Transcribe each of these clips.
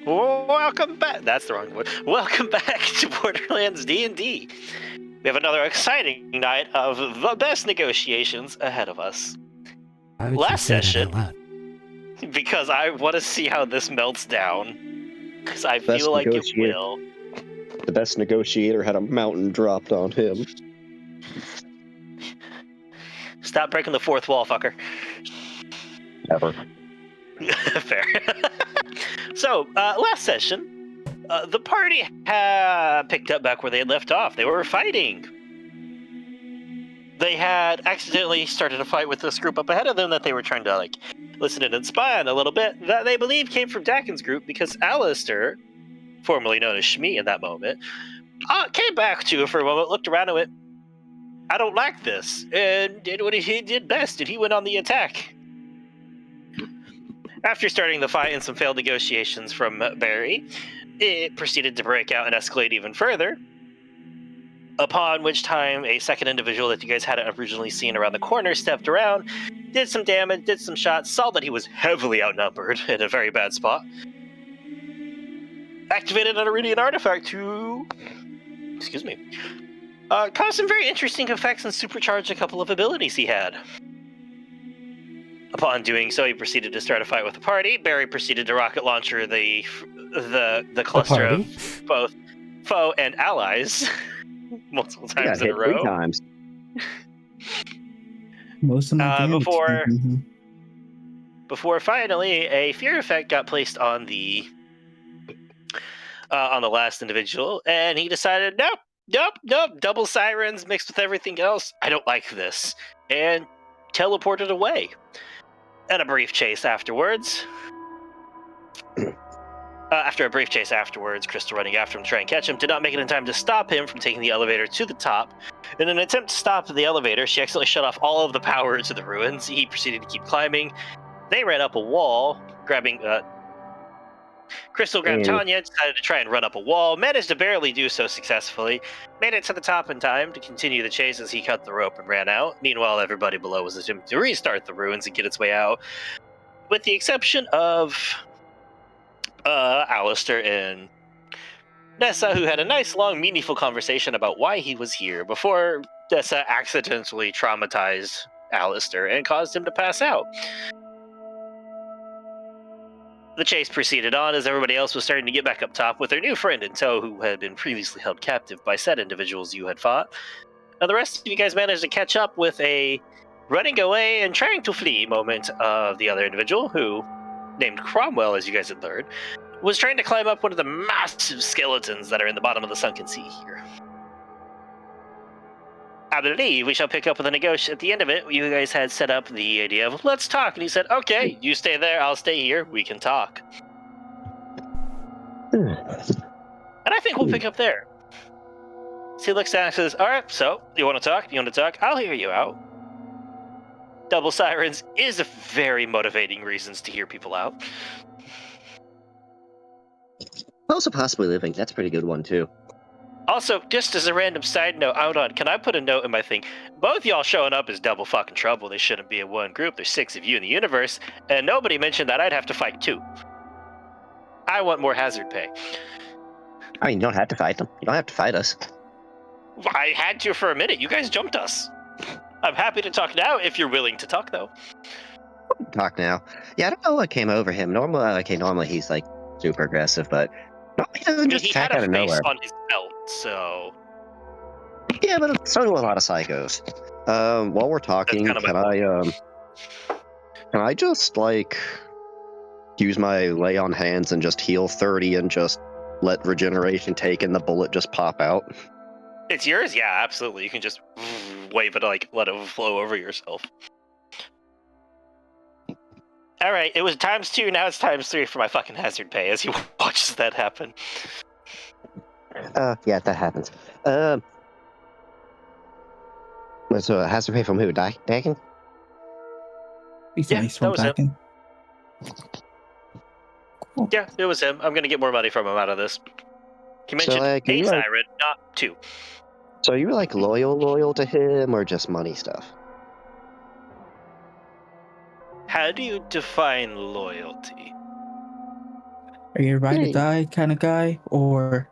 Welcome back. That's the wrong word. Welcome back to Borderlands D&D. We have another exciting night of the best negotiations ahead of us. Why would you Last say session, that out loud? because I want to see how this melts down, because I Best feel like it negotiator. will. The best negotiator had a mountain dropped on him. Stop breaking the fourth wall, fucker. Ever. Fair. So, last session, the party picked up back where they had left off. They were fighting. They had accidentally started a fight with this group up ahead of them that they were trying to, listen in and spy on a little bit, that they believe came from Dakin's group because Alistair, formerly known as Shmi in that moment, came back to it for a moment, looked around and went, I don't like this, and did what he did best, and he went on the attack. After starting the fight and some failed negotiations from Barry, it proceeded to break out and escalate even further, upon which time a second individual that you guys hadn't originally seen around the corner stepped around, did some damage, did some shots, saw that he was heavily outnumbered in a very bad spot, activated an Iridian artifact to, cause some very interesting effects and supercharge a couple of abilities he had. Upon doing so, he proceeded to start a fight with the party. Barry proceeded to rocket launcher the cluster of both foe and allies multiple times in a row. 3 times. Most of my damage. Before finally a fear effect got placed on the last individual, and he decided, nope, double sirens mixed with everything else. I don't like this, and teleported away. And a brief chase afterwards. After a brief chase afterwards, Crystal running after him to try and catch him did not make it in time to stop him from taking the elevator to the top. In an attempt to stop the elevator, she accidentally shut off all of the power to the ruins. He proceeded to keep climbing. They ran up a wall, grabbing... Crystal grabbed Tanya, decided to try and run up a wall, managed to barely do so successfully, made it to the top in time to continue the chase as he cut the rope and ran out. Meanwhile, everybody below was attempting to restart the ruins and get its way out, with the exception of Alistair and Nessa, who had a nice, long, meaningful conversation about why he was here before Nessa accidentally traumatized Alistair and caused him to pass out. The chase proceeded on as everybody else was starting to get back up top with their new friend in tow, who had been previously held captive by said individuals you had fought. Now, the rest of you guys managed to catch up with a running away and trying to flee moment of the other individual, who, named Cromwell, as you guys had learned, was trying to climb up one of the massive skeletons that are in the bottom of the sunken sea here. I believe we shall pick up with a negotiation at the end of it. You guys had set up the idea of, let's talk. And he said, okay, you stay there, I'll stay here, we can talk. And I think we'll pick up there. So he looks down and says, all right, so, you want to talk? You want to talk? I'll hear you out. Double sirens is a very motivating reasons to hear people out. Also possibly living. That's a pretty good one, too. Also, just as a random side note, can I put a note in my thing? Both y'all showing up is double fucking trouble. They shouldn't be in one group. There's 6 of you in the universe, and nobody mentioned that I'd have to fight 2. I want more hazard pay. I mean, you don't have to fight them. You don't have to fight us. I had to for a minute. You guys jumped us. I'm happy to talk now if you're willing to talk, though. Talk now. Yeah, I don't know what came over him. Normally he's, super aggressive, but... No, he doesn't just attack out of nowhere. He had a face on his belt, so... Yeah, but so do a lot of psychos. While we're talking, can I just, use my lay on hands and just heal 30 and just let regeneration take and the bullet just pop out? It's yours? Yeah, absolutely. You can just wave it, let it flow over yourself. Alright, it was ×2, now it's ×3 for my fucking hazard pay as he watches that happen. Yeah, that happens. So hazard pay from who? Dakin? Yeah, that was him. Cool. Yeah, it was him. I'm gonna get more money from him out of this. He mentioned a siren, not 2. So you were loyal to him, or just money stuff? How do you define loyalty? Are you a ride or Hey. die kind of guy, or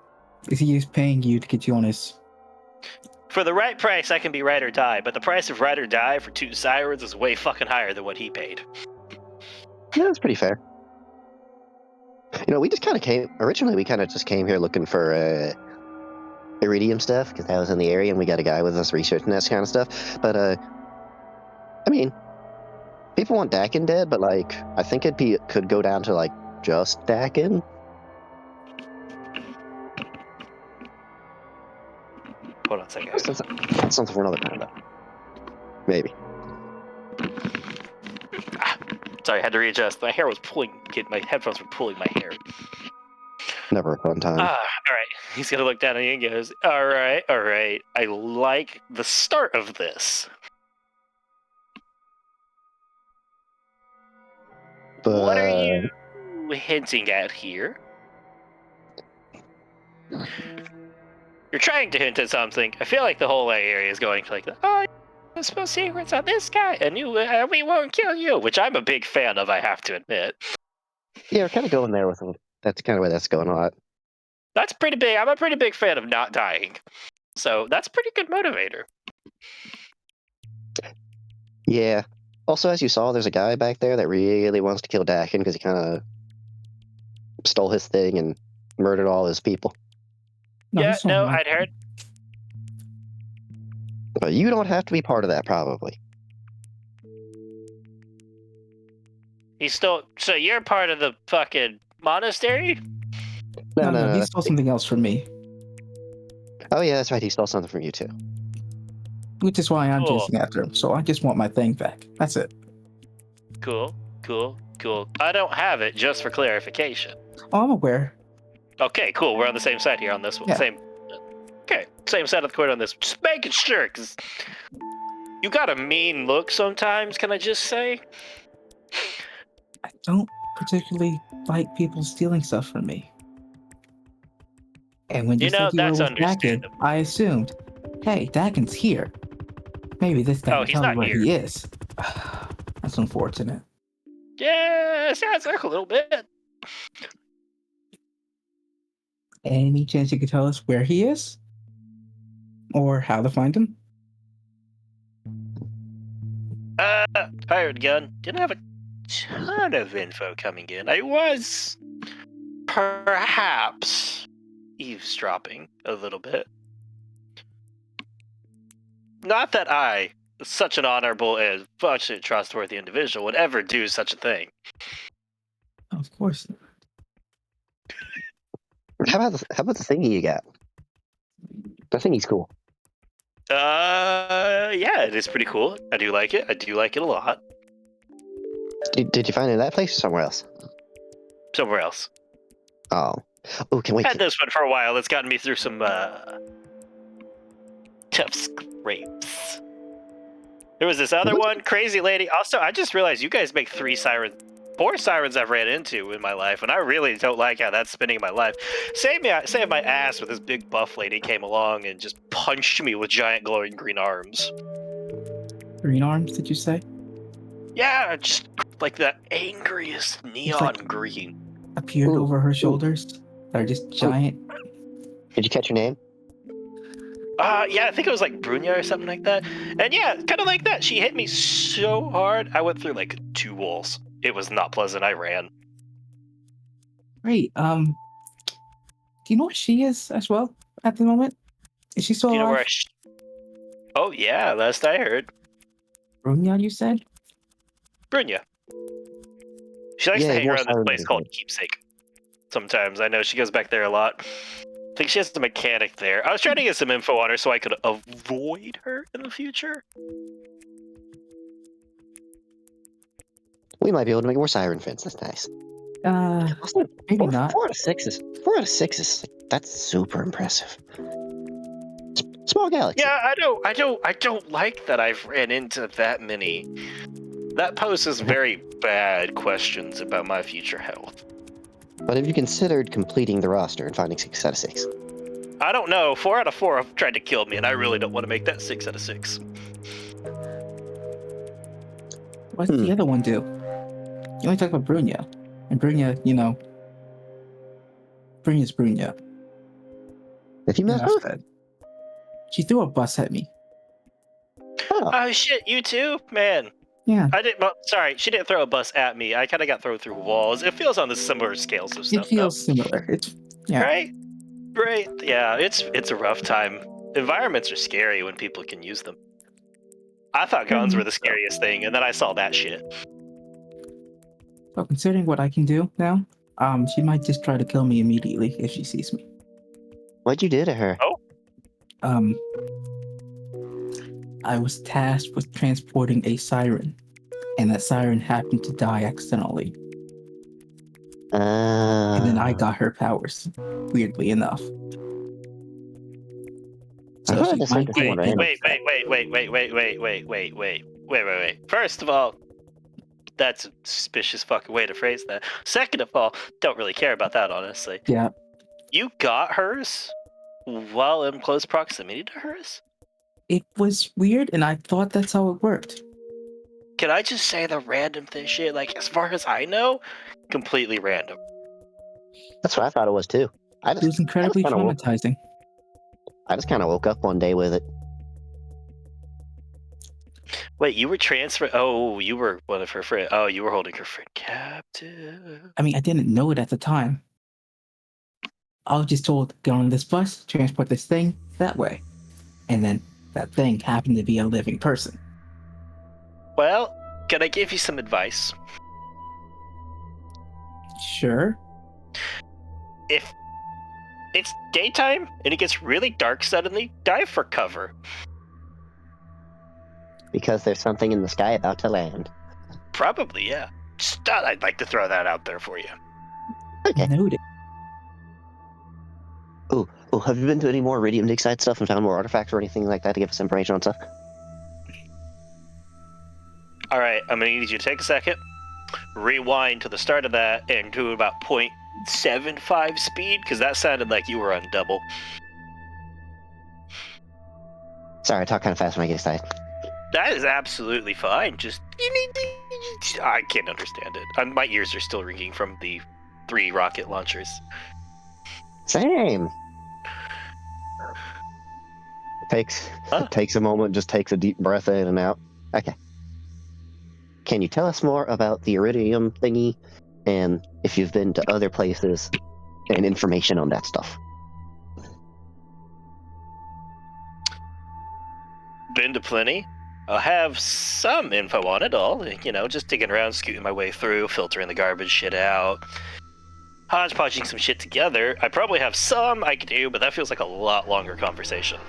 is he just paying you to get you on his? For the right price, I can be ride or die, but the price of ride or die for 2 sirens is way fucking higher than what he paid. Yeah, that's pretty fair. We just kind of came. Originally, we kind of just came here looking for iridium stuff because I was in the area and we got a guy with us researching that kind of stuff. But I mean, people want Dakin dead, but like, I think it could go down to like just Dakin. Hold on a second. That's something for another time, though. Maybe. Sorry, I had to readjust. My headphones were pulling my hair. Never a fun time. All right. He's gonna look down at me and goes, all right. I like the start of this. But what are you hinting at here? You're trying to hint at something. I feel like the whole area is going like, oh, there's supposed secrets on this guy, and we won't kill you, which I'm a big fan of, I have to admit. Yeah, we're kind of going there with them. That's kind of where that's going on. That's pretty big. I'm a pretty big fan of not dying. So that's a pretty good motivator. Yeah. Also, as you saw, there's a guy back there that really wants to kill Dakin because he kind of stole his thing and murdered all his people. No, I'd heard. But you don't have to be part of that, probably. So you're part of the fucking monastery? No, he stole something else from me. Oh yeah, that's right. He stole something from you too. Which is why I'm chasing after him. So I just want my thing back. That's it. Cool. I don't have it, just for clarification. Oh, I'm aware. Okay, cool. We're on the same side here on this one. Yeah. Same side of the coin on this. Just making sure, because you got a mean look sometimes, can I just say? I don't particularly like people stealing stuff from me. And when you said you were with Dakin, I assumed, hey, Dakin's here. Maybe this guy can tell me where he is. That's unfortunate. Yeah, sounds like a little bit. Any chance you could tell us where he is? Or how to find him? Hired gun. Didn't have a ton of info coming in. I was perhaps eavesdropping a little bit. Not that I, such an honorable and functionally trustworthy individual, would ever do such a thing. Of course. How about the thingy you got? The thingy's cool. Yeah, it is pretty cool. I do like it. A lot. Did you find it in that place or somewhere else? Somewhere else. Oh, can we? Had this one for a while. It's gotten me through some tough scrapes. There was this other one, crazy lady. Also, I just realized you guys make 4 sirens I've ran into in my life, and I really don't like how that's spinning my life. Save my ass with this big buff lady came along and just punched me with giant glowing green arms. Green arms, did you say? Yeah, just like the angriest neon green. Appeared over her shoulders. They're just giant. Did you catch her name? Yeah, I think it was like Brunya or something like that. And yeah, kind of like that. She hit me so hard, I went through like 2 walls. It was not pleasant. I ran. Great. Do you know where she is as well at the moment? Is she still alive? Do you know where Oh yeah, last I heard. Brunya, you said? Brunya. She likes to hang around this place called Keepsake. Sometimes. I know she goes back there a lot. I think she has the mechanic there. I was trying to get some info on her so I could avoid her in the future. We might be able to make more siren fins. That's nice. Maybe not. 4 out of 6 is that's super impressive. Small galaxy. Yeah, I don't like that I've ran into that many. That poses very bad questions about my future health. But have you considered completing the roster and finding 6 out of 6? I don't know. 4 out of 4 have tried to kill me, and I really don't want to make that 6 out of 6. What did the other one do? You only talk about Brunya. And Brunya, Brunya. Did you met her? She threw a bus at me. Oh shit, you too? Man. Yeah. Sorry, she didn't throw a bus at me. I kind of got thrown through walls. It feels on the similar scales of stuff. It feels similar. Yeah. Right. Yeah, it's a rough time. Environments are scary when people can use them. I thought guns were the scariest thing, and then I saw that shit. Well, considering what I can do now, she might just try to kill me immediately if she sees me. What'd you do to her? Oh. I was tasked with transporting a siren, and that siren happened to die accidentally. And then I got her powers, weirdly enough. So she might wait. First of all, that's a suspicious fucking way to phrase that. Second of all, don't really care about that, honestly. Yeah. You got hers while in close proximity to hers? It was weird, and I thought that's how it worked. Can I just say the random thing shit? Like, as far as I know, completely random. That's what I thought it was too. It was incredibly traumatizing. I just kind of woke up one day with it. Wait, you were transferred? Oh, you were one of her friends. Oh, you were holding her friend captive. I mean, I didn't know it at the time. I was just told, get on this bus, transport this thing that way. And then that thing happened to be a living person. Well, can I give you some advice? Sure. If it's daytime and it gets really dark suddenly, dive for cover. Because there's something in the sky about to land. Probably, yeah. I'd like to throw that out there for you. Okay. Noted. Oh, have you been to any more Iridium dig site stuff and found more artifacts or anything like that to give us information on stuff? Alright, I'm going to need you to take a second, rewind to the start of that, and do about 0.75 speed, because that sounded like you were on double. Sorry, I talk kind of fast when I get excited. That is absolutely fine. I can't understand it. My ears are still ringing from the 3 rocket launchers. Same. Takes a moment, just takes a deep breath in and out. Okay. Can you tell us more about the Iridium thingy, and if you've been to other places, and information on that stuff? Been to plenty. I'll have some info on it all. Just digging around, scooting my way through, filtering the garbage shit out, hodgepodging some shit together. I probably have some I could do, but that feels like a lot longer conversation.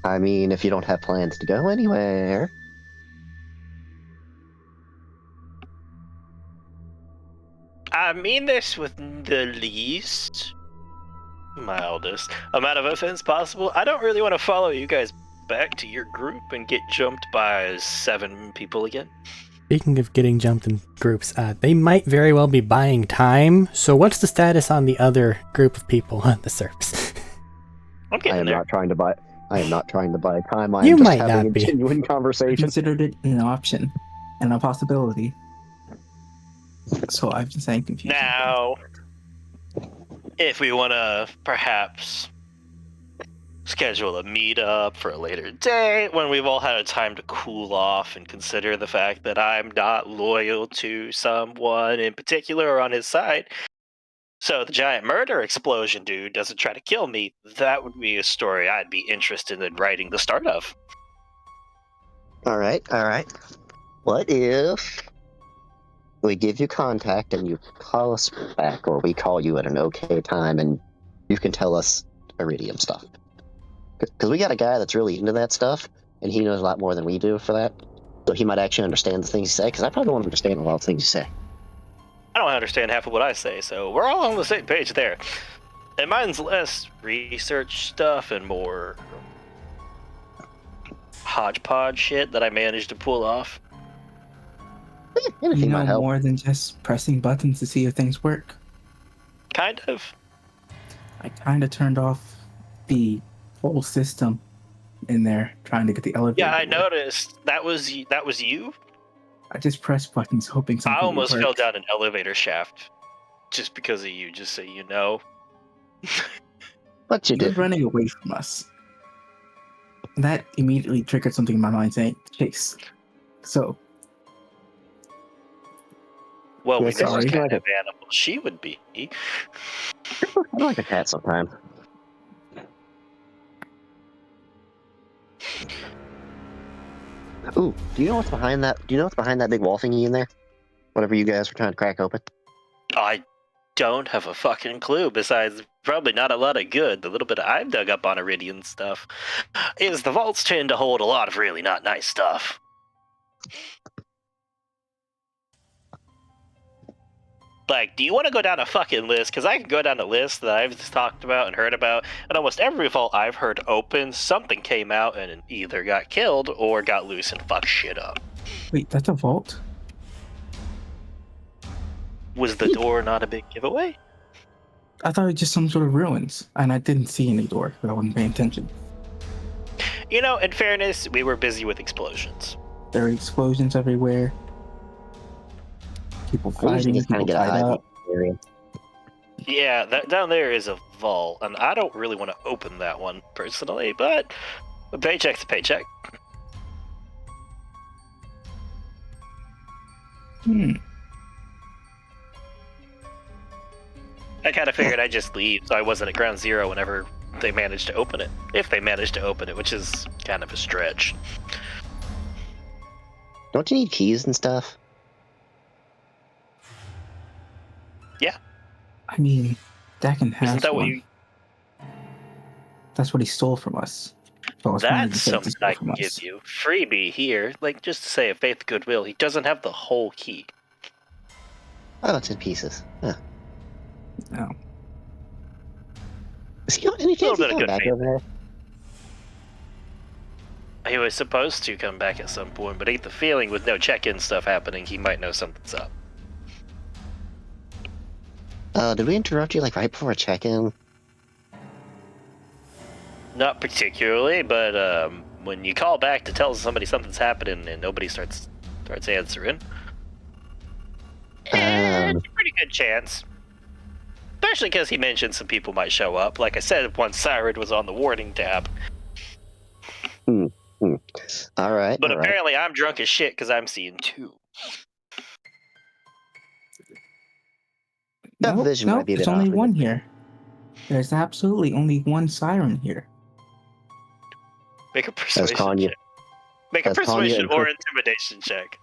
I mean, if you don't have plans to go anywhere. I mean this with the least, mildest amount of offense possible. I don't really want to follow you guys back to your group and get jumped by 7 people again. Speaking of getting jumped in groups, they might very well be buying time. So what's the status on the other group of people on the service? I am not trying to buy time. I You am just might having not a be. genuine conversation. I considered it an option and a possibility. So I've been saying confusing. Now, if we want to perhaps schedule a meetup for a later date when we've all had a time to cool off and consider the fact that I'm not loyal to someone in particular or on his side, so the giant murder explosion dude doesn't try to kill me, that would be a story I'd be interested in writing the start of. All right. What if we give you contact and you call us back, or we call you at an okay time and you can tell us Iridium stuff? Because we got a guy that's really into that stuff, and he knows a lot more than we do for that. So he might actually understand the things you say, because I probably don't understand a lot of things you say. I don't understand half of what I say, so we're all on the same page there. And mine's less research stuff and more hodgepodge shit that I managed to pull off. You know more than just pressing buttons to see if things work. Kind of. I kind of turned off the whole system in there, trying to get the elevator. Yeah, I noticed. That was you? I just pressed buttons hoping something would work. I almost fell down an elevator shaft. just because of you, just so you know. But you You're did. running away from us. That immediately triggered something in my mind saying, Chase. So, Well, we Yeah, know Chris what is kind like of animal she would be. I like a cat sometimes. Ooh, do you know what's behind that? Do you know what's behind that big wall thingy in there? Whatever you guys were trying to crack open. I don't have a fucking clue, besides probably not a lot of good. The little bit I've dug up on Iridian stuff is the vaults tend to hold a lot of really not nice stuff. Like, do you want to go down a fucking list? Because I can go down a list that I've just talked about and heard about, and almost every vault I've heard open, something came out and either got killed or got loose and fucked shit up. wait, that's a vault? Was the door not a big giveaway? I thought it was just some sort of ruins, and I didn't see any door, but I wasn't paying attention. You know, in fairness, we were busy with explosions. There are explosions everywhere. People I usually fighting, just kind people of get a tied high up. area. Yeah, that down there is a vault, and I don't really want to open that one personally, but a paycheck's a paycheck. I kind of figured I'd just leave, so I wasn't at ground zero whenever they managed to open it. If they managed to open it, which is kind of a stretch. Don't you need keys and stuff? I mean, Dakin has Isn't that what one. you... That's what he stole from us. So it's one of the That's things he something stole I from can give us. you. Freebie here, like just to say a faith goodwill, he doesn't have the whole key. Oh, it's in pieces. Huh. No. Is he any chance Little he's bit of coming good back faith. over there? He was supposed to come back at some point, but I get the feeling with no check-in stuff happening, he might know something's up. Did we interrupt you like right before a check-in? Not particularly, but when you call back to tell somebody something's happening and nobody starts answering, it's a pretty good chance. Especially because he mentioned some people might show up. Like I said, once Siren was on the warning tab. All right. But all right. apparently I'm drunk as shit because I'm seeing two. That Nope, vision might be a there's bit only off. one here. There's absolutely only one siren here. Make a persuasion Tanya- check. Make a as Tanya persuasion and or Chris- intimidation check.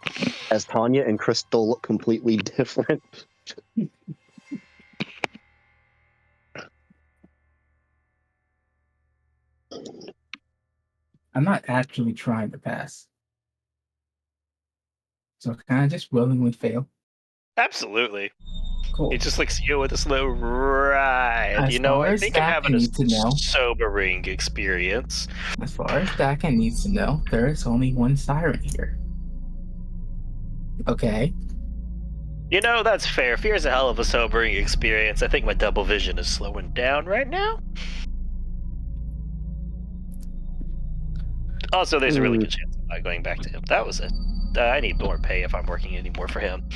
As Tanya and Crystal look completely different. I'm not actually trying to pass. So can I just willingly fail? Absolutely. Cool. He just looks at you with a slow right. As You know, far I as think I'm that having I a need to know. sobering experience. As far as Dakin needs to know, there is only one siren here. Okay. You know, that's fair. Fear's a hell of a sobering experience. I think my double vision is slowing down right now. Also, there's a really good chance I'm not going back to him. That was it. I need more pay if I'm working anymore for him.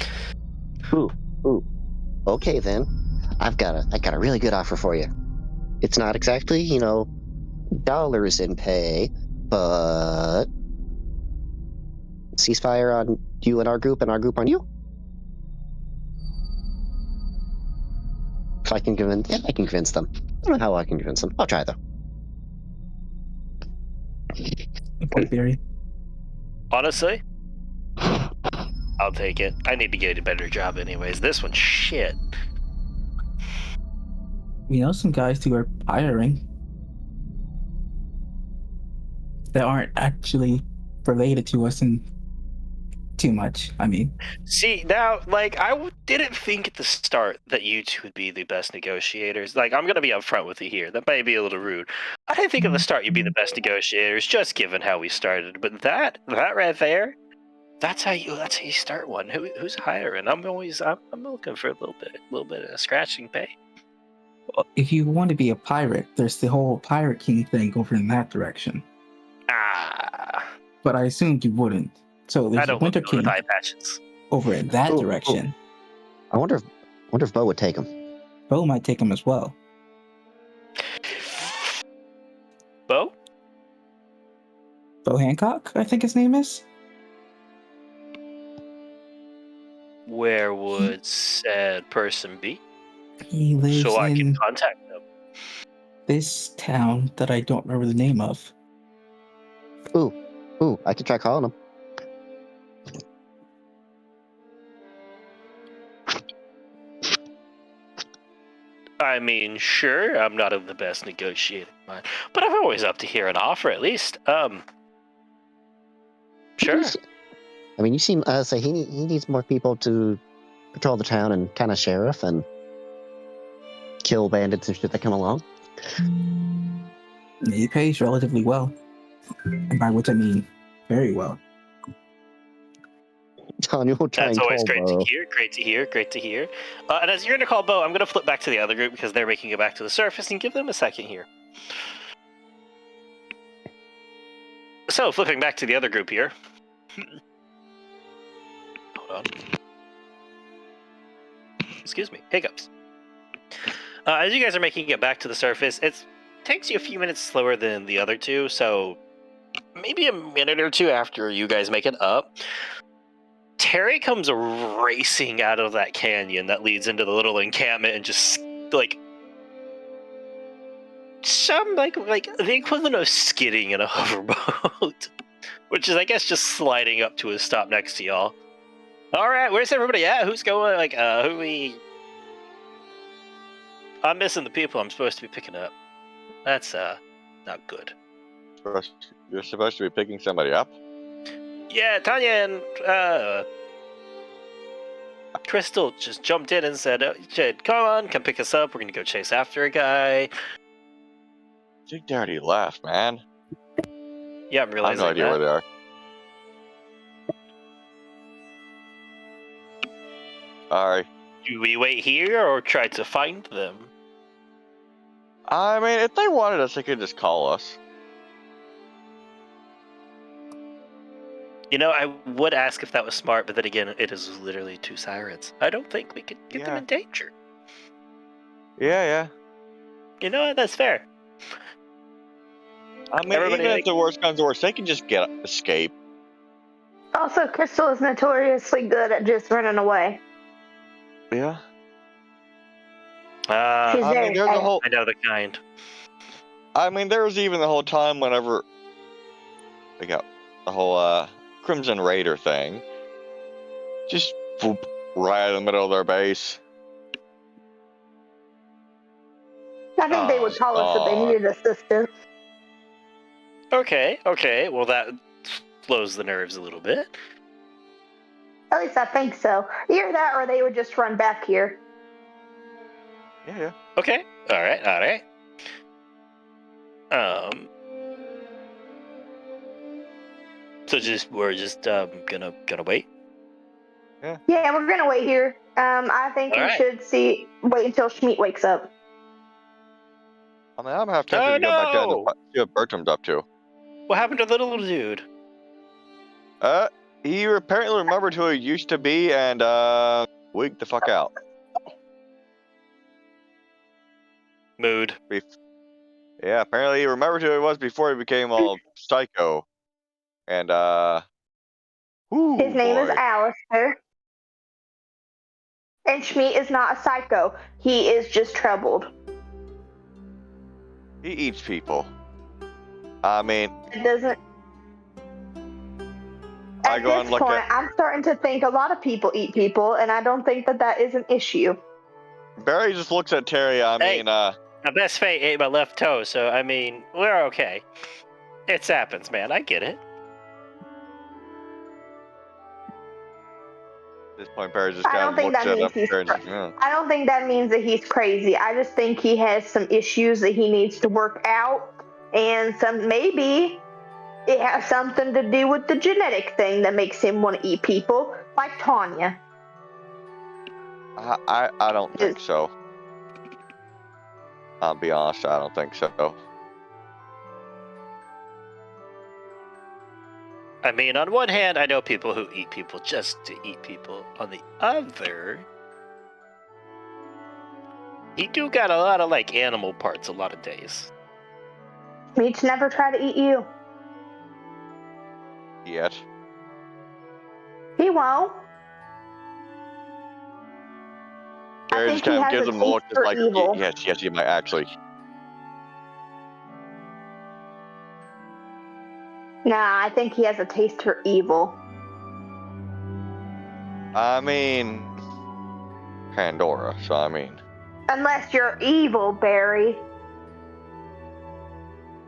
Ooh. Okay then. I got a really good offer for you. It's not exactly, dollars in pay, but ceasefire on you and our group on you. If I can convince them. I don't know how I can convince them. I'll try though. Okay, Barry. Honestly, I'll take it. I need to get a better job anyways. This one's shit. We know some guys who are hiring that aren't actually related to us in too much. I mean, See, now, like, I didn't think at the start that you two would be the best negotiators. Like, I'm going to be upfront with you here. That might be a little rude. I didn't think at the start you'd be the best negotiators, just given how we started. But that right there, that's how you start one. Who's hiring? I'm looking for a little bit of scratching pay. if you want to be a pirate, there's the whole Pirate King thing over in that direction. But I assumed you wouldn't. So I there's the don't Winter look good King with eye patches. over in that direction. I wonder Wonder if Bo would take him. Bo might take him as well. Bo? Bo Hancock, I think his name is. Where would said person be? He lives So I can in contact them. this town that I don't remember the name of. Ooh, I could try calling him. I mean, sure, I'm not of the best negotiating mind, but I'm always up to hear an offer at least. Sure. I mean, you seem say he needs more people to patrol the town and kind of sheriff and kill bandits and shit that come along. He pays relatively well, and by which I mean very well. Tanya will try That's and always call great Bo. to hear. Great to hear. Great to hear. And as you're going to call Bo, I'm going to flip back to the other group because they're making it back to the surface and give them a second here. So, flipping back to the other group here. Hold on. Excuse me. Hiccups. As you guys are making it back to the surface, it takes you a few minutes slower than the other two, so maybe a minute or two after you guys make it up, Terry comes racing out of that canyon that leads into the little encampment and just, like, some, like the equivalent of skidding in a hoverboat. Which is, I guess, just sliding up to a stop next to y'all. Alright, where's everybody at? Who's going, like, who we... I'm missing the people I'm supposed to be picking up. That's, not good. You're supposed to be picking somebody up? Yeah, Tanya and, Crystal just jumped in and said, come on, come pick us up. We're gonna go chase after a guy. I think they already left, man. Yeah, I'm I have realizing no idea that. where they are. Alright. Do we wait here or try to find them? I mean, if they wanted us, they could just call us. You know, I would ask if that was smart, but then again, it is literally 2 sirens. I don't think we could get them in danger. Yeah. You know what? That's fair. I mean, even if the worst comes to worst, they can just escape. Also, Crystal is notoriously good at just running away. Yeah. She's I very mean, there's a whole... I know the kind. I mean, there was even the whole time whenever they got the whole, Crimson Raider thing. Just whoop, right in the middle of their base. I think they would call us if they needed assistance. Okay. Well, that slows the nerves a little bit. At least I think so. Either that or they would just run back here. Yeah. Okay. All right. So we're just gonna wait. Yeah, we're gonna wait here. I think we should wait until Schmeat wakes up. I mean, I'm gonna have to go back down to see what Bertram's up to. What happened to the little dude? He apparently remembered who he used to be and wigged the fuck out. Mood. Yeah, apparently he remembered who he was before he became all psycho. And his name is Alistair. And Schmeat is not a psycho. He is just troubled. He eats people. I mean, it doesn't. At this point, I'm starting to think a lot of people eat people, and I don't think that is an issue. Barry just looks at Terry. I mean, my best fate ate my left toe, so I mean, we're okay. It happens, man. I get it. At this point, Barry just kind of looks at him. I don't think that means that he's crazy. I just think he has some issues that he needs to work out, and maybe it has something to do with the genetic thing that makes him want to eat people, like Tanya. I don't think so. I'll be honest, I don't think so. I mean, on one hand, I know people who eat people just to eat people. On the other, He do got a lot of like animal parts a lot of days. Meats never try to eat you. Yet. He won't. Gary just kind of gives him a look, just like, evil. yes, you might actually. Nah, I think he has a taste for evil. I mean, Pandora, so I mean. Unless you're evil, Barry.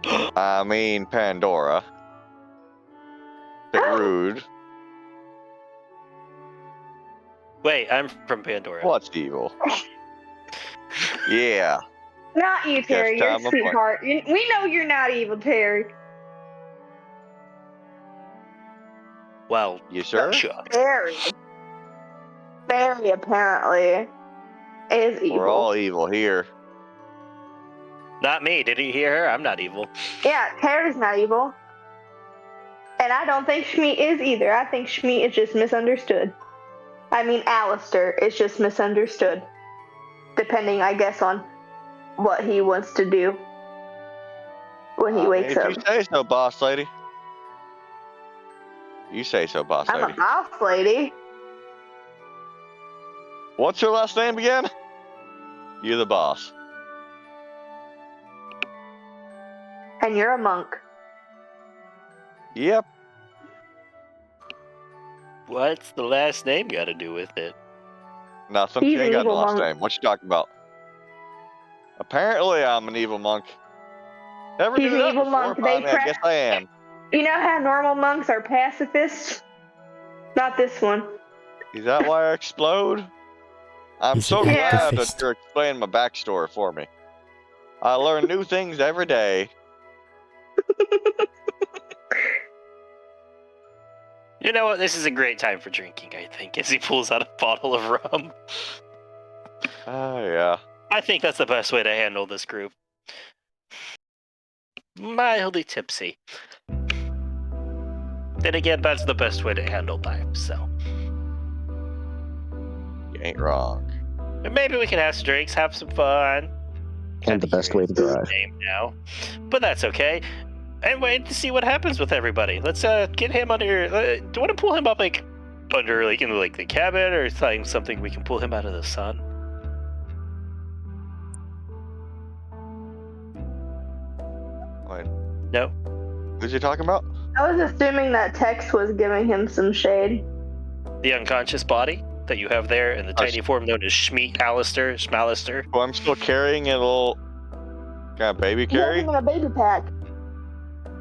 I mean, Pandora. Bit rude. Wait, I'm from Pandora. What's evil? Yeah. Not you, Terry. You're a time apart. sweetheart. We know you're not evil, Terry. Well, You sure? shucks. Barry apparently is evil. We're all evil here. Not me. Did you hear her? I'm not evil. Yeah, Terry's not evil. And I don't think Shmi is either. I think Shmi is just misunderstood. I mean, Alistair is just misunderstood. Depending, I guess, on what he wants to do when he wakes up. If you say so, boss lady. You say so, boss lady. I'm a boss lady. What's your last name again? You're the boss. And you're a monk. Yep. What's the last name got to do with it? Nothing. He's You ain't an got the evil last monk. name. What you talking about? Apparently, I'm an evil monk. Never He's knew an that evil before, monk. but I mean, I guess I am. You know how normal monks are pacifists? Not this one. Is that why I explode? I'm He's so an glad that activist. you're explaining my backstory for me. I learn new things every day. You know what? This is a great time for drinking, I think, as he pulls out a bottle of rum. Oh, yeah. I think that's the best way to handle this group. Mildly tipsy. Then again, that's the best way to handle life, so. You ain't wrong. And maybe we can have some drinks, have some fun. And the best way to drive. Name now, but that's okay. And wait to see what happens with everybody. Let's get him under. Do you want to pull him up like under like in like the cabin or something we can pull him out of the sun? Wait, No. who's he talking about? I was assuming that Tex was giving him some shade. The unconscious body that you have there in the tiny form known as Schmalister. Oh, I'm still carrying a little kind of baby He has carry. him in a baby pack.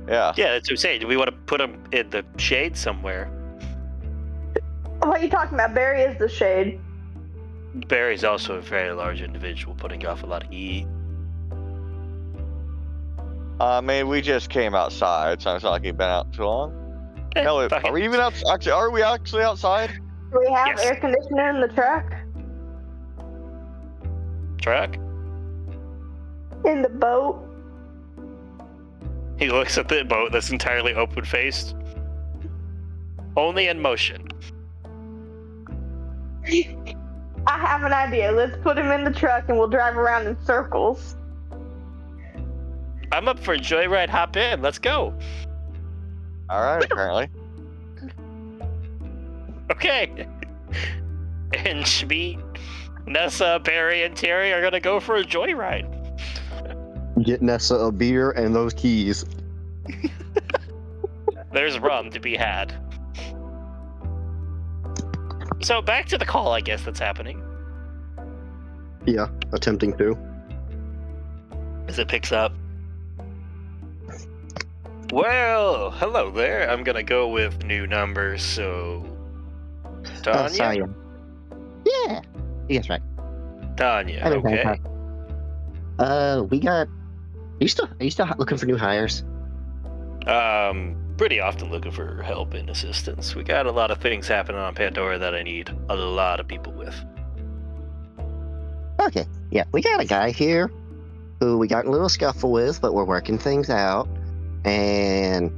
Yeah. Yeah, that's what I'm saying. Do we want to put him in the shade somewhere? What are you talking about? Barry is the shade. Barry's also a very large individual, putting off a lot of heat. I mean, we just came outside, so it's not like you've been out too long. Hell, fuck are it. we even out? Actually, are we actually outside? Do we have Yes. air conditioning in the truck? Truck? In the boat? He looks at the boat that's entirely open-faced. Only in motion. I have an idea. Let's put him in the truck and we'll drive around in circles. I'm up for a joyride. Hop in. Let's go. All right, apparently. Okay. And Shmi, Nessa, Barry, and Terry are gonna go for a joyride. Get Nessa a beer and those keys. There's rum to be had. So back to the call, I guess that's happening. Yeah, attempting to. As it picks up. Well, hello there. I'm gonna go with new numbers, so... Tanya? Sorry. Yeah, you guys right. Tanya, Everything's okay. fine. We got. Are you still looking for new hires? Pretty often looking for help and assistance. We got a lot of things happening on Pandora that I need a lot of people with. Okay, yeah, we got a guy here who we got in a little scuffle with, but we're working things out. And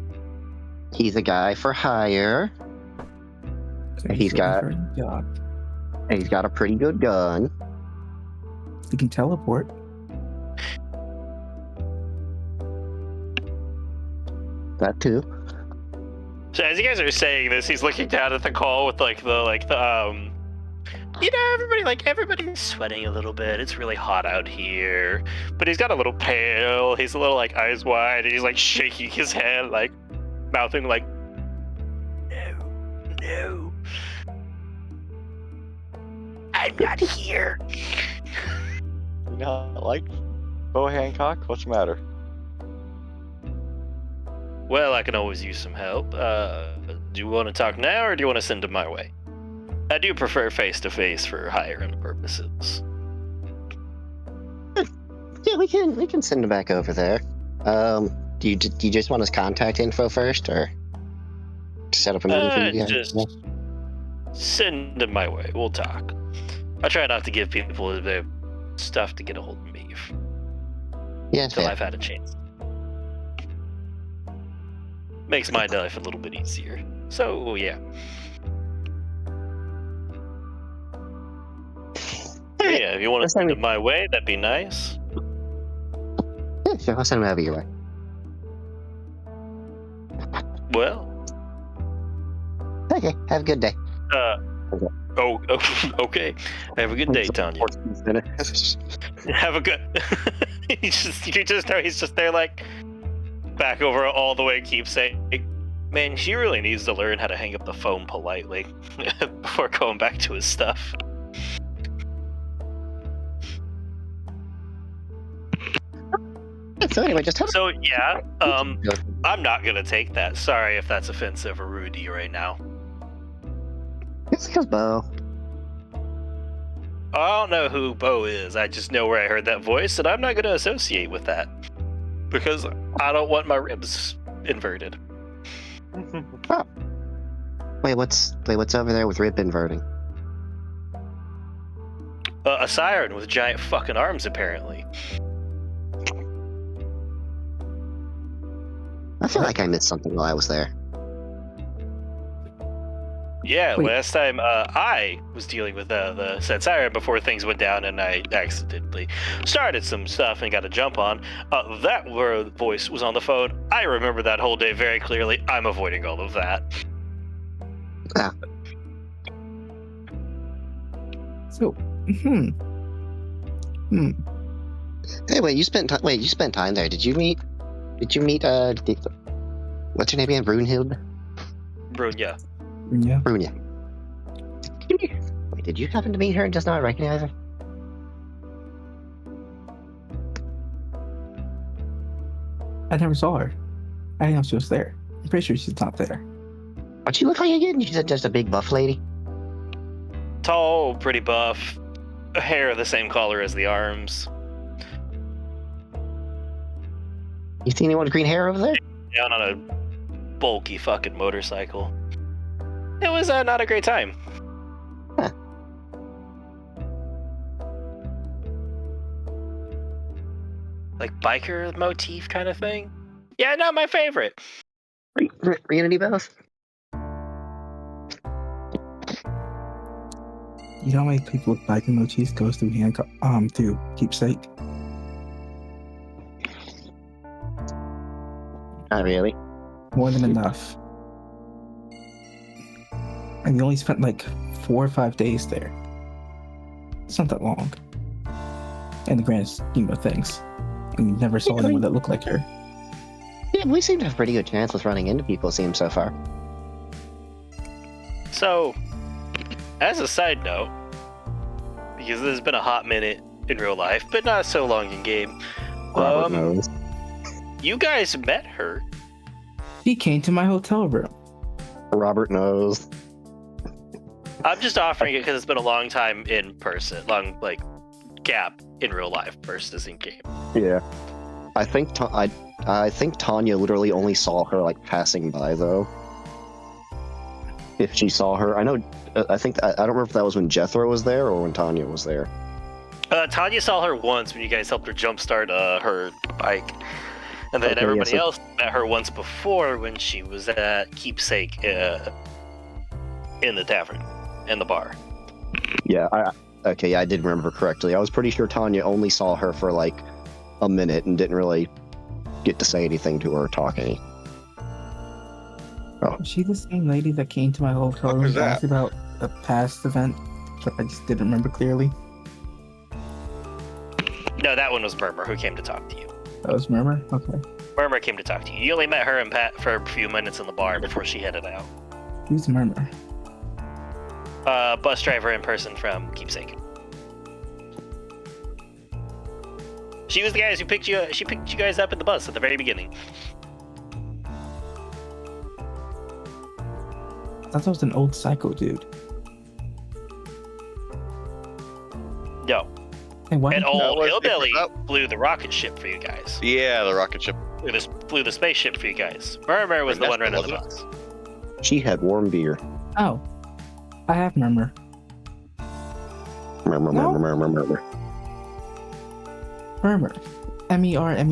he's a guy for hire. So He's got- looking for a job. And he's got a pretty good gun. We can teleport. That too. So as you guys are saying this, he's looking down at the call with everybody's sweating a little bit. It's really hot out here. But he's got a little pale. He's a little like eyes wide, and he's like shaking his head, like mouthing like, no. I'm not here. You not like Bo Hancock? What's the matter? Well, I can always use some help. Do you want to talk now, or do you want to send him my way? I do prefer face-to-face for hiring purposes. Yeah, we can send him back over there. Do you just want his contact info first, or set up a meeting for you guys? Just send him my way. We'll talk. I try not to give people their stuff to get a hold of me Yeah, until fair. I've had a chance. Makes my life a little bit easier. So, yeah. Yeah, if you want to send it my way, that'd be nice. Yeah, sure. I'll send him over your way. Well. Okay. Have a good day. Okay. Have a good day, Tanya. Have a good. He's just there like back over all the way. Keeps saying, "Man, she really needs to learn how to hang up the phone politely before going back to his stuff." So anyway, I'm not gonna take that. Sorry if that's offensive or rude to you right now. It's because Bo. I don't know who Bo is. I just know where I heard that voice, and I'm not gonna associate with that because I don't want my ribs inverted. Oh. Wait, what's over there with rib inverting? A siren with giant fucking arms, apparently. I feel like I missed something while I was there. Yeah, Wait. last time I was dealing with the said siren before things went down and I accidentally started some stuff and got a jump on. That where the voice was on the phone. I remember that whole day very clearly. I'm avoiding all of that. Ah. So, Hey, wait, you spent time there. Did you meet what's your name again? Brunhild? Brunya. yeah. Brunya. Wait, did you happen to meet her and just not recognize her? I never saw her. I didn't know she was there. I'm pretty sure she's not there. What she look like again? She's just a big buff lady. Tall, pretty buff, hair the same color as the arms. You see anyone with green hair over there? Down on a bulky fucking motorcycle. It was not a great time. Huh. Like biker motif kind of thing. Yeah, not my favorite. Ring any bells? You know how many people with biking motifs goes through through keepsake? Not really. More than enough. And we only spent like 4 or 5 days there. It's not that long. In the grand scheme of things. And we never saw anyone that looked like her. Yeah, we seem to have a pretty good chance with running into people, it seems, so far. So, as a side note, because there's been a hot minute in real life, but not so long in game, Robert knows. you guys met her. She came to my hotel room. Robert knows. I'm just offering it because it's been a long time in person, long gap in real life versus in game. Yeah. I think Tanya literally only saw her passing by though. If she saw her, I know. I don't remember if that was when Jethro was there or when Tanya was there. Tanya saw her once when you guys helped her jumpstart her bike, and then everybody else met her once before when she was at Keepsake in the tavern, in the bar. Yeah, Okay, I did remember correctly. I was pretty sure Tanya only saw her for like a minute and didn't really get to say anything to her talking. Was she the same lady that came to my hotel room was to that? ask about a past event that I just didn't remember clearly? No, that one was Murmur who came to talk to you. That was Murmur? Okay. Murmur came to talk to you. You only met her and Pat for a few minutes in the bar before she headed out. Who's Murmur? Bus driver in person from Keepsake. She was the guys who picked you. She picked you guys up in the bus at the very beginning. I thought that was an old psycho dude. No, And why an did he- old was hillbilly different. flew the rocket ship for you guys. Yeah, the rocket ship. Flew the spaceship for you guys. Murmur was the one running the bus. She had warm beer. Oh. I have Murmur. Murmur. Murmur. M-E-R. Are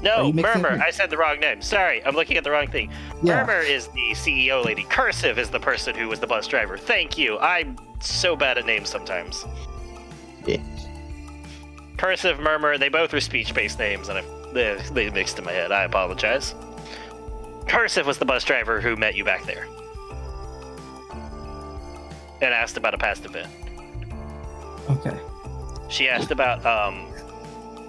No, you mixing Murmur. it? I said the wrong name. Sorry, I'm looking at the wrong thing. Yeah. Murmur is the CEO lady. Cursive is the person who was the bus driver. Thank you. I'm so bad at names sometimes. Yeah. Cursive, Murmur, they both are speech-based names, and they mixed in my head. I apologize. Cursive was the bus driver who met you back there. And asked about a past event. Okay. She asked about,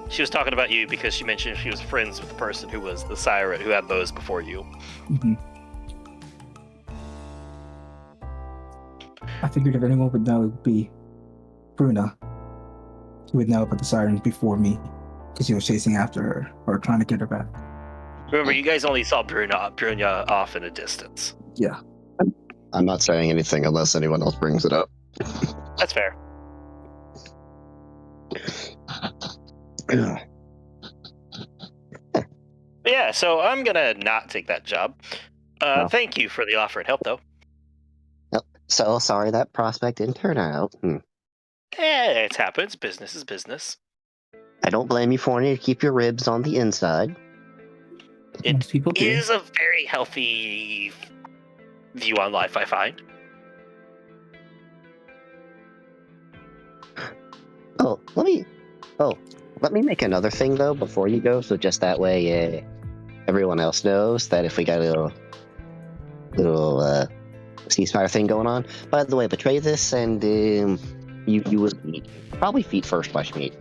she was talking about you because she mentioned she was friends with the person who was the siren who had those before you. hmm I figured if anyone would know, it would be Bruna, who would know about the sirens before me, because he was chasing after her or trying to get her back. Remember, you guys only saw Bruna off in a distance. Yeah. I'm not saying anything unless anyone else brings it up. That's fair. But yeah, so I'm gonna not take that job. Oh. Thank you for the offer and help, though. So sorry that prospect didn't turn out. It happens. Business is business. I don't blame you for wanting to keep your ribs on the inside. It Most people do. is a very healthy view on life, I find. Let me make another thing though before you go, so just that way everyone else knows that if we got a little ceasefire thing going on. By the way, betray this and you would probably feet first by Schmied.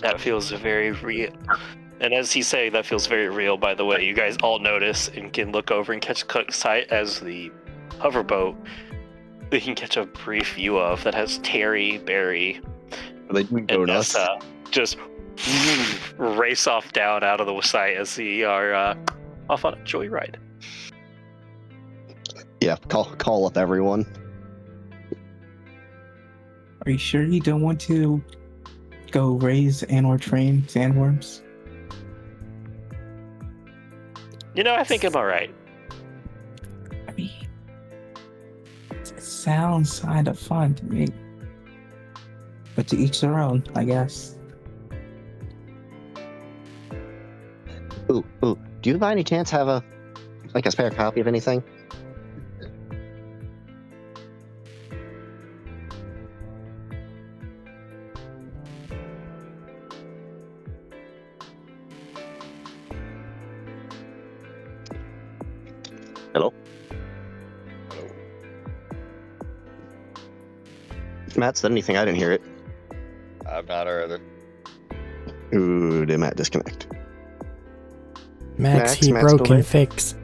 That feels very real. And as he's saying, that feels very real, by the way. You guys all notice and can look over and catch sight as the hoverboat they can catch a brief view of that has Terry, Barry, Are they doing and donuts? Nessa just race off down out of the sight as they are off on a joyride. Yeah, call up everyone. Are you sure you don't want to go raise and/or train sandworms? You know, I think I'm alright. I mean, it sounds kind of fun to me. But to each their own, I guess. Ooh, do you by any chance have a spare copy of anything? Hello? Matt said anything, I didn't hear it. I've not heard it. Ooh, did Matt disconnect? Max, he Matt's broke still and there? fix.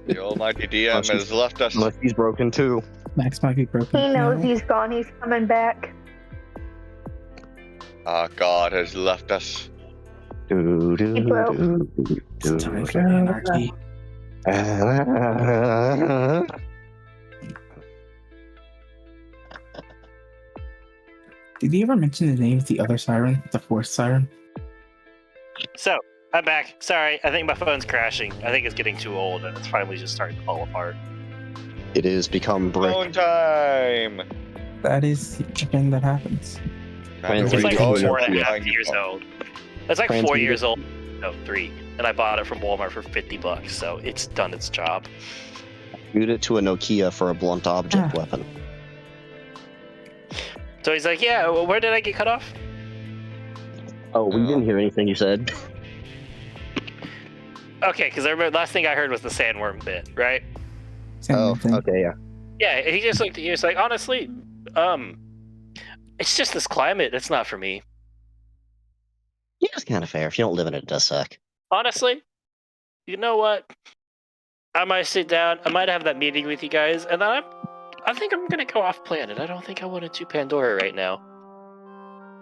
The almighty DM has left us. Unless he's broken too. Max might be broken. He knows now. he's gone. He's coming back. Our God has left us. He broke. It's time for anarchy. Did you ever mention the name of the other siren? The fourth siren? So, I'm back. Sorry, I think my phone's crashing. I think it's getting too old and it's finally just starting to fall apart. It has become Phone brick. time. That is the thing that happens. Plans It's to like become 4.5 brick. years old. It's like Plans 4 to years old. No, 3. and I bought it from Walmart for $50, so it's done its job. Shoot it to a Nokia for a blunt object weapon. So he's like, yeah, well, where did I get cut off? Oh, we didn't hear anything you said. Okay, because I remember the last thing I heard was the sandworm bit, right? Okay, yeah. Yeah, he just looked at you. He's like, honestly, it's just this climate. It's not for me. Yeah, it's kind of fair. If you don't live in it, it does suck. Honestly, you know what? I might sit down. I might have that meeting with you guys, and then I think I'm gonna go off planet. I don't think I want to do Pandora right now.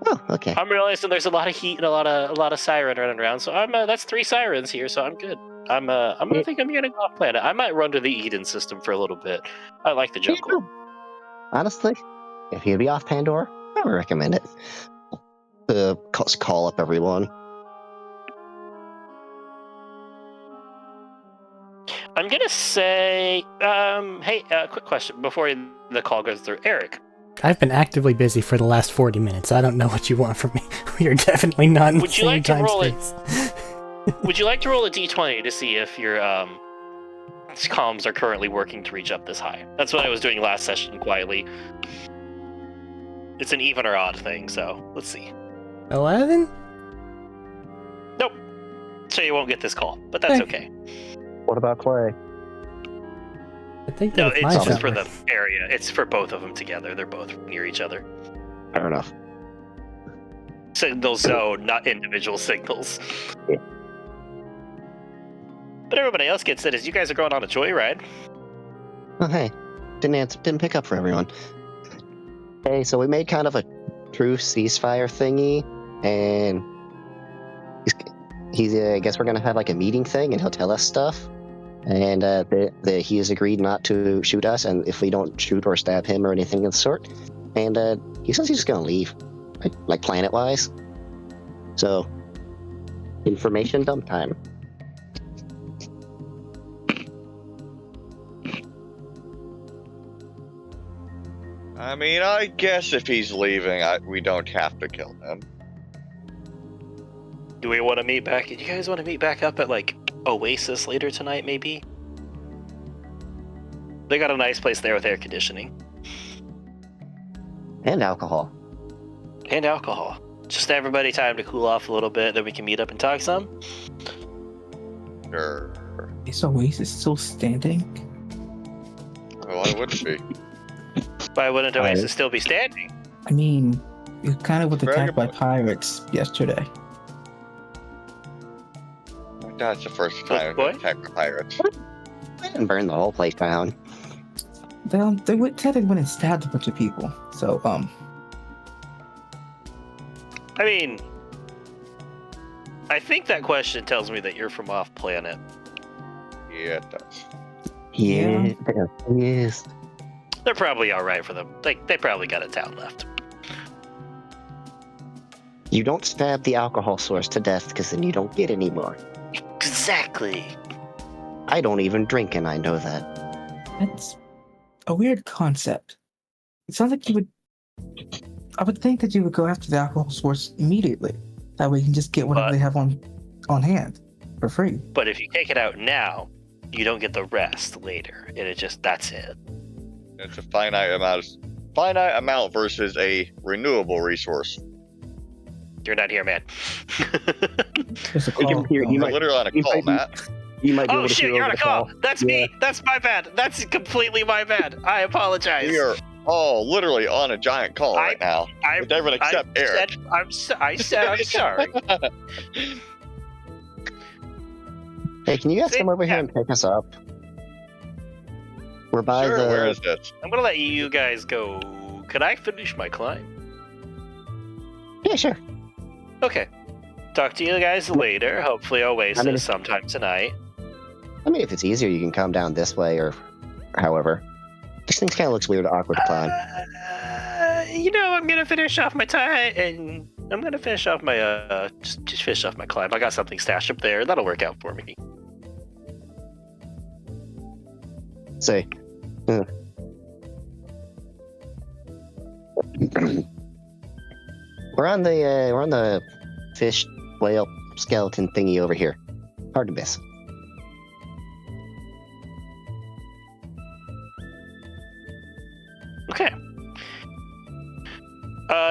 Oh, okay. I'm realizing there's a lot of heat and a lot of siren running around. So that's 3 sirens here, so I'm good. I'm gonna think I'm gonna go off planet. I might run to the Eden system for a little bit. I like the jungle. Honestly, if you'd be off Pandora, I would recommend it. Call up everyone. I'm gonna say, hey, quick question before the call goes through. Arik. I've been actively busy for the last 40 minutes. I don't know what you want from me. We are definitely not in the same time space. Would you like to roll a d20 to see if your comms are currently working to reach up this high? That's what I was doing last session quietly. It's an even or odd thing, so let's see. 11? Nope. So you won't get this call, but that's okay. What about Clay? I think no, it's just for the area. It's for both of them together. They're both near each other. Fair enough. Signal zone, not individual signals. Yeah. But everybody else gets it as you guys are going on a joyride. Oh, hey. Didn't pick up for everyone. Hey, so we made kind of a true ceasefire thingy, and I guess we're gonna have like a meeting thing, and he'll tell us stuff. And he has agreed not to shoot us, and if we don't shoot or stab him or anything of the sort. And he says he's just gonna leave, like planet-wise. So, information dump time. I mean, I guess if he's leaving, we don't have to kill him. Do we want to meet back? Do you guys want to meet back up at like Oasis later tonight, maybe? They got a nice place there with air conditioning. And alcohol. Just everybody time to cool off a little bit, then we can meet up and talk some. Sure. Is Oasis still standing? Well, I wouldn't be. Why wouldn't Oasis still be standing? I mean, you kind of was Very attacked by good. pirates yesterday. That's the first time I've been attacked by pirates. I didn't burn the whole place down. They technically went and stabbed a bunch of people. So, I mean, I think that question tells me that you're from off planet. Yeah, it does. Yeah. Yes. They're probably all right for them. They probably got a town left. You don't stab the alcohol source to death, because then you don't get any more. Exactly. I don't even drink, and I know that. That's a weird concept. It sounds like you would. I would think that you would go after the alcohol source immediately. That way you can just get whatever they have on hand for free. But if you take it out now, you don't get the rest later. That's it. It's a finite amount versus a renewable resource. You're not here, man. There's a call. You You're might- literally on a you call, might be- Matt. You might be Oh able to shit, hear you're over on a the call. That's me. That's my bad. That's completely my bad. I apologize. We are all literally on a giant call right now. With everyone except Eric. I said I'm sorry. Hey, can you guys come over here and pick us up? We're by Sure, the. where is this? I'm gonna let you guys go. Can I finish my climb? Yeah, sure. Okay. Talk to you guys later. Hopefully Oasis sometime tonight. I mean, if it's easier, you can come down this way or however. This thing kind of looks weird, awkward to climb. I'm gonna finish off my time, and I'm gonna finish off my just finish off my climb. I got something stashed up there. That'll work out for me. Say. We're on the fish whale skeleton thingy over here. Hard to miss. Okay.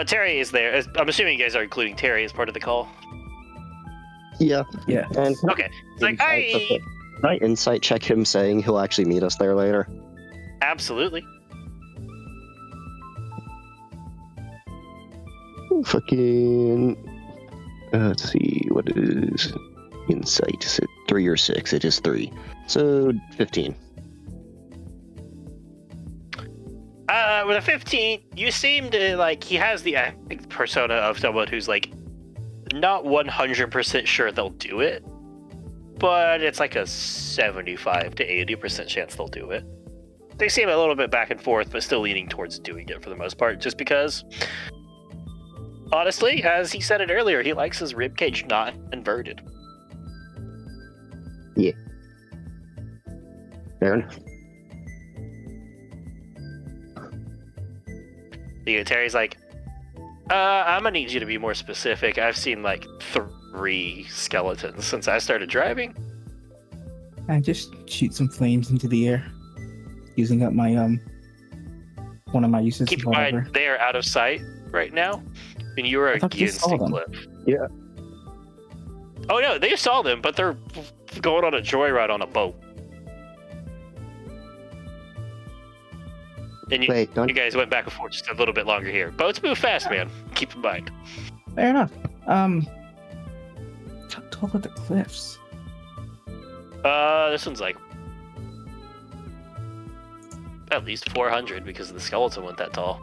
Terry is there. I'm assuming you guys are including Terry as part of the call. Yeah. Yeah. And Okay. It's like, I can I insight check him saying he'll actually meet us there later? absolutely. Fucking. Let's see. What is insight? Is it 3 or 6? It is 3. So 15. With a 15, you seem to like he has the persona of someone who's like not 100% sure they'll do it, but it's like a 75 to 80% chance they'll do it. They seem a little bit back and forth, but still leaning towards doing it for the most part, just because, honestly, as he said it earlier, he likes his ribcage not inverted. Yeah. Fair enough. Terry's like, I'm gonna need you to be more specific. I've seen like 3 skeletons since I started driving. I just shoot some flames into the air, using up my one of my uses. Keep in mind, they are out of sight right now, and you are against the cliff. Yeah. Oh no, they saw them, but they're going on a joyride on a boat. And you guys went back and forth just a little bit longer here. Boats move fast, man. Keep in mind. Fair enough. How tall are the cliffs? This one's like at least 400 because the skeleton went that tall.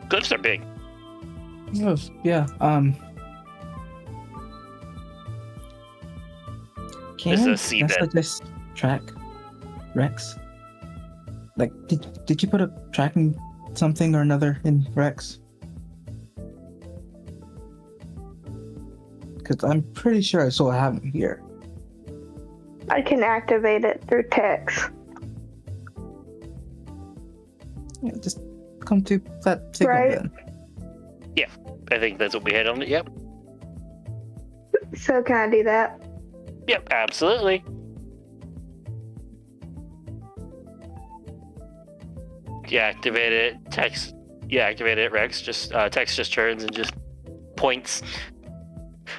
Cliffs are big. Yes, yeah. This is a seabed. I just track Rex? Like, did you put a tracking something or another in Rex? Because I'm pretty sure I still have him here. I can activate it through text. Yeah, just come to that signal Right. then. Yeah, I think that's what we had on it. Yep. So can I do that? Yep, absolutely. You activate it, text. You activate it, Rex. Just text just turns and just points.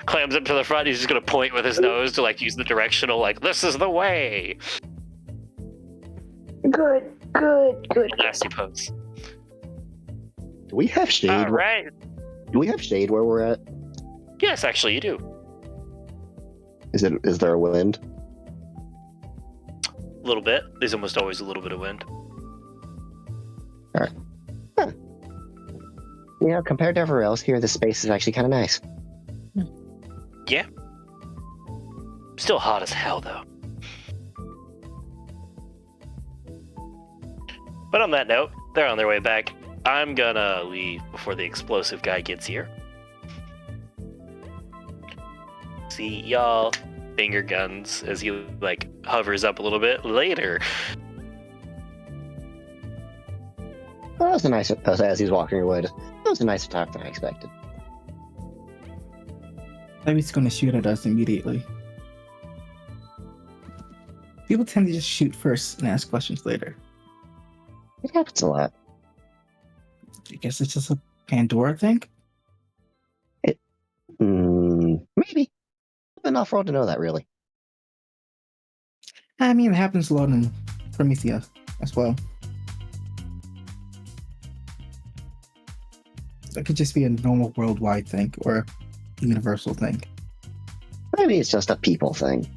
Clams up to the front. He's just gonna point with his nose to like use the directional, like this is the way. Good. Nasty pose. Do we have shade? All right. Do we have shade where we're at? Yes, actually, you do. Is there a wind? A little bit. There's almost always a little bit of wind. Alright. Huh. You know, compared to everywhere else here, this space is actually kind of nice. Yeah. Still hot as hell, though. But on that note, they're on their way back. I'm gonna leave before the explosive guy gets here. See y'all. Finger guns as he like hovers up a little bit later. Well, that was a nice, as he's walking away, that was a nicer talk than I expected. Maybe he's gonna shoot at us immediately. People tend to just shoot first and ask questions later. It happens a lot. I guess it's just a Pandora thing? Maybe. Enough for all to know that, really. I mean, it happens a lot in Promethea as well. It could just be a normal worldwide thing or a universal thing. Maybe it's just a people thing.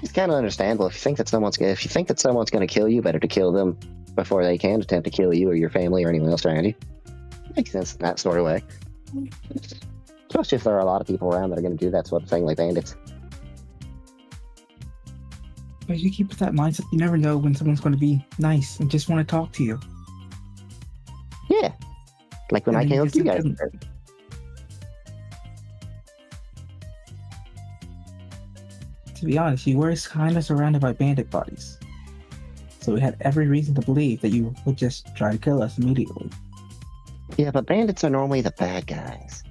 It's kind of understandable. If you think that someone's going to kill you, better to kill them before they can attempt to kill you or your family or anyone else around you. Makes sense in that sort of way. Especially if there are a lot of people around that are going to do that sort of thing, like bandits. But you keep with that mindset, you never know when someone's going to be nice and just want to talk to you. Yeah. Like when I killed you guys. To be honest, you were kind of surrounded by bandit bodies. So we had every reason to believe that you would just try to kill us immediately. Yeah, but bandits are normally the bad guys.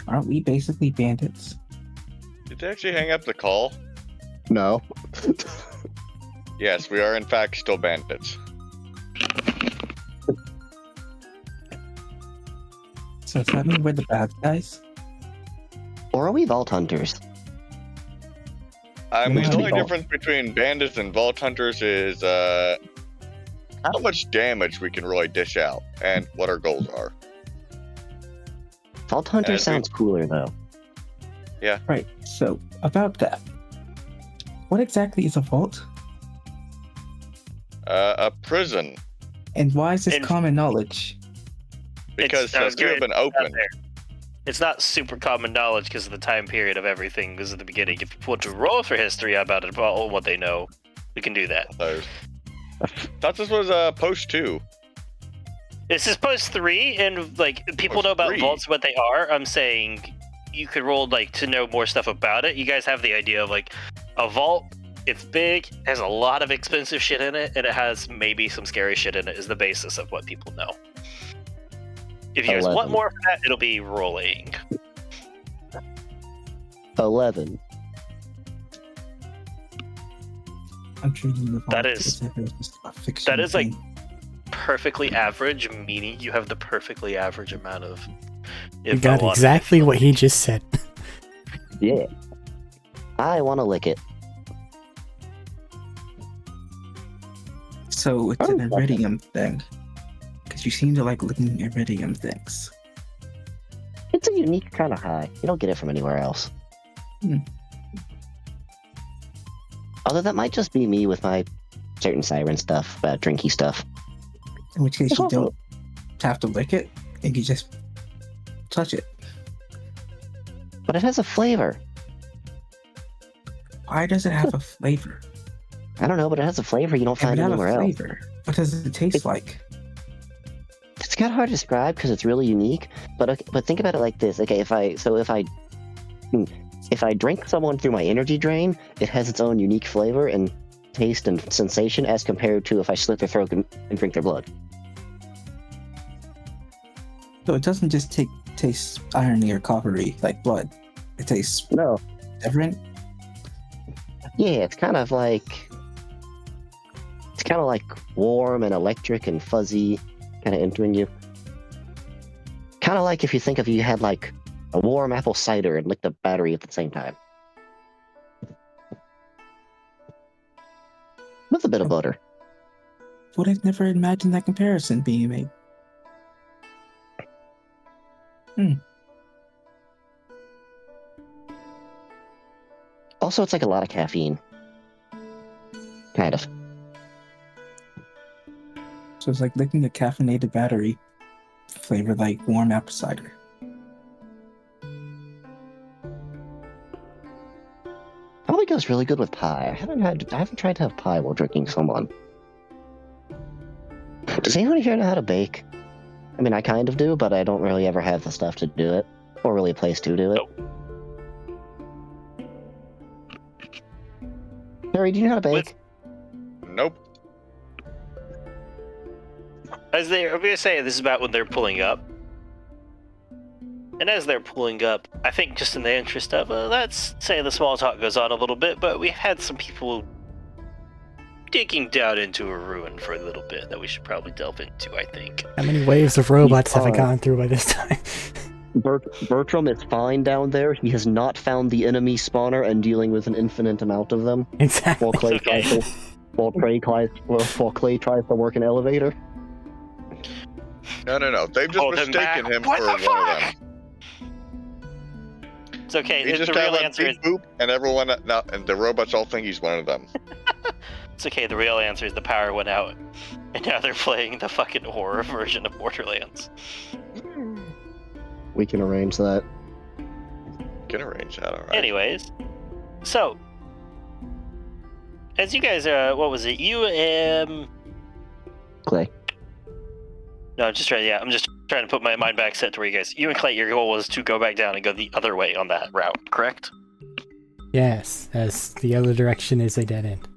Aren't we basically bandits? Did they actually hang up the call? No. Yes, we are in fact still bandits. So does that mean we're the bad guys? Or are we vault hunters? I mean, the only Vault. difference between bandits and vault hunters is how much damage we can really dish out and what our goals are. Vault hunter As we- sounds cooler, though. Right. So about that, what exactly is a vault, A prison, and why is this And- common knowledge? because I was a few have getting been open. there. It's not super common knowledge because of the time period of everything was at the beginning. If you want to roll for history about it, about what they know, we can do that. Thought this was post 2. This is post 3, and like people Post know about 3? vaults, what they are. I'm saying you could roll like to know more stuff about it. You guys have the idea of like a vault. It's big, has a lot of expensive shit in it, and it has maybe some scary shit in it. Is the basis of what people know. If you guys 11. want more of that, it'll be rolling. 11. I'm treating the vault That is- as if it was just a fiction that is, like, thing. Perfectly average, meaning you have the perfectly average amount of. You got exactly what he just said. Yeah. I want to lick it. So it's Oh, an okay. iridium thing, because you seem to like looking at iridium things. It's a unique kind of high. You don't get it from anywhere else. Hmm. Although that might just be me with my certain siren stuff, drinky stuff. In which case you don't have to lick it, and you just touch it. But it has a flavor. Why does it have a flavor? I don't know, but it has a flavor you don't If it find had a anywhere else. flavor, what does it taste like? It's kind of hard to describe because it's really unique. But think about it like this. Okay, if I drink someone through my energy drain, it has its own unique flavor and taste and sensation as compared to if I slit their throat and drink their blood. So it doesn't just taste irony or coppery like blood. It tastes No. different. Yeah, it's kind of like warm and electric and fuzzy, kind of entering you. Kind of like if you think of you had like a warm apple cider and licked a battery at the same time. With a bit of butter. Would have never imagined that comparison being made. Also, it's like a lot of caffeine. Kind of. So it's like licking a caffeinated battery flavored like warm apple cider. Probably goes really good with pie. I haven't tried to have pie while drinking someone. Does anyone here know how to bake? I mean, I kind of do, but I don't really ever have the stuff to do it, or really a place to do it. Nope. Harry, do you know how to bake? Nope. I'm gonna say this is about when they're pulling up. And as they're pulling up, I think just in the interest of, let's say the small talk goes on a little bit, but we've had some people digging down into a ruin for a little bit that we should probably delve into, I think. How many waves of robots have I gone through by this time? Bertram is fine down there. He has not found the enemy spawner and dealing with an infinite amount of them. Exactly. While Clay Okay. while Clay tries to work an elevator. No. They've just Hold him mistaken back. him What for the one fuck? of them. It's okay. He The just real have a answer is beep boop, and everyone and the robots all think he's one of them. it's okay. The real answer is the power went out, and now they're playing the fucking horror version of Borderlands. We can arrange that. Can arrange that, alright. Anyways, so as you guys, what was it? You Clay. No, I'm just trying. Yeah, I'm just trying to put my mind back set to where you and Clay, your goal was to go back down and go the other way on that route, correct? Yes, as the other direction is a dead end.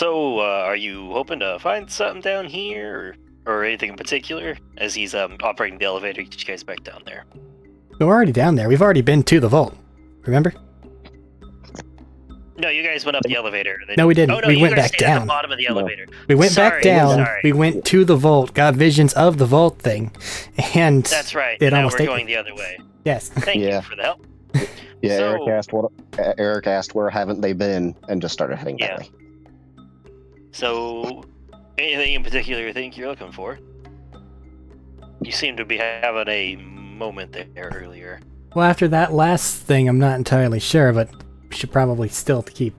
So, are you hoping to find something down here, or anything in particular? As he's operating the elevator to get you guys back down there. We're already down there. We've already been to the vault. Remember? No, you guys went up the elevator. No, we didn't. Oh, no, we you went guys back stayed at down. the bottom of the elevator. We went back Sorry, down. sorry. We went to the vault, got visions of the vault thing, and That's right. it Now almost we're ate going me. the other way. Yes. Thank Yeah. you for the help. Yeah, So- Eric asked where haven't they been, and just started heading Yeah. that way. So, anything in particular you think you're looking for? You seem to be having a moment there earlier. Well, after that last thing, I'm not entirely sure, but we should probably still keep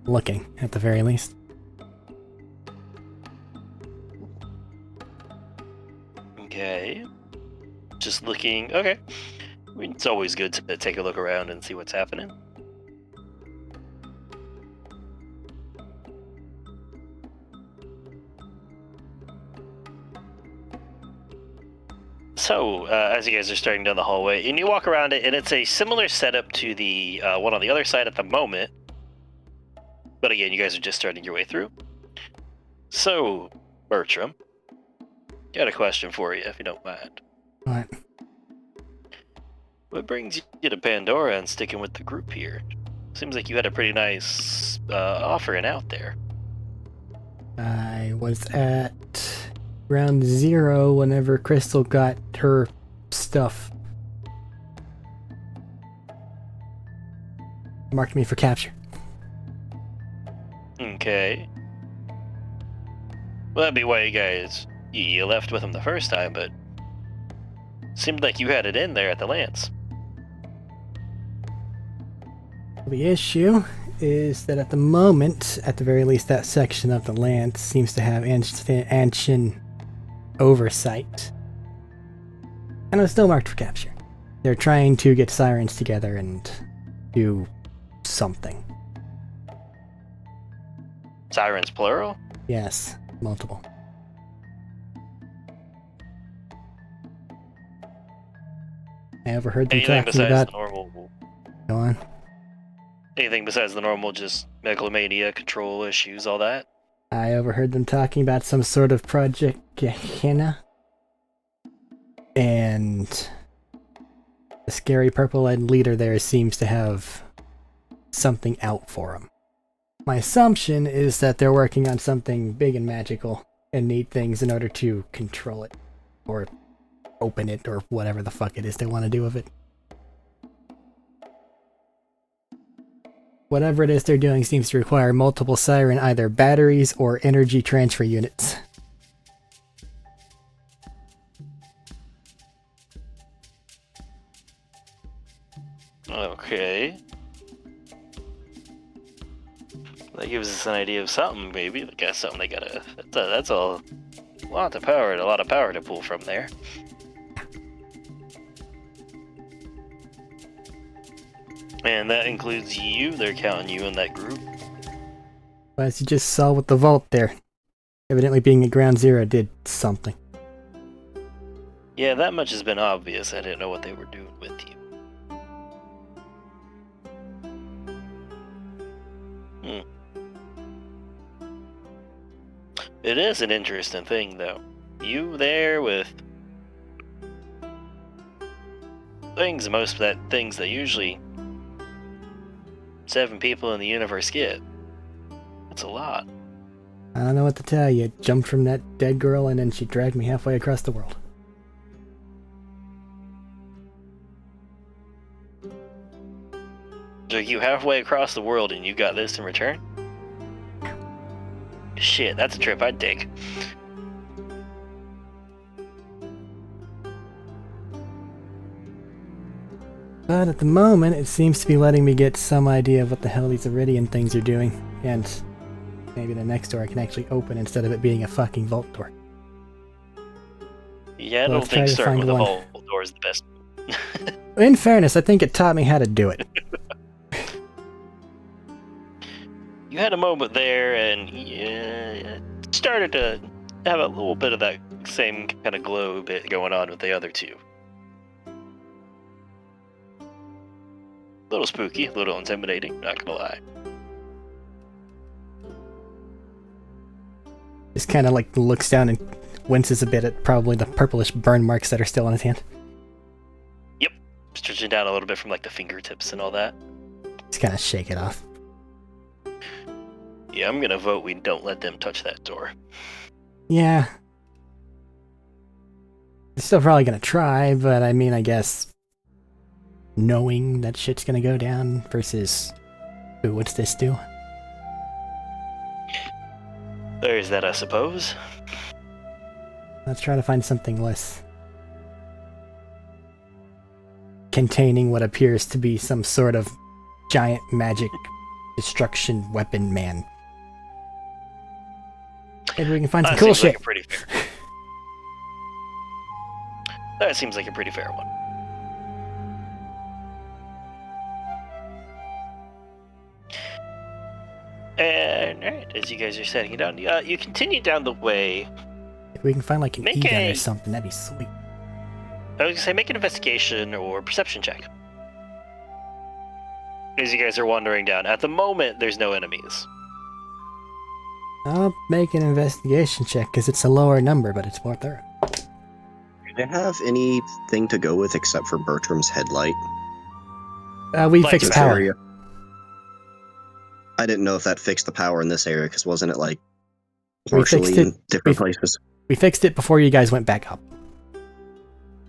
looking, at the very least. Okay. Just looking. Okay. I mean, it's always good to take a look around and see what's happening. So, as you guys are starting down the hallway, and you walk around it, and it's a similar setup to the one on the other side at the moment. But again, you guys are just starting your way through. So, Bertram, got a question for you, if you don't mind. What? What brings you to Pandora and sticking with the group here? Seems like you had a pretty nice offering out there. I was at round 0 whenever Crystal got her stuff. Marked me for capture. Okay. Well, that'd be why you guys you left with him the first time, but seemed like you had it in there at the Lance. The issue is that at the moment, at the very least, that section of the land seems to have Anshin oversight. And I was still marked for capture. They're trying to get sirens together and do something. Sirens plural? Yes, multiple. I overheard them Anything talking besides about... the normal? Go on. Anything besides the normal, just megalomania, control issues, all that? I overheard them talking about some sort of Project Gehenna. And the scary purple-eyed leader there seems to have something out for him. My assumption is that they're working on something big and magical and need things in order to control it. Or open it, or whatever the fuck it is they want to do with it. Whatever it is they're doing seems to require multiple siren either batteries or energy transfer units. Okay. That gives us an idea of something, maybe. I guess something they gotta... That's a lot of power to pull from there. And that includes you. They're counting you in that group. But as you just saw with the vault there, evidently being at ground 0 did something. Yeah, that much has been obvious. I didn't know what they were doing with you. It is an interesting thing, though. You there with things that usually 7 people in the universe get. That's a lot. I don't know what to tell you. Jumped from that dead girl and then she dragged me halfway across the world. So you halfway across the world and you got this in return? Shit, that's a trip I'd take. But at the moment, it seems to be letting me get some idea of what the hell these Iridian things are doing. And maybe the next door I can actually open instead of it being a fucking vault door. Yeah, I Well, don't let's try think to starting find with a one. vault door is the best. In fairness, I think it taught me how to do it. You had a moment there and it started to have a little bit of that same kind of glow bit going on with the other two. A little spooky, a little intimidating, not gonna lie. Just kind of like looks down and winces a bit at probably the purplish burn marks that are still on his hand. Yep. Stretching down a little bit from like the fingertips and all that. Just kind of shake it off. Yeah, I'm gonna vote we don't let them touch that door. Yeah. They're still probably gonna try, but I mean, I guess knowing that shit's gonna go down versus, ooh, what's this do? There's that, I suppose. Let's try to find something less containing what appears to be some sort of giant magic destruction weapon man. Maybe we can find some cool shit. Like a pretty fair. That seems like a pretty fair one. And alright, as you guys are setting it down, you continue down the way. If we can find like an Make E-gun a- or something, that'd be sweet. I was gonna say, make an investigation or perception check. As you guys are wandering down. At the moment, there's no enemies. I'll make an investigation check because it's a lower number, but it's more thorough. Do they have anything to go with except for Bertram's headlight? We Like fixed This power. area? I didn't know if that fixed the power in this area, because wasn't it like We fixed partially in it. different places? We fixed it before you guys went back up.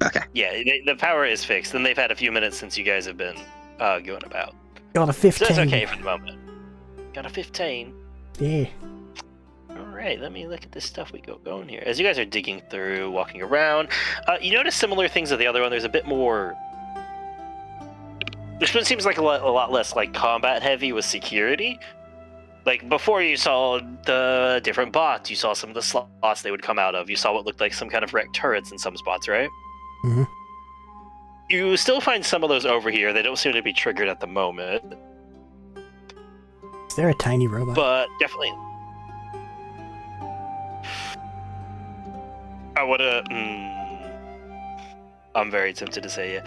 Okay. Yeah, the power is fixed, and they've had a few minutes since you guys have been going about. Got a So 15. that's okay for the moment. Got a 15. Yeah. Alright, let me look at this stuff we got going here. As you guys are digging through, walking around, you notice similar things to the other one. There's a bit more... This one seems like a lot less like combat heavy with security. Like before you saw the different bots, you saw some of the slots they would come out of. You saw what looked like some kind of wrecked turrets in some spots, right? Mhm. You still find some of those over here. They don't seem to be triggered at the moment, Is there a tiny robot? but definitely... I would I'm very tempted to say yeah.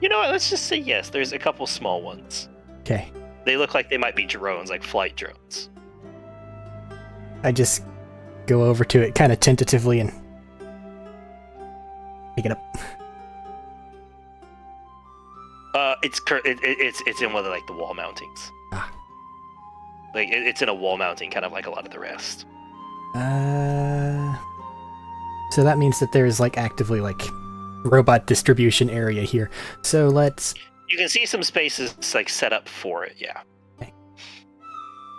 You know what? Let's just say yes. There's a couple small ones. Okay. They look like they might be drones, like flight drones. I just go over to it kind of tentatively and pick it up. It's in one of like the wall mountings. Ah. Like it's in a wall mounting, kind of like a lot of the rest. So that means that there's like actively like robot distribution area here. So let's... You can see some spaces like set up for it, yeah. Okay.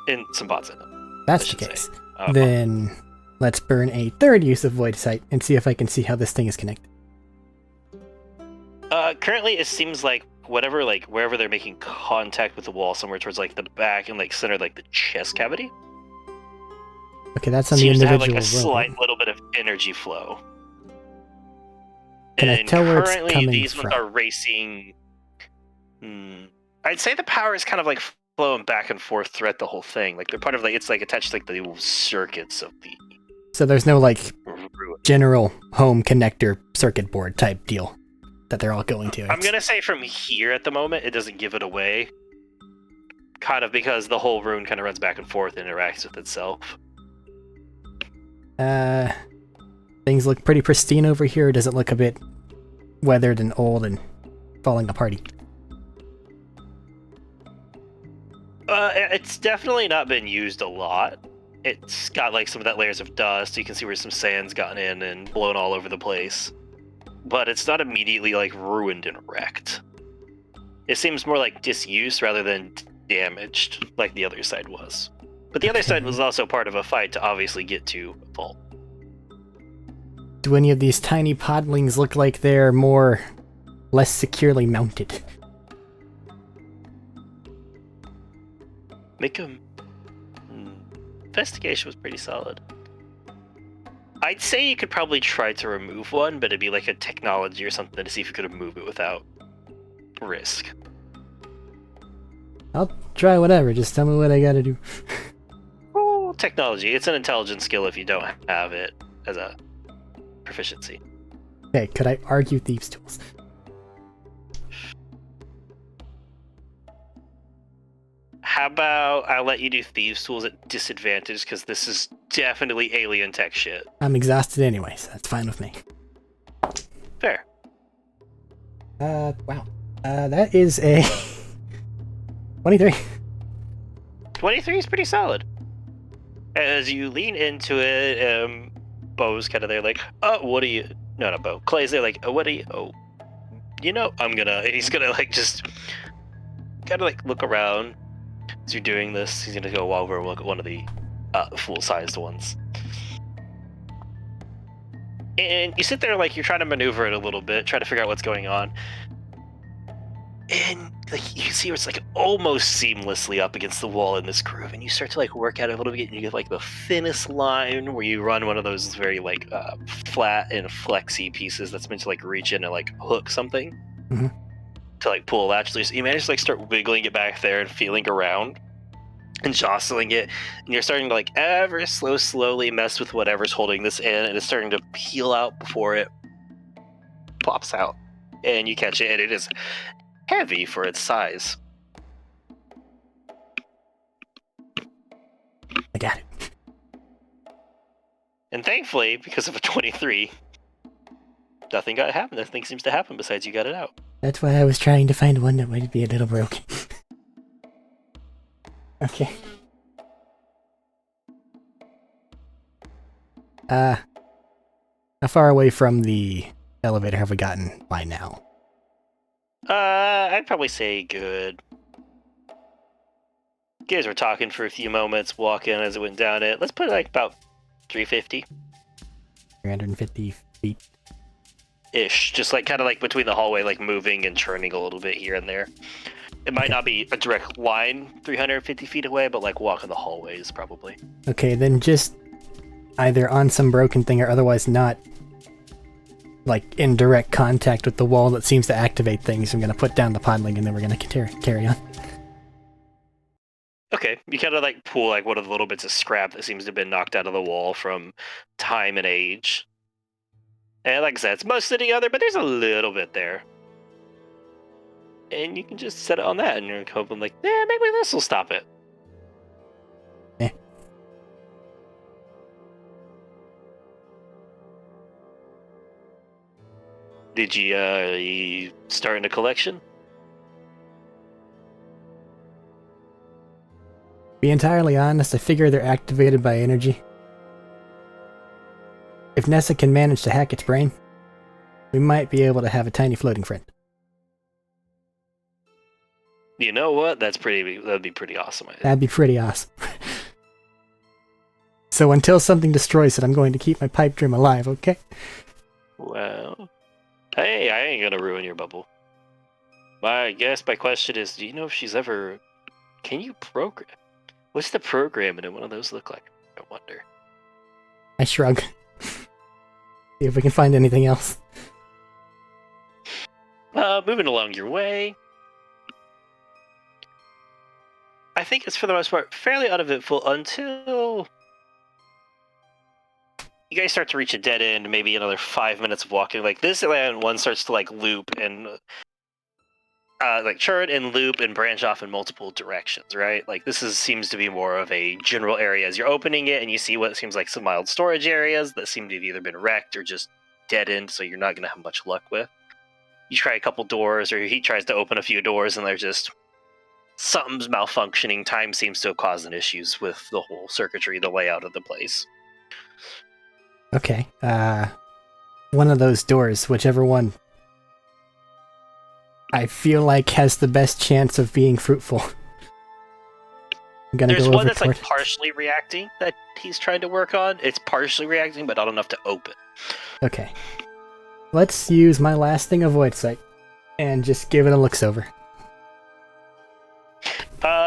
And some bots in them. That's I the should case. say. Then let's burn a third use of Void Sight and see if I can see how this thing is connected. Currently, it seems like whatever, like wherever they're making contact with the wall, somewhere towards like the back and like center, like the chest cavity, Okay, that's on seems the to have individual like a robot. slight little bit of energy flow. Can I And tell where it's currently, coming these from? ones are racing. I'd say the power is kind of like flowing back and forth throughout the whole thing. Like they're part of like it's like attached to like the circuits of the So there's no like ruin. general home connector circuit board type deal that they're all going to. I'm gonna say from here at the moment, it doesn't give it away. Kind of because the whole rune kind of runs back and forth and interacts with itself. Things look pretty pristine over here. Or does it look a bit weathered and old and falling apart? It's definitely not been used a lot. It's got like some of that layers of dust. You can see where some sand's gotten in and blown all over the place. But it's not immediately like ruined and wrecked. It seems more like disuse rather than damaged, like the other side was. But the other side was also part of a fight to obviously get to a vault. Do any of these tiny podlings look like they're less securely mounted? Make them. Investigation was pretty solid. I'd say you could probably try to remove one, but it'd be like a technology or something to see if you could remove it without risk. I'll try whatever. Just tell me what I gotta do. Oh, technology. It's an intelligence skill if you don't have it as a proficiency. Okay, could I argue thieves' tools? How about I let you do thieves' tools at disadvantage because this is definitely alien tech shit. I'm exhausted anyway, so that's fine with me. Fair. Wow. That is a 23. 23 is pretty solid. As you lean into it, Bo's kind of there like, oh, what are you... No, not Bo. Clay's there like, oh, what are you... Oh, you know, I'm gonna... And he's gonna, like, just kind of, like, look around. As you're doing this, he's gonna go over and look at one of the full-sized ones. And you sit there like you're trying to maneuver it a little bit, try to figure out what's going on. And like you can see it's like almost seamlessly up against the wall in this groove, and you start to like work at it a little bit, and you get like the thinnest line where you run one of those very like flat and flexy pieces that's meant to like reach in and like hook something to like pull a latch loose. You manage to like start wiggling it back there and feeling around and jostling it, and you're starting to like ever slowly mess with whatever's holding this in, and it's starting to peel out before it pops out, and you catch it, and it is heavy for its size. I got it. And thankfully, because of a 23, nothing seems to happen besides you got it out. That's why I was trying to find one that might be a little broken. Okay. How far away from the elevator have we gotten by now? I'd probably say good. You guys were talking for a few moments, walking as it went down it. Let's put it like about 350. 350 feet. Ish. Just like kind of like between the hallway, like moving and churning a little bit here and there. It might not be a direct line 350 feet away, but like walking the hallways probably. Okay, then just either on some broken thing or otherwise not like in direct contact with the wall that seems to activate things. I'm going to put down the podling and then we're going to carry on. Okay, you kind of like pull like one of the little bits of scrap that seems to have been knocked out of the wall from time and age. And like I said, it's most of the other, but there's a little bit there. And you can just set it on that, and you're hoping like, maybe this will stop it. Did you starting a collection? Be entirely honest, I figure they're activated by energy. If Nessa can manage to hack its brain, we might be able to have a tiny floating friend. You know what? That'd be pretty awesome. That'd be pretty awesome. So until something destroys it, I'm going to keep my pipe dream alive, okay? Well, hey, I ain't gonna ruin your bubble. My question is, do you know if she's ever... Can you program? What's the programming in one of those look like? I wonder. I shrug. See if we can find anything else. Moving along your way. I think it's for the most part fairly uneventful until you guys start to reach a dead end, maybe another 5 minutes of walking. Like this land one starts to like loop and like churn and loop and branch off in multiple directions, right? Like this seems to be more of a general area as you're opening it, and you see what seems like some mild storage areas that seem to have either been wrecked or just dead end, so you're not going to have much luck with. You try a couple doors, or he tries to open a few doors, and they're just something's malfunctioning. Time seems to have caused an issues with the whole circuitry, the layout of the place. Okay. One of those doors, whichever one I feel like has the best chance of being fruitful. I'm gonna There's go one over that's toward... like partially reacting that he's trying to work on. It's partially reacting, but not enough to open. Okay. Let's use my last thing of Void Sight and just give it a looks over.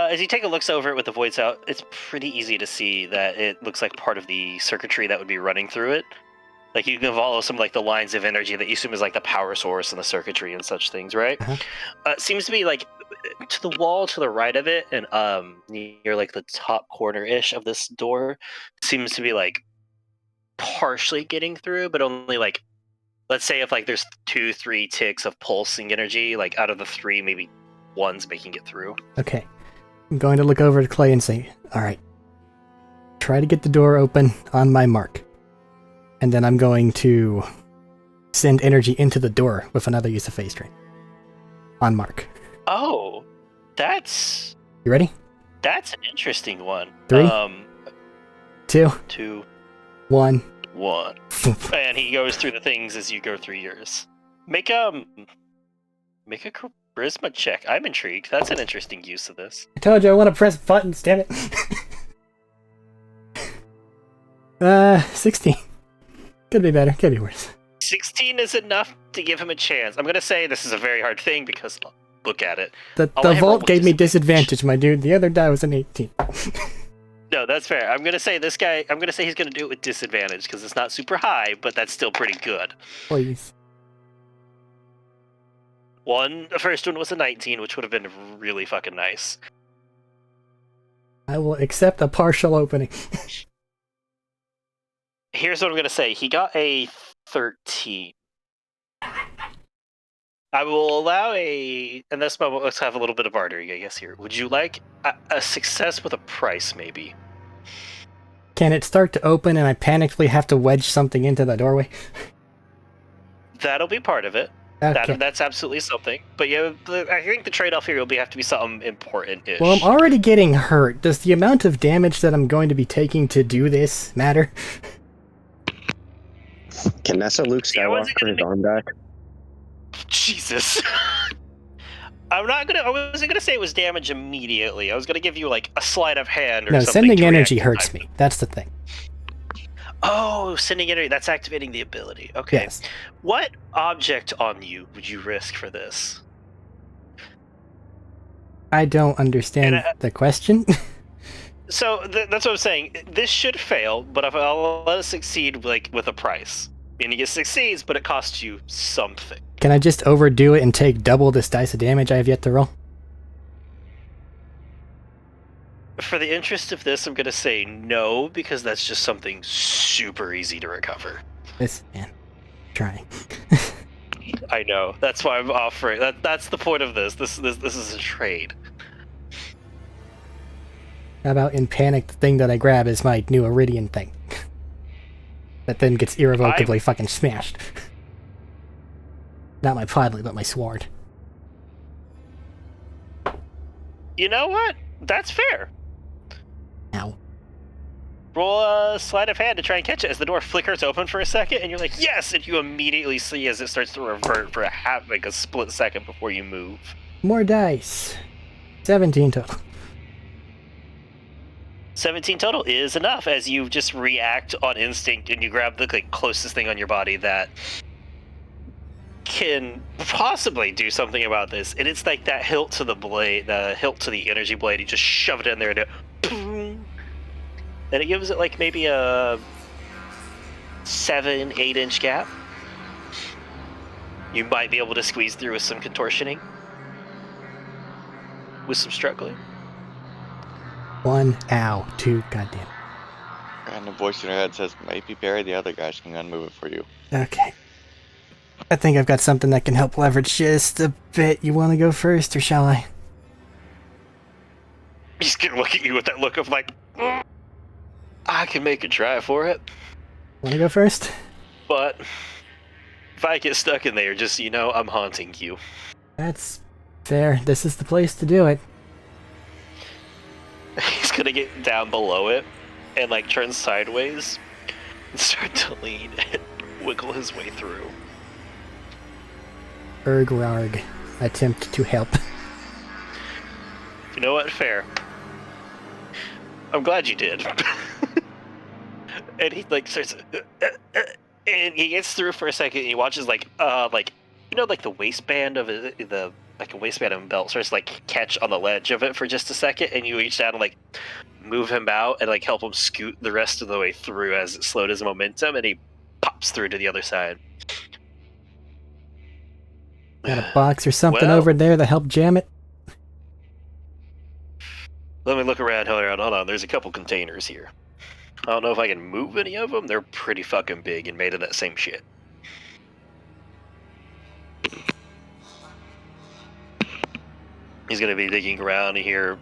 As you take a look over it with the voids out, it's pretty easy to see that it looks like part of the circuitry that would be running through it. Like you can follow some like the lines of energy that you assume is like the power source and the circuitry and such things, right? It seems to be like to the wall to the right of it, and near like the top corner-ish of this door, seems to be like partially getting through, but only like, let's say if like there's 2-3 ticks of pulsing energy, like out of the 3, maybe one's making it through. Okay. I'm going to look over to Clay and say, alright, try to get the door open on my mark. And then I'm going to send energy into the door with another use of phase drain. On mark. Oh, that's... You ready? That's an interesting one. 3, 2, 2, 1. 1. And he goes through the things as you go through yours. Make a charisma check. I'm intrigued. That's an interesting use of this. I told you I want to press buttons, damn it. 16. Could be better, could be worse. 16 is enough to give him a chance. I'm going to say this is a very hard thing because look at it. The vault gave me disadvantage, my dude. The other die was an 18. No, that's fair. I'm going to say this guy, I'm going to say he's going to do it with disadvantage because it's not super high, but that's still pretty good. Please. The first one was a 19, which would have been really fucking nice. I will accept a partial opening. Here's what I'm going to say. He got a 13. I will allow in this moment, let's have a little bit of bartering, I guess, here. Would you like a success with a price, maybe? Can it start to open and I panically have to wedge something into the doorway? That'll be part of it. Okay. That's absolutely something. But yeah, I think the trade-off here will have to be something important-ish. Well, I'm already getting hurt. Does the amount of damage that I'm going to be taking to do this matter? Can Nessa Luke Skywalker his arm back? Jesus. I wasn't gonna say it was damage immediately. I was gonna give you like a sleight of hand or something. No, sending energy hurts me. That's the thing. Oh, sending energy. That's activating the ability. Okay. Yes. What object on you would you risk for this? I don't understand the question. So that's what I'm saying. This should fail, but if I'll let it succeed, like with a price, meaning it succeeds, but it costs you something. Can I just overdo it and take double this dice of damage I have yet to roll? For the interest of this, I'm gonna say no, because that's just something super easy to recover. Listen, man, trying. I know. That's why I'm offering. That's the point of this. This is a trade. How about in panic, the thing that I grab is my new Iridian thing. That then gets irrevocably fucking smashed. Not my podley, but my sword. You know what? That's fair. Ow. Roll a sleight of hand to try and catch it as the door flickers open for a second, and you're like, yes! And you immediately see as it starts to revert for a split second before you move. More dice. 17 total. 17 total is enough as you just react on instinct and you grab the closest thing on your body that can possibly do something about this. And it's like that hilt to the blade, the hilt to the energy blade. You just shove it in there and boom. And it gives it like maybe a 7-8 inch gap. You might be able to squeeze through with some contortioning. With some struggling. 1, ow, 2, goddamn. And a voice in your head says, maybe Barry the other guys can unmove it for you. Okay. I think I've got something that can help leverage just a bit. You want to go first, or shall I? He's gonna look at you with that look of like, I can make a try for it. Want to go first? But if I get stuck in there, just, I'm haunting you. That's fair. This is the place to do it. He's gonna get down below it and turn sideways and start to lean and wiggle his way through. Ergrarg. Attempt to help. You know what? Fair. I'm glad you did. And he starts and he gets through for a second and he watches the waistband of the a waistband of a belt starts to catch on the ledge of it for just a second, and you reach down and move him out and help him scoot the rest of the way through as it slowed his momentum, and he pops through to the other side. Got a box or something over there to help jam it? Let me look around. Hold on. There's a couple containers here. I don't know if I can move any of them. They're pretty fucking big and made of that same shit. He's gonna be digging around here,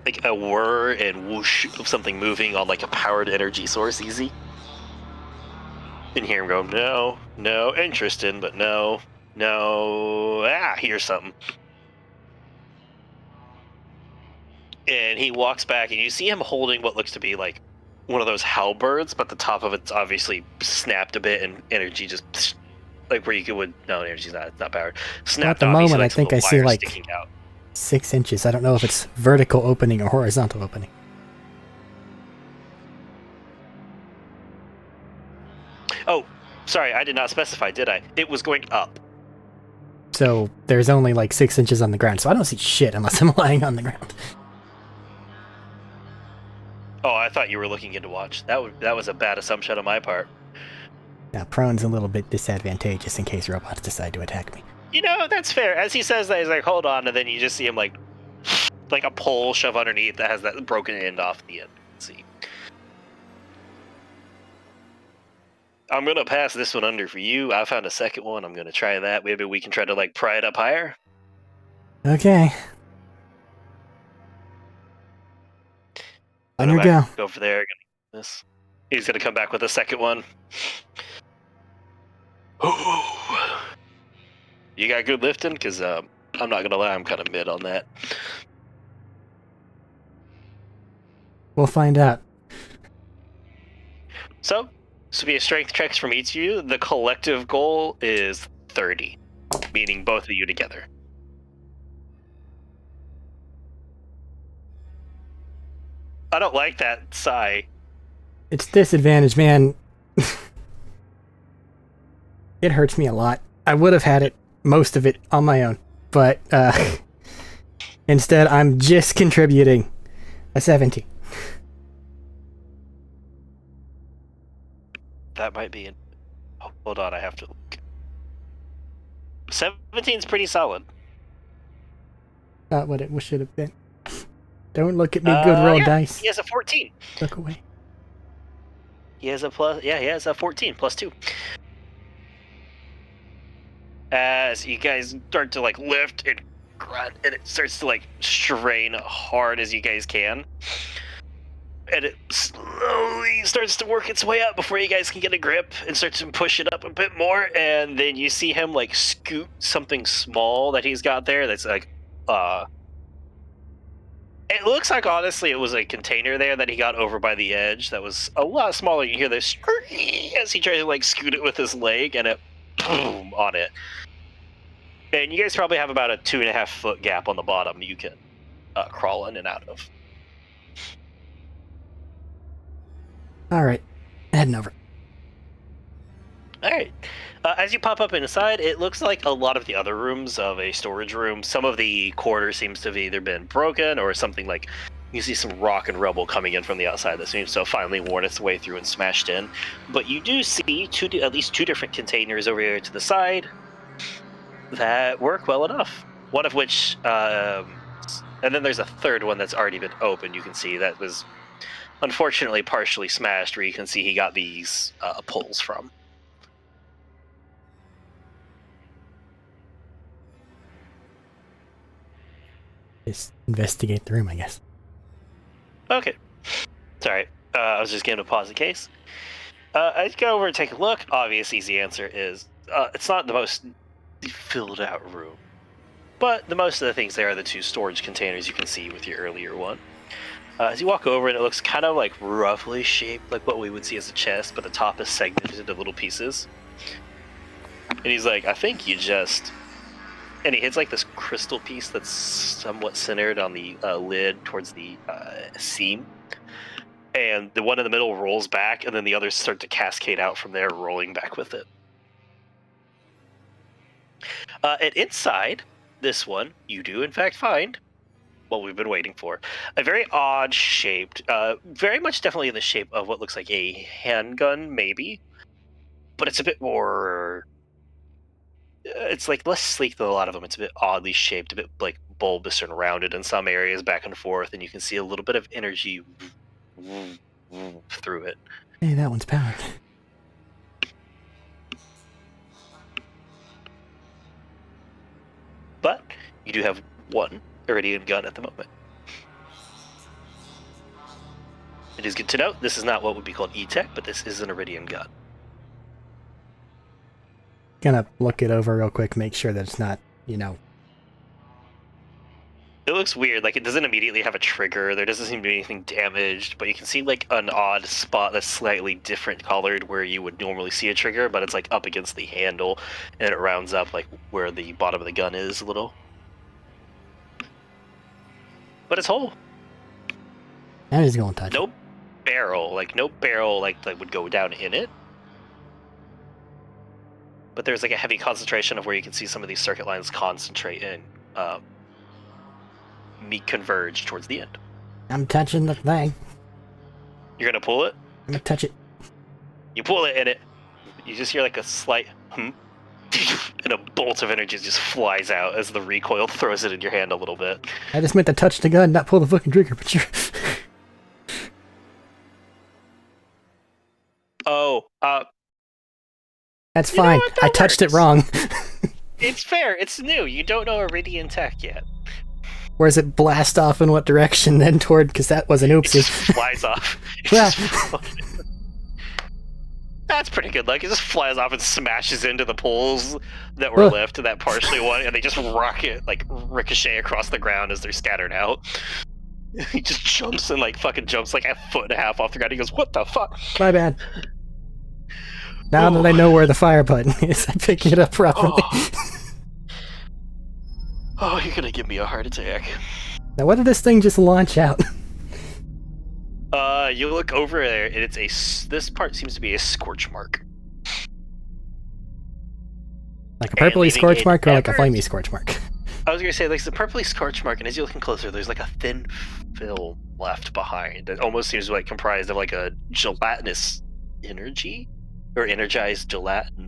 like a whir and whoosh of something moving on like a powered energy source easy. And hear him go, no, interesting, but no, here's something. And he walks back, and you see him holding what looks to be like one of those halberds, but the top of it's obviously snapped a bit, and energy just like where you would no, energy's not, it's not powered. Snapped. At the moment, like I think I see like sticking out. 6 inches. I don't know if it's vertical opening or horizontal opening. Oh, sorry, I did not specify, did I? It was going up. So there's only like 6 inches on the ground, so I don't see shit unless I'm lying on the ground. Oh, I thought you were looking into watch. That was a bad assumption on my part. Now, prone's a little bit disadvantageous in case robots decide to attack me. You know, that's fair. As he says that, he's like, hold on, and then you just see him like a pole shove underneath that has that broken end off the end. Let's see. I'm gonna pass this one under for you. I found a second one. I'm gonna try that. Maybe we can try to like pry it up higher. Okay. On your go. Go over there. This. He's gonna come back with a second one. You got good lifting? Because I'm not gonna lie, I'm kind of mid on that. We'll find out. So, this will be a strength checks from each of you. The collective goal is 30, meaning both of you together. I don't like that sigh. It's disadvantage, man. It hurts me a lot. I would have had it, most of it, on my own. But, instead, I'm just contributing a 17. That might be hold on, I have to look. 17's pretty solid. Not what it should have been. Don't look at me, good roll dice. He has a 14. Look away. He has a plus. Yeah, he has a 14 plus 2. As you guys start to like lift and grunt, and it starts to like strain hard as you guys can, and it slowly starts to work its way up before you guys can get a grip and start to push it up a bit more. And then you see him like scoot something small that he's got there. That's like, it looks like honestly it was a container there that he got over by the edge that was a lot smaller. You hear this as he tries to like scoot it with his leg, and it boom on it. And you guys probably have about a 2.5 foot gap on the bottom you can crawl in and out of. All right, heading over. All right. As you pop up inside, it looks like a lot of the other rooms of a storage room. Some of the corridor seems to have either been broken or something like you see some rock and rubble coming in from the outside that seems to have finally worn its way through and smashed in. But you do see at least two different containers over here to the side that work well enough. One of which, and then there's a third one that's already been opened. You can see that was unfortunately partially smashed, where you can see he got these pulls from. Just investigate the room, I guess. Okay. Sorry. I was just going to pause the case. As you go over and take a look, obvious easy answer is it's not the most filled out room. But the most of the things there are the two storage containers you can see with your earlier one. As you walk over, and it looks kind of like roughly shaped like what we would see as a chest, but the top is segmented into little pieces. And he's like, I think you just... And he hits like this crystal piece that's somewhat centered on the lid towards the seam. And the one in the middle rolls back, and then the others start to cascade out from there, rolling back with it. And inside this one, you do in fact find what we've been waiting for. A very odd shaped, very much definitely in the shape of what looks like a handgun, maybe. But it's a bit more... It's like less sleek than a lot of them. It's a bit oddly shaped, a bit like bulbous and rounded in some areas, back and forth, and you can see a little bit of energy through it. Hey, that one's powered. But you do have one iridium gun at the moment. It is good to note this is not what would be called E-Tech, but this is an Iridium gun. Gonna look it over real quick, make sure that it's not, you know. It looks weird, like it doesn't immediately have a trigger, there doesn't seem to be anything damaged, but you can see like an odd spot that's slightly different colored where you would normally see a trigger, but it's like up against the handle, and it rounds up like where the bottom of the gun is a little. But it's whole. I'm just gonna touch it. No barrel like would go down in it. But there's like a heavy concentration of where you can see some of these circuit lines concentrate and converge towards the end. I'm touching the thing. You're gonna pull it? I'm gonna touch it. You pull it and you just hear like a slight and a bolt of energy just flies out as the recoil throws it in your hand a little bit. I just meant to touch the gun, not pull the fucking trigger, but you're... That's fine. I touched it wrong. It's fair. It's new. You don't know Iridium tech yet. Where does it blast off in what direction then toward? Because that was an oopsie. It just flies off. That's pretty good luck. It just flies off and smashes into the poles that were left that partially won, and they just ricochet across the ground as they're scattered out. He just jumps and jumps like a foot and a half off the ground. He goes, "What the fuck?" My bad. Now that I know where the fire button is, I'm picking it up properly. Oh, you're gonna give me a heart attack. Now, what did this thing just launch out? You look over there, and this part seems to be a scorch mark. Like a purpley scorch mark or like a flamey scorch mark? I was gonna say, like, the purpley scorch mark, and as you're looking closer, there's like a thin film left behind. It almost seems like comprised of like a gelatinous energy, or energized gelatin.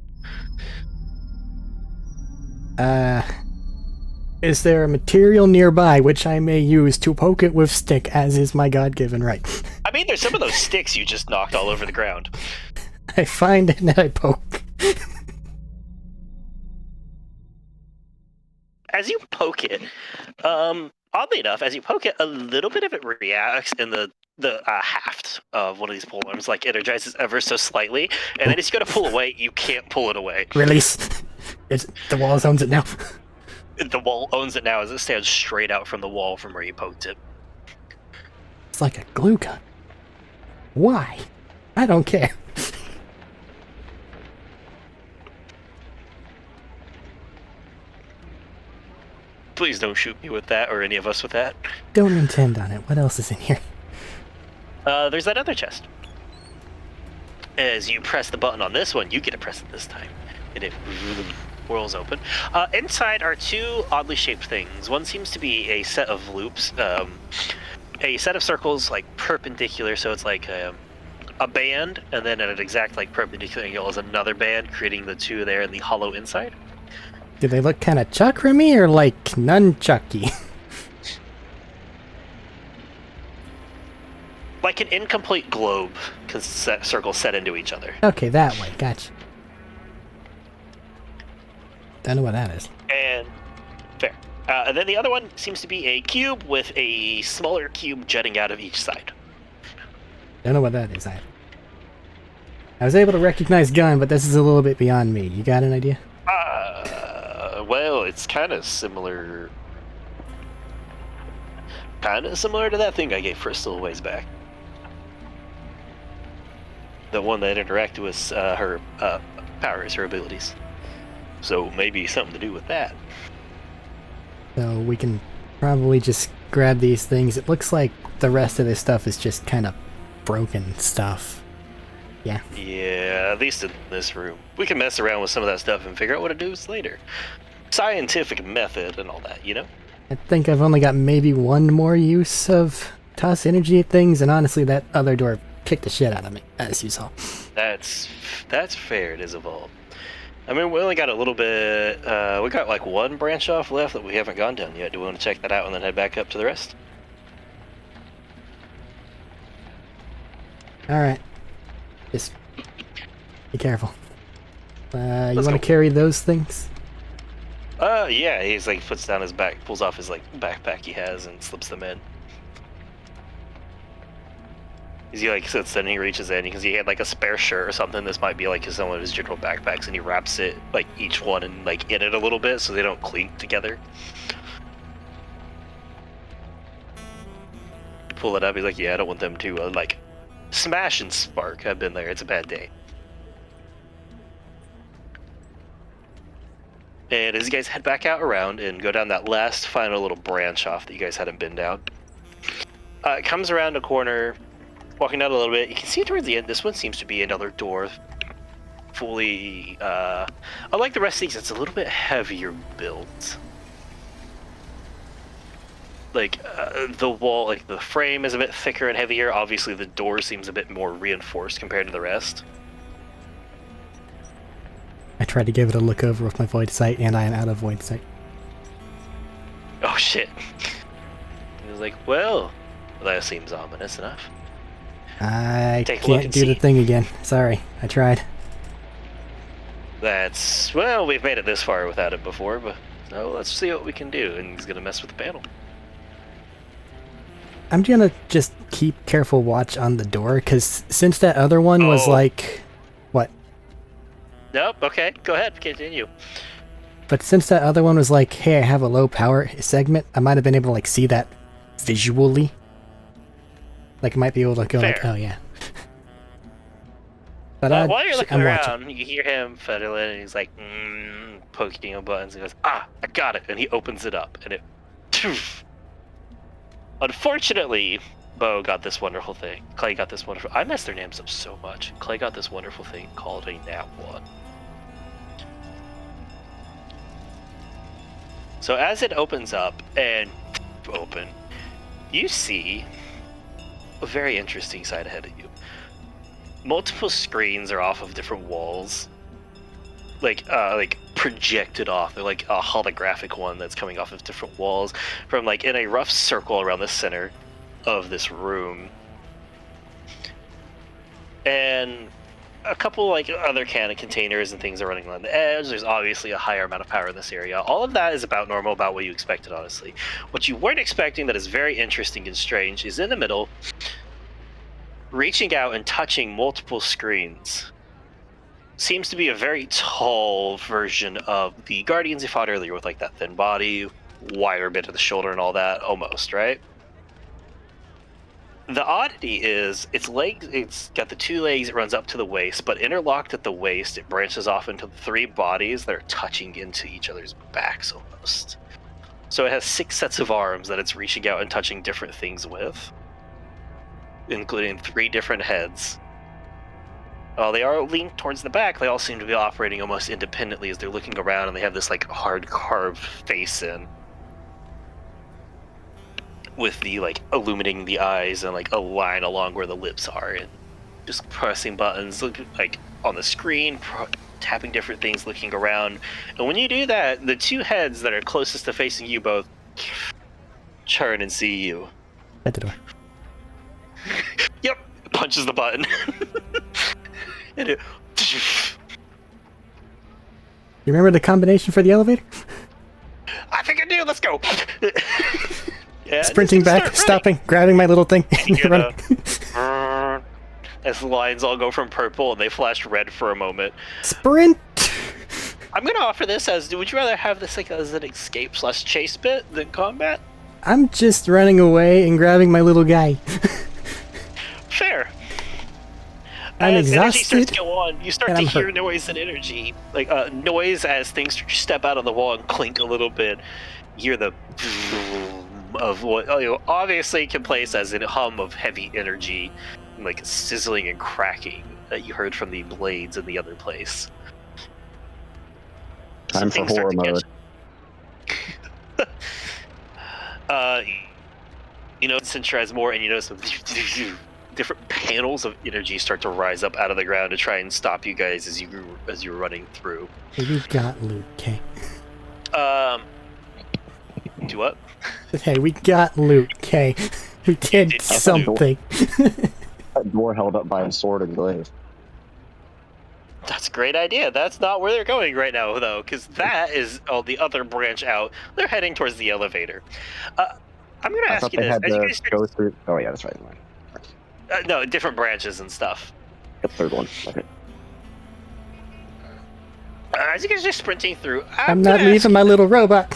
Is there a material nearby which I may use to poke it with stick, as is my God-given right? I mean, there's some of those sticks you just knocked all over the ground. I find it and I poke. As you poke it, oddly enough, as you poke it, a little bit of it reacts in the haft of one of these pole arms, like energizes ever so slightly, and then as you go to pull away, you can't pull it away. Release. The wall owns it now. The wall owns it now as it stands straight out from the wall from where you poked it. It's like a glue gun. Why? I don't care. Please don't shoot me with that, or any of us with that. Don't intend on it. What else is in here? There's that other chest. As you press the button on this one, you get to press it this time. And it whirls open. Inside are two oddly shaped things. One seems to be a set of loops, a set of circles like perpendicular, so it's like a band, and then at an exact like perpendicular angle is another band, creating the two there in the hollow inside. Do they look kind of chakra-y or like nunchucky? Like an incomplete globe, circles set into each other. Okay, that way. Gotcha. Don't know what that is. And fair. And then the other one seems to be a cube with a smaller cube jutting out of each side. Don't know what that is. I was able to recognize gun, but this is a little bit beyond me. You got an idea? Well, it's kind of similar. To that thing I gave Crystal a ways back. The one that interacted with her powers, her abilities. So maybe something to do with that. So we can probably just grab these things. It looks like the rest of this stuff is just kind of broken stuff. Yeah. Yeah, at least in this room. We can mess around with some of that stuff and figure out what it does later. Scientific method and all that, you know? I think I've only got maybe one more use of toss energy at things, and honestly that other door kicked the shit out of me, as you saw. That's fair, it is evolved. I mean, we only got a little bit, we got like one branch off left that we haven't gone down yet. Do we want to check that out and then head back up to the rest? Alright. Just be careful. You want to carry those things? Yeah, he's like puts down his back, pulls off his like backpack he has and slips them in. As he like sits and he reaches in because he had like a spare shirt or something. This might be like some of his general backpacks, and he wraps it like each one and like in it a little bit so they don't clink together. Pull it up. He's like, yeah, I don't want them to like smash and spark. I've been there. It's a bad day. And as you guys head back out around and go down that last final little branch off that you guys hadn't been down, it comes around a corner. Walking down a little bit, you can see towards the end, this one seems to be another door. Fully, unlike the rest of these, it's a little bit heavier built. Like, the wall, like the frame is a bit thicker and heavier. Obviously, the door seems a bit more reinforced compared to the rest. I tried to give it a look over with my void sight, and I am out of void sight. Oh shit. He was like, well, that seems ominous enough. I can't do the thing again. Sorry, I tried. That's, well, we've made it this far without it before, but so let's see what we can do. And he's gonna mess with the panel. I'm gonna just keep careful watch on the door, because since that other one was like... What? Nope, okay, go ahead, continue. But since that other one was like, hey, I have a low power segment, I might have been able to like see that visually. Like, I might be able to go like, oh yeah. But while you're looking I'm around, watching. you hear him fiddling, and he's like, poking on buttons. He goes, I got it. And he opens it up, and it... Unfortunately, Bo got this wonderful thing. Clay got this wonderful... I mess their names up so much. Clay got this wonderful thing called a Nat 1. So as it opens up, and you see a very interesting sight ahead of you. Multiple screens are off of different walls, like projected off. They're like a holographic one that's coming off of different walls from like in a rough circle around the center of this room. And a couple like other can of containers and things are running along the edge. There's obviously a higher amount of power in this area. All of that is about normal, about what you expected, honestly. What you weren't expecting that is very interesting and strange is in the middle, reaching out and touching multiple screens. Seems to be a very tall version of the Guardians you fought earlier with like that thin body, wider bit of the shoulder and all that, almost, right? The oddity is its legs, it's got the two legs, it runs up to the waist, but interlocked at the waist, it branches off into three bodies that are touching into each other's backs almost. So it has 6 sets of arms that it's reaching out and touching different things with, including 3 different heads. While they are leaned towards the back, they all seem to be operating almost independently as they're looking around, and they have this like hard carved face in, with the like illuminating the eyes and like a line along where the lips are, and just pressing buttons, look like on the screen, tapping different things, looking around. And when you do that, the 2 heads that are closest to facing you both turn and see you. At the door. Yep, punches the button. And it... You remember the combination for the elevator? I think I do. Let's go. Yeah, sprinting back, stopping, grabbing my little thing, running. As the lines all go from purple and they flash red for a moment. Sprint. I'm gonna offer this as: would you rather have this like as an escape/chase bit than combat? I'm just running away and grabbing my little guy. Fair. I'm as exhausted. Energy starts to go on, you start to hear noise and energy, like noise as things step out of the wall and clink a little bit. You hear the of what obviously can place as a hum of heavy energy, like sizzling and cracking that you heard from the blades in the other place. Time for horror mode. Centralize more, and you notice different panels of energy start to rise up out of the ground to try and stop you guys as you're running through. Hey, we've got loot, okay? Do what? Hey, we got loot, okay? We did something. That door held up by a sword and glaive. That's a great idea. That's not where they're going right now, though, because that is the other branch out. They're heading towards the elevator. I'm going to ask you this. Go through... Oh, yeah, that's right. No, different branches and stuff. The third one. Okay. As you guys are sprinting through, I'm not leaving my little robot.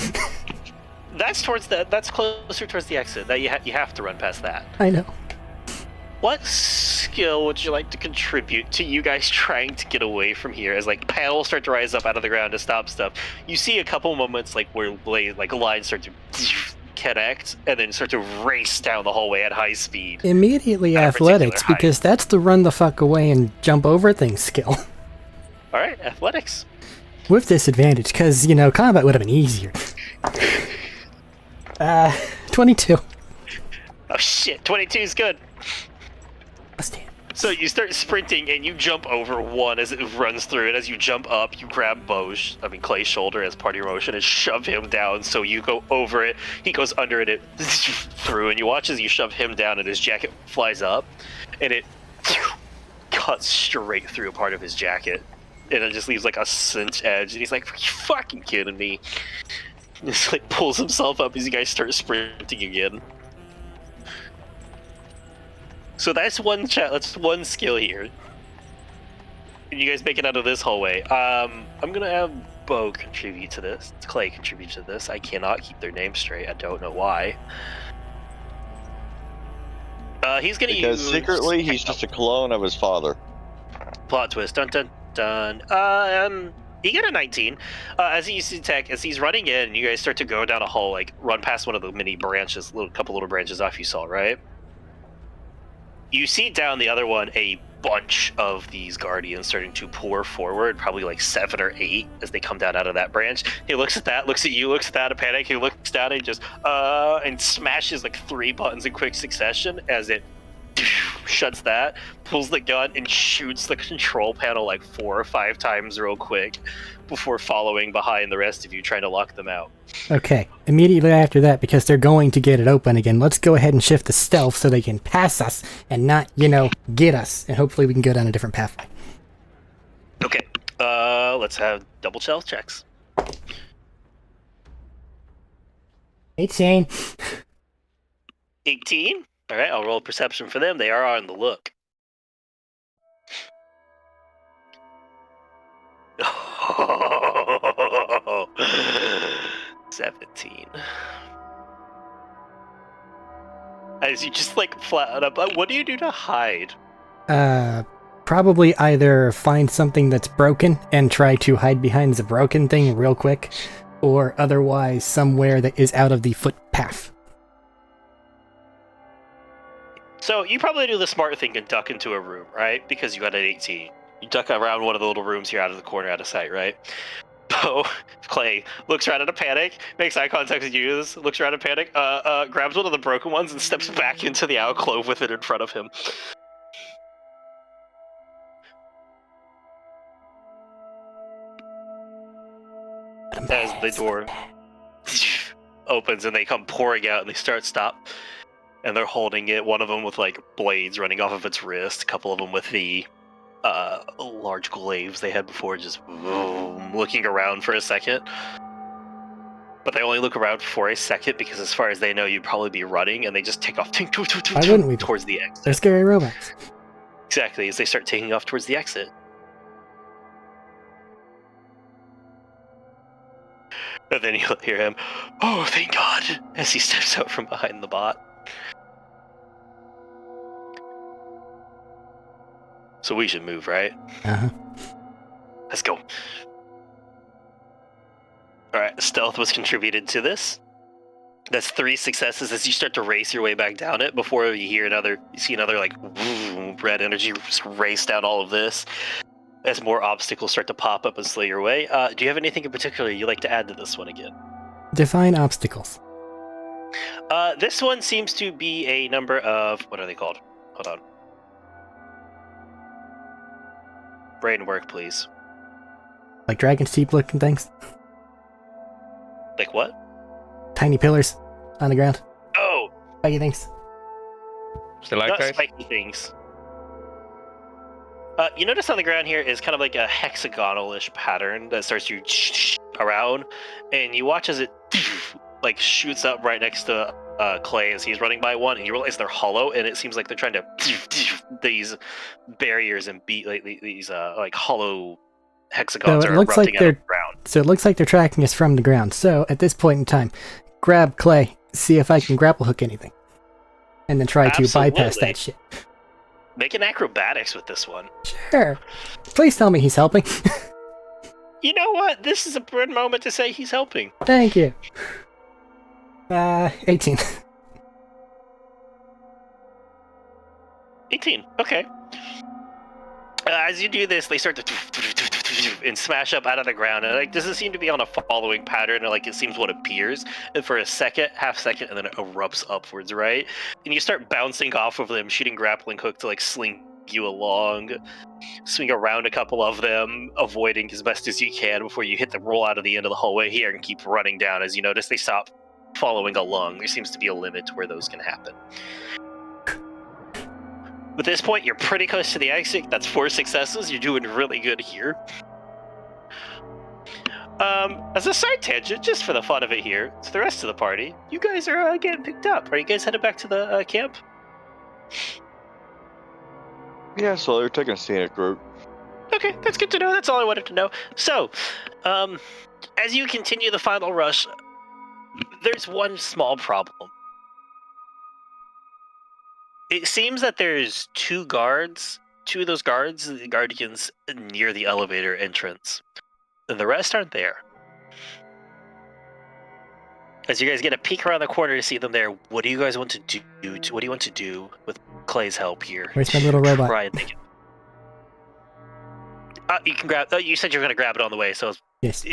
That's closer towards the exit. That you have to run past that. I know. What skill would you like to contribute to you guys trying to get away from here? As like panels start to rise up out of the ground to stop stuff, you see a couple moments like where lines start to connect and then start to race down the hallway at high speed. Immediately athletics, because that's the run the fuck away and jump over things skill. All right, athletics. With disadvantage, because, combat would have been easier. 22. Oh shit, 22 is good. Damn. So you start sprinting and you jump over one as it runs through, and as you jump up, you grab Clay's shoulder as part of your motion and shove him down. So you go over it, he goes under it, through, and you watch as you shove him down and his jacket flies up, and it cuts straight through a part of his jacket, and it just leaves like a cinch edge, and he's like, "Are you fucking kidding me?" And just like pulls himself up as you guys start sprinting again. So that's one skill here. And you guys make it out of this hallway. I'm gonna have Bo contribute to this. Clay contribute to this. I cannot keep their names straight. I don't know why. He's gonna because use... secretly he's just a clone of his father. Plot twist. Dun dun dun. He got a 19. As he uses tech, as he's running in, and you guys start to go down a hall, like run past one of the mini branches, couple little branches off you saw, right? You see down the other one a bunch of these guardians starting to pour forward, probably like 7 or 8 as they come down out of that branch. He looks at that, looks at you, looks at that, a panic. He looks down and just and smashes like 3 buttons in quick succession as it shuts that, pulls the gun, and shoots the control panel like 4 or 5 times real quick before following behind the rest of you trying to lock them out. Okay, immediately after that, because they're going to get it open again, let's go ahead and shift to stealth so they can pass us and not, get us, and hopefully we can go down a different pathway. Okay, let's have double stealth checks. 18. 18? All right, I'll roll perception for them. They are on the look. Oh, 17. As you just like flatten up, what do you do to hide? Probably either find something that's broken and try to hide behind the broken thing real quick, or otherwise somewhere that is out of the footpath. So you probably do the smart thing and duck into a room, right? Because you got an 18. You duck around one of the little rooms here out of the corner, out of sight, right? Clay looks around in a panic, makes eye contact with you, looks around in panic, grabs one of the broken ones and steps back into the alcove with it in front of him. As the door opens and they come pouring out and they stop. And they're holding it, one of them with like blades running off of its wrist, a couple of them with the large glaives they had before, just looking around for a second. But they only look around for a second because as far as they know, you'd probably be running, and they just take off Why wouldn't we towards the exit. They're scary robots. Exactly, as they start taking off towards the exit. And then you'll hear him, "Oh, thank God," as he steps out from behind the bot. So we should move, right? Uh-huh. Let's go. Alright, stealth was contributed to this. That's 3 successes as you start to race your way back down it before you see another like red energy race down all of this as more obstacles start to pop up and slow your way. Do you have anything in particular you'd like to add to this one again? Define obstacles. This one seems to be a number of, what are they called? Hold on. Brain work, please. Like dragon's teeth looking things? Like what? Tiny pillars on the ground. Oh! Spiky things. Not spiky things. You notice on the ground here is kind of like a hexagonal-ish pattern that starts to around, and you watch as it like shoots up right next to Clay as he's running by one, and you realize they're hollow, and it seems like they're trying to these barriers and beat like these like hollow hexagons So it are looks like erupting out of the ground. So it looks like they're tracking us from the ground. So at this point in time, grab Clay, see if I can grapple hook anything, and then try to bypass that shit. Make an acrobatics with this one. Sure. Please tell me he's helping. You know what? This is a good moment to say he's helping. Thank you. 18. 18. Okay. As you do this, they start to and smash up out of the ground, and it doesn't seem to be on a following pattern. Like it seems what appears, and for a second, half second, and then it erupts upwards, right? And you start bouncing off of them, shooting grappling hook to like sling you along, swing around a couple of them, avoiding as best as you can before you hit the roll out of the end of the hallway here and keep running down. As you notice, they stop following along. There seems to be a limit to where those can happen. At this point, you're pretty close to the exit. That's 4 successes. You're doing really good here. As a side tangent, just for the fun of it here, to the rest of the party, you guys are getting picked up. Are you guys headed back to the camp? Yeah, so they're taking a scenic route. Okay, that's good to know. That's all I wanted to know. So, as you continue the final rush, there's one small problem. It seems that there's 2 guards, 2 of those guards, the guardians, near the elevator entrance. And the rest aren't there. As you guys get a peek around the corner to see them there, what do you guys want to do? What do you want to do with Clay's help here? Where's my little robot? Try and think. You can grab. You said you were going to grab it on the way, so Yes.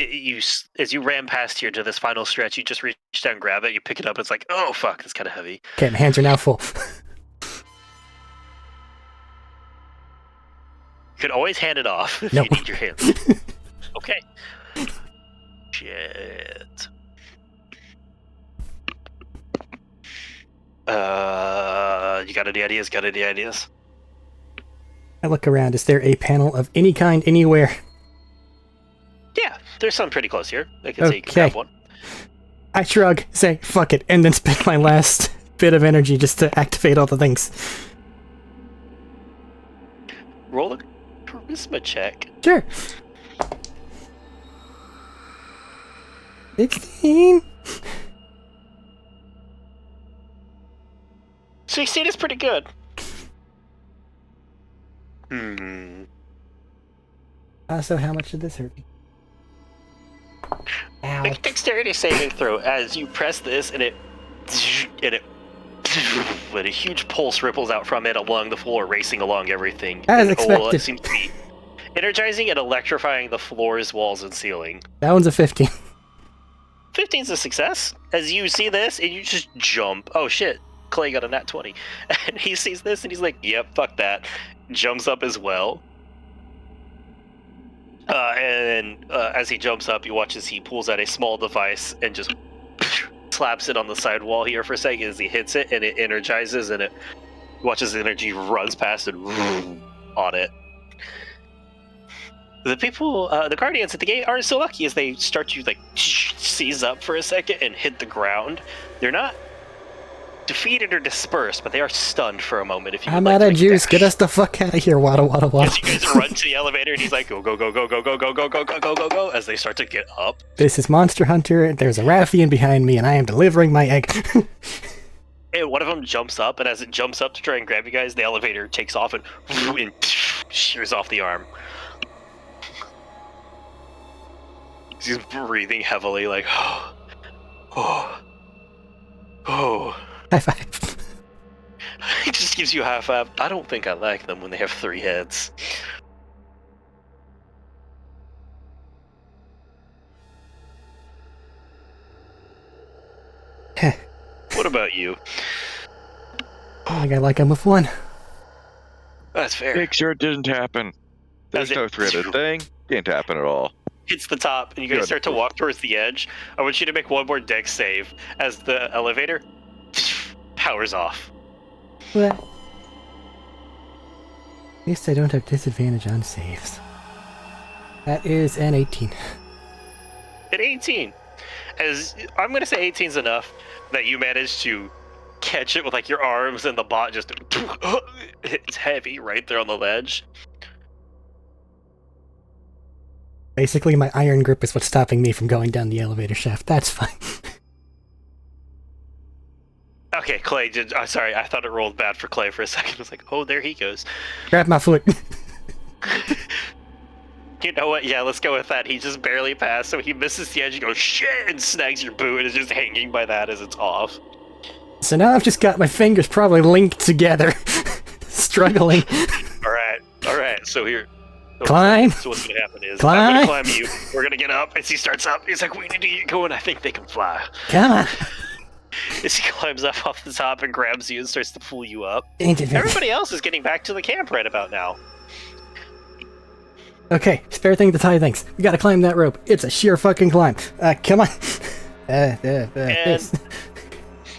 As you ran past here to this final stretch, you just reach down, grab it, you pick it up. It's like, oh fuck, it's kind of heavy. Okay, my hands are now full. You could always hand it off if Nope. you need your hands. Okay. Shit. You got any ideas? Got any ideas? I look around. Is there a panel of any kind anywhere? Yeah, there's some pretty close here. I can say you can Okay. grab one. I shrug, say, fuck it, and then spend my last bit of energy just to activate all the things. Roll a charisma check. Sure. 16. 16 is pretty good. So how much did this hurt me? Ow. Make a dexterity saving throw as you press this, and it when a huge pulse ripples out from it along the floor, racing along everything. As It expected. seems to be energizing and electrifying the floors, walls, and ceiling. That one's a 15. 15's a success. As you see this, and you just jump. Oh shit, Clay got a nat 20. And he sees this, and he's like, yep, fuck that. Jumps up as well. As he jumps up, you watch as he pulls out a small device and just slaps it on the side wall here for a second as he hits it, and it energizes, and it watches the energy runs past and on it. The people, the guardians at the gate aren't so lucky as they start to like seize up for a second and hit the ground. They're not defeated or dispersed, but they are stunned for a moment. If you I'm would like out to of make a juice. dash. Get us the fuck out of here. Waddle, waddle, waddle. As you guys run to the elevator, and he's like, go, go, go, go, go, go, go, go, go, go, go, go, go, as they start to get up. This is Monster Hunter. There's a Rathian behind me, and I am delivering my egg. And one of them jumps up, and as it jumps up to try and grab you guys, the elevator takes off and shears off the arm. He's breathing heavily, like, oh. High five. He just gives you a high five. I don't think I like them when they have 3 heads. What about you? I think I like him with 1. That's fair. Make sure it didn't happen. There's As no it 3-headed thing. Didn't happen at all. Hits the top, and you guys start to walk towards the edge. I want you to make one more dex save as the elevator powers off. What? At least I don't have disadvantage on saves. That is an 18. At 18. as I'm gonna say 18's enough that you manage to catch it with like your arms, and the bot just it's heavy right there on the ledge. Basically, my iron grip is what's stopping me from going down the elevator shaft. That's fine. Okay, Clay. Sorry, I thought it rolled bad for Clay for a second. I was like, oh, there he goes. Grab my foot. You know what? Yeah, let's go with that. He just barely passed, so he misses the edge and goes, shit, and snags your boot and is just hanging by that as it's off. So now I've just got my fingers probably linked together, struggling. Alright, so here. Climb. So what's gonna happen is, Climb. I'm gonna climb you, we're gonna get up, as he starts up, he's like, we need to get going, I think they can fly. Come on. As he climbs up off the top and grabs you and starts to pull you up. Everybody else is getting back to the camp right about now. Okay, spare thing to tie things. We gotta climb that rope. It's a sheer fucking climb. Come on. And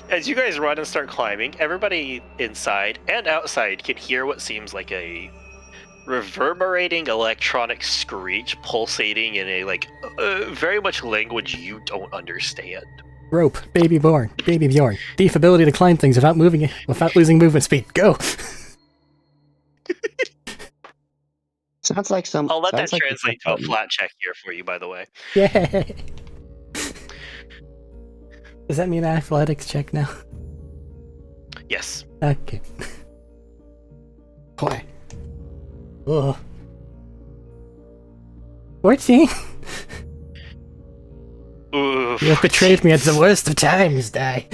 as you guys run and start climbing, everybody inside and outside can hear what seems like a reverberating electronic screech pulsating in a very much language you don't understand. Rope, baby Bjorn. Thief ability to climb things without losing movement speed. Go. Sounds like some. I'll let that like translate to a flat check here for you, by the way. Yeah. Does that mean athletics check now? Yes. Okay. Play. Ugh. 14? Oof. You have betrayed me at the worst of times, Die.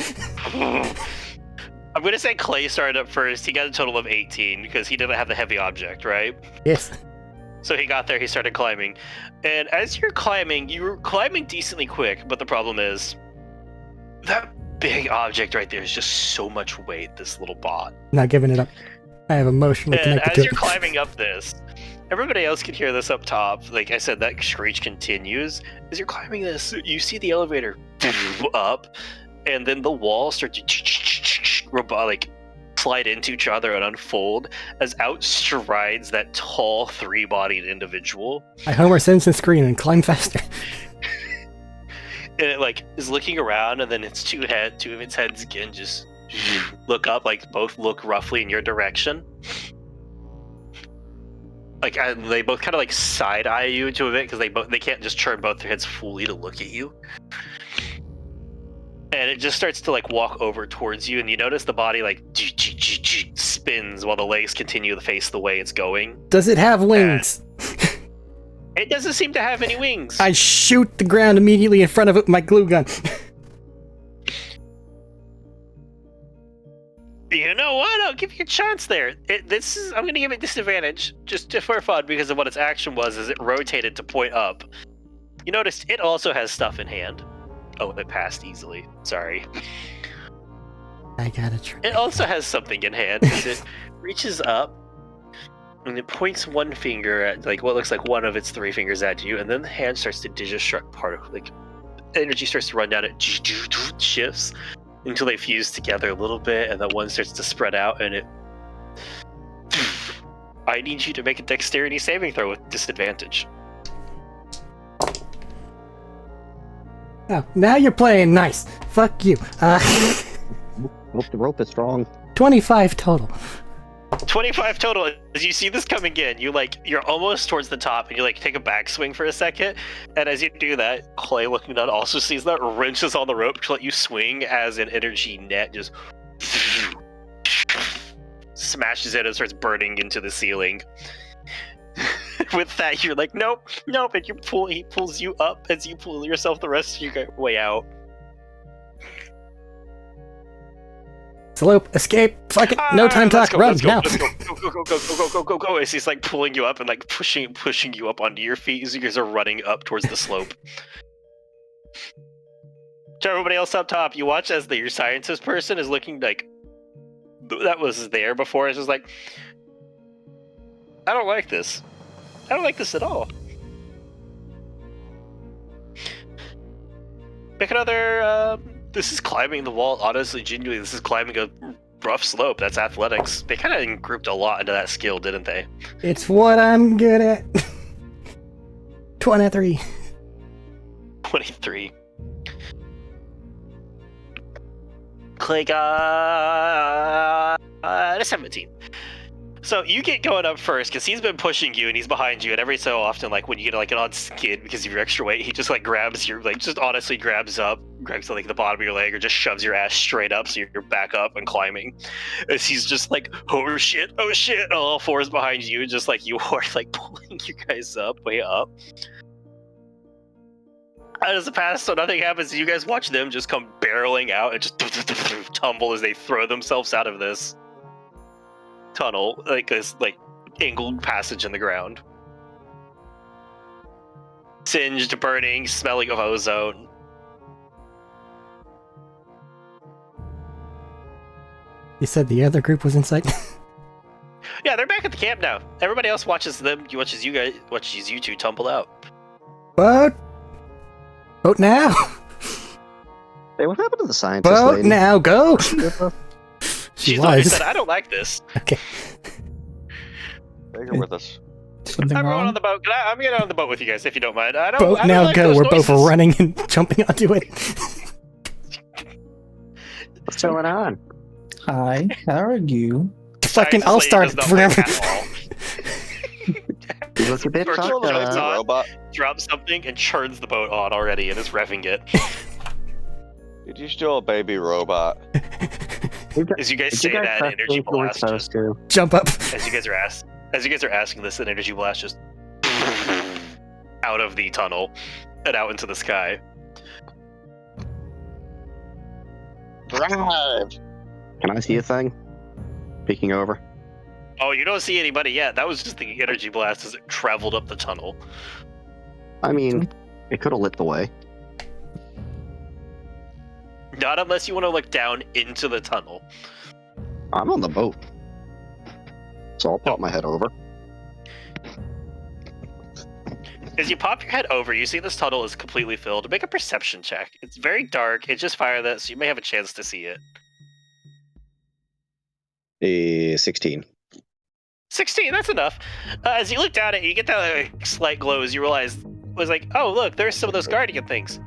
I'm gonna say Clay started up first. He got a total of 18 because he didn't have the heavy object, right? Yes. So he got there, he started climbing. And as you're climbing decently quick, but the problem is that big object right there is just so much weight, this little bot. Not giving it up. I have emotionally And connected as to you're it. climbing up this, everybody else can hear this up top. Like I said, that screech continues. As you're climbing this, you see the elevator up, and then the walls start to slide into each other and unfold as out strides that tall, three-bodied individual. I Homer Simpson screen and climb faster. And it is looking around, and then its two of its heads again just look up, both look roughly in your direction. They both kind of side eye you to a bit because they can't just turn both their heads fully to look at you. And it just starts to walk over towards you, and you notice the body spins while the legs continue to face the way it's going. Does it have wings? It doesn't seem to have any wings. I shoot the ground immediately in front of it with my glue gun. You know what? I'll give you a chance there. I'm going to give it disadvantage just for fun because of what its action was. Is it rotated to point up? You noticed it also has stuff in hand. Oh, it passed easily. Sorry. I gotta try. It also has something in hand. It reaches up and it points one finger at what looks like one of its three fingers at you, and then the hand starts to digistruct particle. Energy starts to run down. It shifts until they fuse together a little bit, and that one starts to spread out, and it... I need you to make a dexterity saving throw with disadvantage. Oh, now you're playing nice. Fuck you. Hope the rope is strong. 25 total. 25 total. As you see this coming in, you're almost towards the top, and you take a backswing for a second, and as you do that, Clay looking down also sees that, wrenches on the rope to let you swing as an energy net just smashes it and starts burning into the ceiling. With that, you're nope, and he pulls you up as you pull yourself the rest of your way out. Slope, escape, fuck it, no time talk, run, now. Let's go, as he's pulling you up and pushing you up onto your feet as you guys are running up towards the slope. To everybody else up top, you watch as your scientist person is looking that was there before. It's just I don't like this. I don't like this at all. Pick another, this is climbing the wall. Honestly, genuinely, this is climbing a rough slope. That's athletics. They kind of grouped a lot into that skill, didn't they? It's what I'm good at. 23. 23. look like a 17. So you get going up first because he's been pushing you and he's behind you, and every so often, like when you get like an odd skid because of your extra weight, he just like grabs your just honestly grabs like the bottom of your leg or just shoves your ass straight up so you're back up and climbing. As he's just like, oh shit, all fours behind you, just like you are like pulling you guys up, way up. As it passes, so nothing happens. You guys watch them just come barreling out and just tumble as they throw themselves out of this tunnel, like this angled passage in the ground. Singed, burning, smelling of ozone. You said the other group was in sight? Yeah, they're back at the camp now. Everybody else watches them. Watches you two tumble out. What? Vote now! Hey, what happened to the scientist Vote lady? now, go! She's always said, I don't like this. Okay. Take her with us. Something I'm going wrong? on the boat. I'm getting on the boat with you guys if you don't mind. I Vote don't now, like go. those We're noises. both running and jumping onto it. What's going on? Hi, how are you? Fucking, Scientist I'll lady start does not forever. like at all. You look a bit Virtual fucked jokes up. on. Robot. Drops something and churns the boat on already and is revving it. Did you steal a baby robot? As you guys Did say you guys that, press energy things you weren't blast supposed just to? Jump up. as you guys are asking this, an energy blast just out of the tunnel and out into the sky. Drive! Can I see a thing? Peeking over. Oh, you don't see anybody yet. That was just the energy blast as it traveled up the tunnel. I mean, it could have lit the way. Not unless you want to look down into the tunnel. I'm on the boat. So I'll pop my head over. As you pop your head over, you see this tunnel is completely filled. Make a perception check. It's very dark. It just fired that, so you may have a chance to see it. 16. 16, that's enough. As you look down at it, you get that slight glow as you realize, oh, look, there's some of those guardian things.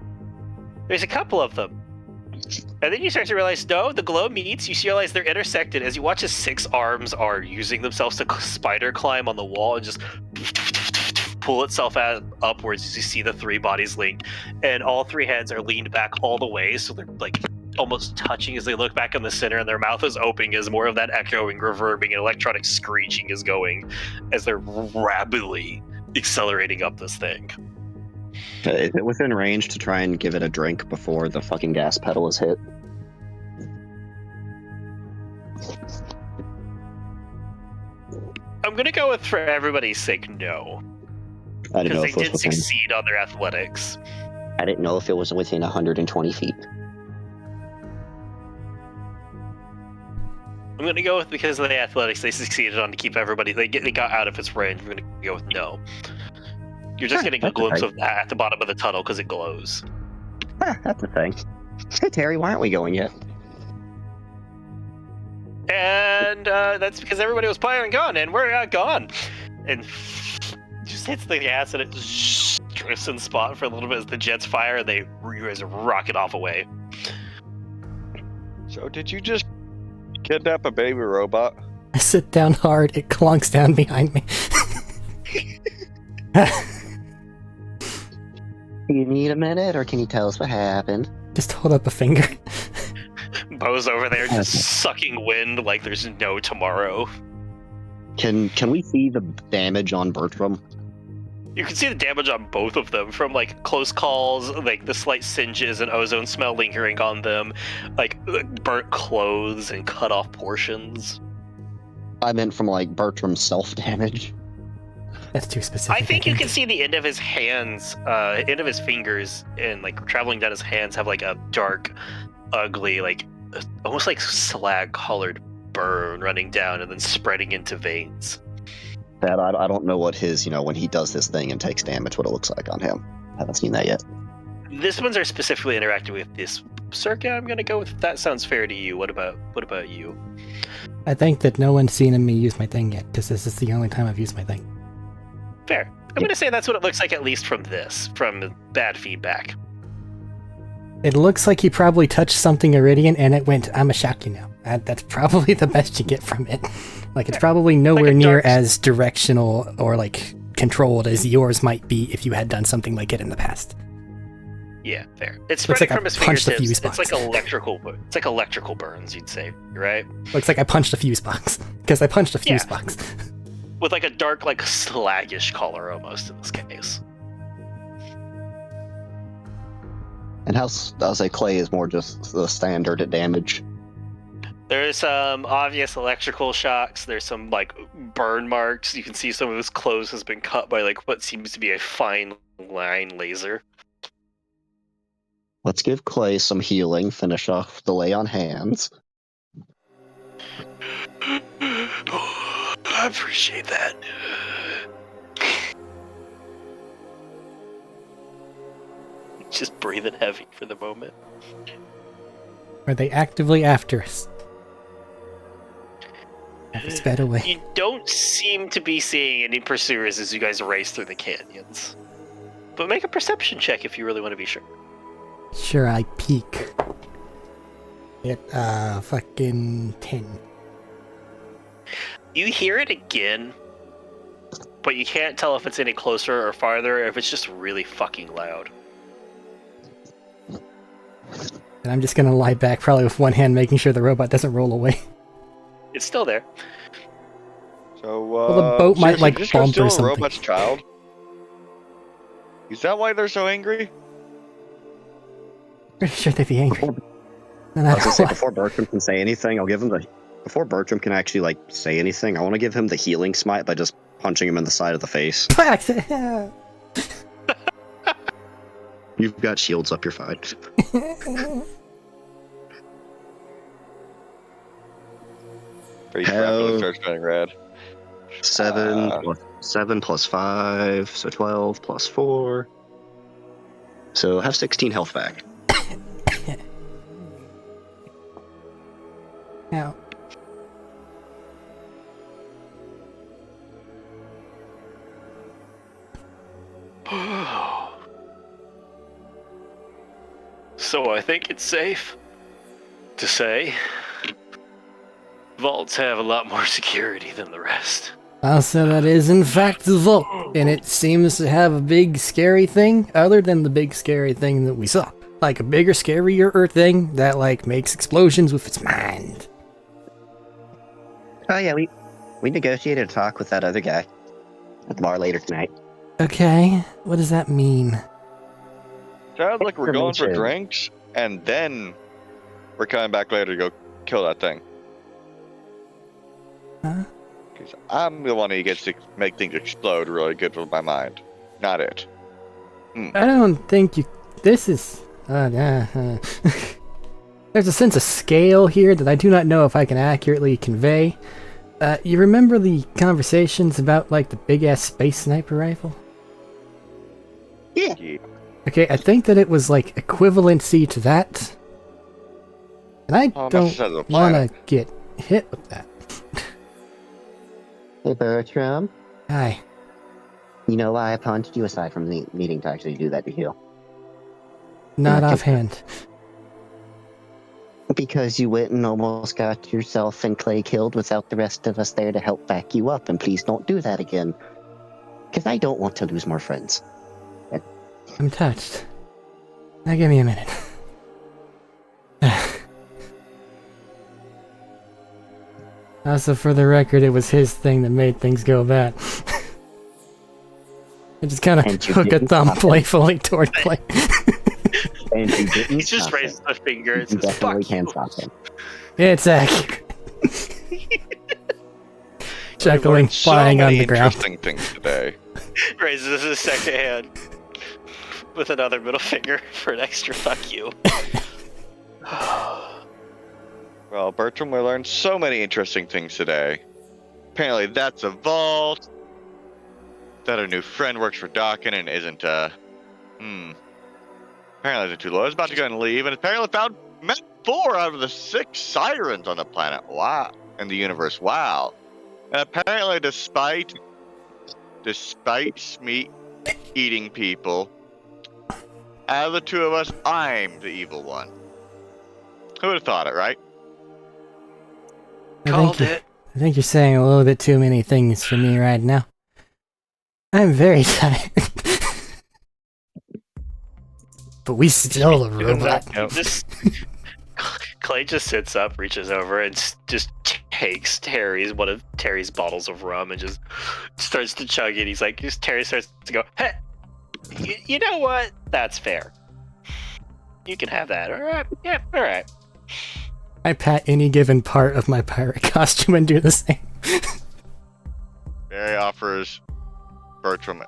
There's a couple of them. And then you start to realize, no, the glow meets. You realize they're intersected as you watch as 6 arms are using themselves to spider climb on the wall and just pull itself upwards as you see the 3 bodies linked. And all 3 heads are leaned back all the way, so they're almost touching as they look back in the center, and their mouth is opening as more of that echoing, reverbing, and electronic screeching is going as they're rapidly accelerating up this thing. Is it within range to try and give it a drink before the fucking gas pedal is hit? I'm gonna go with, for everybody's sake, no. I didn't know Because if they it was did within. succeed on their athletics. I didn't know if it was within 120 feet. I'm gonna go with, because of the athletics they succeeded on to keep everybody, they got out of its range. I'm gonna go with no. You're just getting a that's glimpse okay. of that at the bottom of the tunnel because it glows. That's the thing. Hey Terry, why aren't we going yet? And that's because everybody was planning on gone, and we're gone. And just hits the gas, and it drifts in spot for a little bit as the jets fire, and you guys rocket off away. So did you just kidnap a baby robot? I sit down hard, it clunks down behind me. Do you need a minute, or can you tell us what happened? Just hold up a finger. Bo's over there just Okay. sucking wind like there's no tomorrow. Can we see the damage on Bertram? You can see the damage on both of them from close calls, the slight singes and ozone smell lingering on them, burnt clothes and cut off portions. I meant from Bertram's self-damage. That's too specific. I think you can see the end of his hands, end of his fingers, and traveling down his hands have a dark, ugly, almost slag-colored burn running down and then spreading into veins. That I don't know what his, when he does this thing and takes damage, what it looks like on him. Haven't seen that yet. This ones are specifically interacting with this circa. I'm gonna go with that. Sounds fair to you. What about you? I think that no one's seen me use my thing yet, because this is the only time I've used my thing. Fair. I'm gonna say that's what it looks like, at least from bad feedback. It looks like he probably touched something iridian and it went, I'm a shock you now. That's probably the best you get from it. Like, it's probably nowhere near as directional or, like, controlled as yours might be if you had done something like it in the past. Yeah, fair. It's Looks spreading like from his punched the fingertips. fuse box. It's like electrical burns, you'd say, right? Looks like I punched a fuse box. Because I punched a fuse box. With like a dark, like slaggish color almost in this case. And I'll say clay is more just the standard damage. There's some obvious electrical shocks. There's some like burn marks. You can see some of his clothes has been cut by like what seems to be a fine line laser. Let's give Clay some healing, finish off the lay on hands. I appreciate that. Just breathing heavy for the moment. Are they actively after us? Have sped away. You don't seem to be seeing any pursuers as you guys race through the canyons. But make a perception check if you really want to be sure. Sure, I peek. At, fucking 10. You hear it again, but you can't tell if it's any closer or farther, or if it's just really fucking loud. And I'm just gonna lie back, probably with one hand, making sure the robot doesn't roll away. It's still there. So, well, the boat might, like, bump or something. A robot's child? Is that why they're so angry? Pretty sure they'd be angry. No, I was gonna say, before Bertram can say anything, I'll give him the... Before Bertram can actually, like, say anything, I want to give him the healing smite by just punching him in the side of the face. You've got shields up, you're fine. Pretty rapidly starts turning red. 7 plus 5, so 12 plus 4. So have 16 health back. Now. So I think it's safe to say vaults have a lot more security than the rest. Also, that is in fact the vault, and it seems to have a big scary thing other than the big scary thing that we saw. Like a bigger, scarier thing that, like, makes explosions with its mind. Oh yeah, we negotiated a talk with that other guy at the bar later tonight. Okay, what does that mean? Sounds like we're going for drinks, and then we're coming back later to go kill that thing. Huh? Because I'm the one who gets to make things explode really good with my mind, not it. I don't think you... This is... There's a sense of scale here that I do not know if I can accurately convey. You remember the conversations about, like, the big-ass space sniper rifle? Yeah. Okay, I think that it was, like, equivalency to that. And I don't want to get hit with that. Hey, Bertram. Hi. You know why I punched you aside from the needing to actually do that to heal? Not offhand. Because you went and almost got yourself and Clay killed without the rest of us there to help back you up, and please don't do that again. Because I don't want to lose more friends. I'm touched. Now give me a minute. Also, for the record, it was his thing that made things go bad. I just kind of hook a thumb playfully toward Clay. And you didn't He's just raised a finger and you says, definitely fuck can you. stop him. It's accurate. Chuckling, flying on the ground. Interesting things today. Raises his second hand with another middle finger for an extra fuck you. Well, Bertram, we learned so many interesting things today. Apparently that's a vault. That our new friend works for Dawkin and isn't, apparently isn't too low. I was about to go and leave, and apparently found 4 out of the 6 sirens on the planet. Wow. In the universe. Wow. And apparently despite meat eating people out of the two of us, I'm the evil one. Who would have thought it, right? Called it. I think you're saying a little bit too many things for me right now. I'm very tired. But we stole a robot. Clay just sits up, reaches over, and just takes one of Terry's bottles of rum and just starts to chug it. He's like, Terry starts to go, hey, you know what? That's fair. You can have that. All right. Yeah, all right. I pat any given part of my pirate costume and do the same. Barry offers Bertram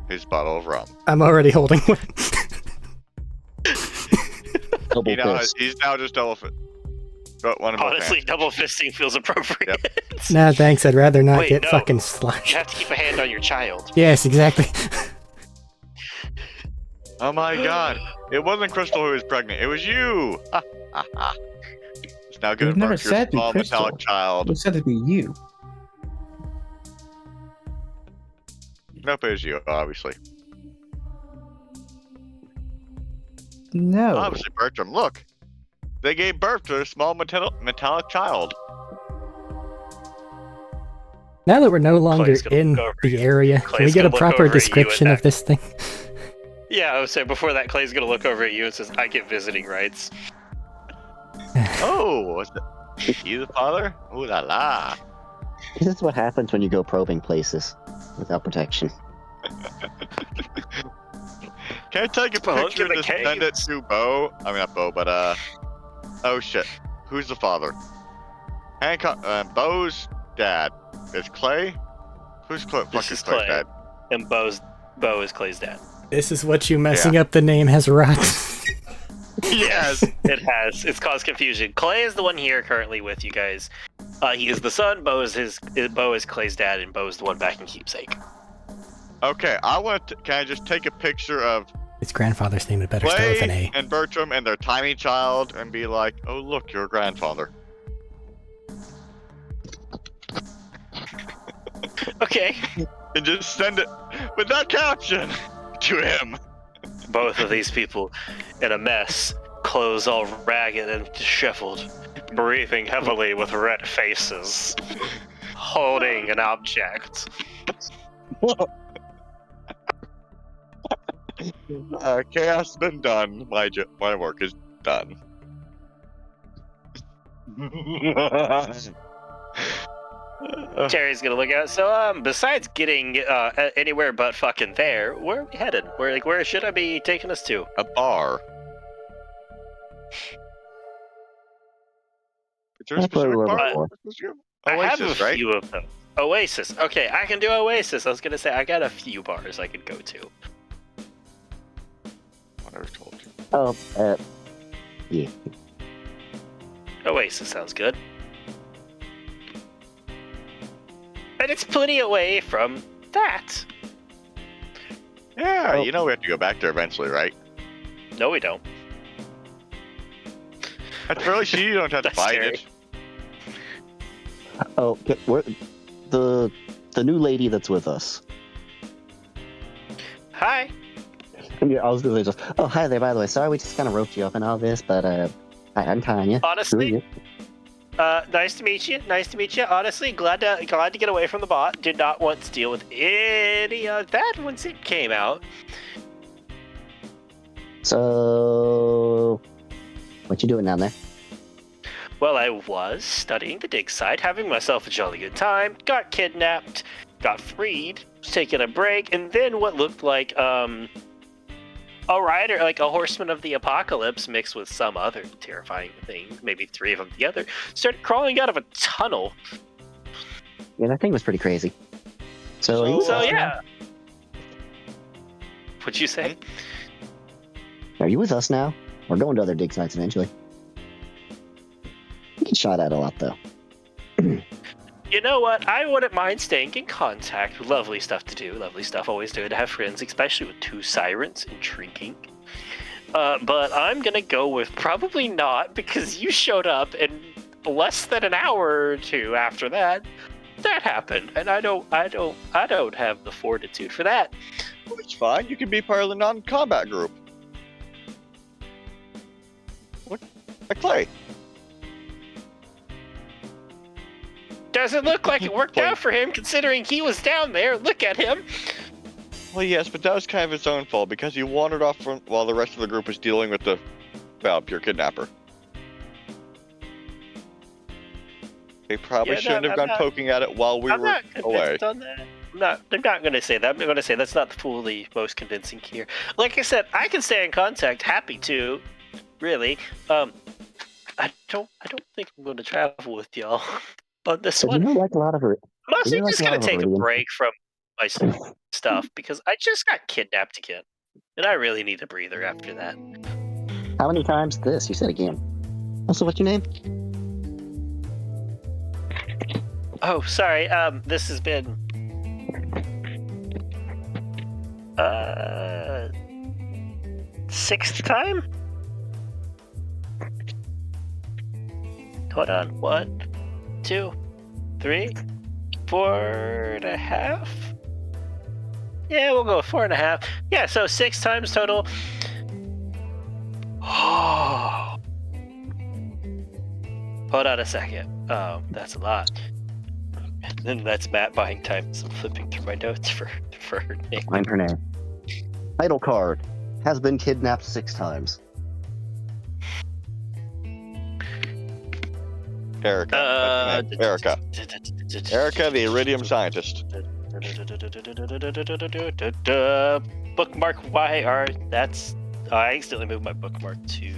his bottle of rum. I'm already holding one. He's now just double fist. Honestly, double fisting feels appropriate. Yep. Nah, thanks. I'd rather not get fucking sloshed. You have to keep a hand on your child. Yes, exactly. Oh my god. It wasn't Crystal who was pregnant. It was you. It's now good We've never for your said small Crystal. metallic child. We said it'd be you. Nope, it was you, obviously. No. Obviously, Bertram. Look. They gave birth to a small metallic child. Now that we're no longer Clay's gonna in look over the you. area, can we Clay's get a gonna look proper over at you description and of this thing? Yeah, I would say before that, Clay's gonna look over at you and says, I get visiting rights. Oh, what's that? You the father? Ooh la la. This is what happens when you go probing places without protection. Can I take a Well, picture look at to the send it caves. to Bo? I mean, not Bo, but oh shit. Who's the father? Hancock. Bo's dad. It's Clay. Who's Clay? This Fucking is Clay's Clay. dad. And Bo is Clay's dad. This is what you messing up the name has wrought. Yes. It has. It's caused confusion. Clay is the one here currently with you guys. He is the son. Bo is Clay's dad, and Bo is the one back in Keepsake. Okay, can I just take a picture of His grandfather's name had better start with an Clay A. and Bertram and their tiny child and be like, oh look, your grandfather. Okay. And just send it with that caption to him. Both of these people in a mess, clothes all ragged and disheveled, breathing heavily with red faces, holding an object. Chaos has been done. My work is done. Terry's gonna look at it. So, besides getting anywhere but fucking there, where are we headed? Where should I be taking us to? A bar. Is there a That's what specific we're bar? looking for. I have Oasis, a right? few of them. Oasis. Okay, I can do Oasis. I was gonna say I got a few bars I could go to. Whatever told you. Oh, yeah. Oasis sounds good. And it's plenty away from that. Yeah, Oh. you know we have to go back there eventually, right? No, we don't. That's really sure you don't have to That's fight scary. it. Oh, we're, the new lady that's with us. Hi. Yeah, I was gonna say just, oh, hi there, by the way. Sorry we just kind of roped you up and all this, but, hi, I'm Tanya. Who are Honestly, you? nice to meet you. Nice to meet you. Honestly, glad to get away from the bot. Did not want to deal with any of that once it came out. So, what you doing down there? Well, I was studying the dig site, having myself a jolly good time, got kidnapped, got freed, was taking a break, and then what looked like, a rider, like a horseman of the apocalypse mixed with some other terrifying thing, maybe three of them together, started crawling out of a tunnel. Yeah, that thing was pretty crazy. So, So, yeah. What'd you say? are you with us now? We're going to other dig sites eventually. We get shot at a lot, though. You know what? I wouldn't mind staying in contact. Lovely stuff to do. Lovely stuff. Always good to have friends, especially with two sirens and drinking. But I'm gonna go with probably not, because you showed up and less than an hour or two after that happened, and I don't have the fortitude for that. It's fine. You can be part of the non-combat group. What? Clay. Doesn't look like it worked out for him, considering he was down there. Look at him. Well, yes, but that was kind of his own fault because he wandered off while the rest of the group was dealing with your kidnapper. They probably shouldn't have gone poking at it while we were away. On that. I'm not going to say that. I'm going to say that's not the fully most convincing here. Like I said, I can stay in contact. Happy to, really. I don't think I'm going to travel with y'all on this one. You know, like a lot of I'm mostly just going to take a break from my stuff because I just got kidnapped again, and I really need a breather after that. How many times this? You said again. Also, what's your name? Oh, sorry. This has been sixth time? Hold on. 1, 2, 3, 4.5? Yeah, we'll go with 4.5. Yeah, so 6 times total. Oh. Hold on a second. Oh, that's a lot. And then that's Matt buying time. So I'm flipping through my notes for her name. I'm her name. Title card. Has been kidnapped 6 times. Erica. Erica. Erica, the iridium scientist. Bookmark YR. That's. I accidentally moved my bookmark to.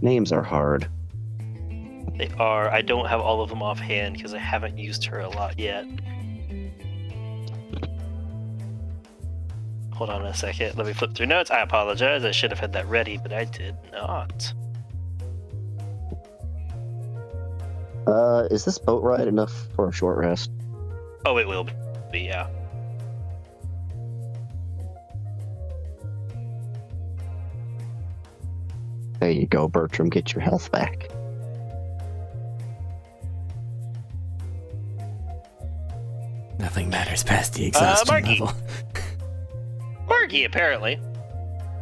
Names are hard. They are. I don't have all of them offhand because I haven't used her a lot yet. Hold on a second. Let me flip through notes. I apologize. I should have had that ready, but I did not. Is this boat ride enough for a short rest? Oh, it will be, yeah. There you go, Bertram. Get your health back. Nothing matters past the exhaustion level. Margie, apparently.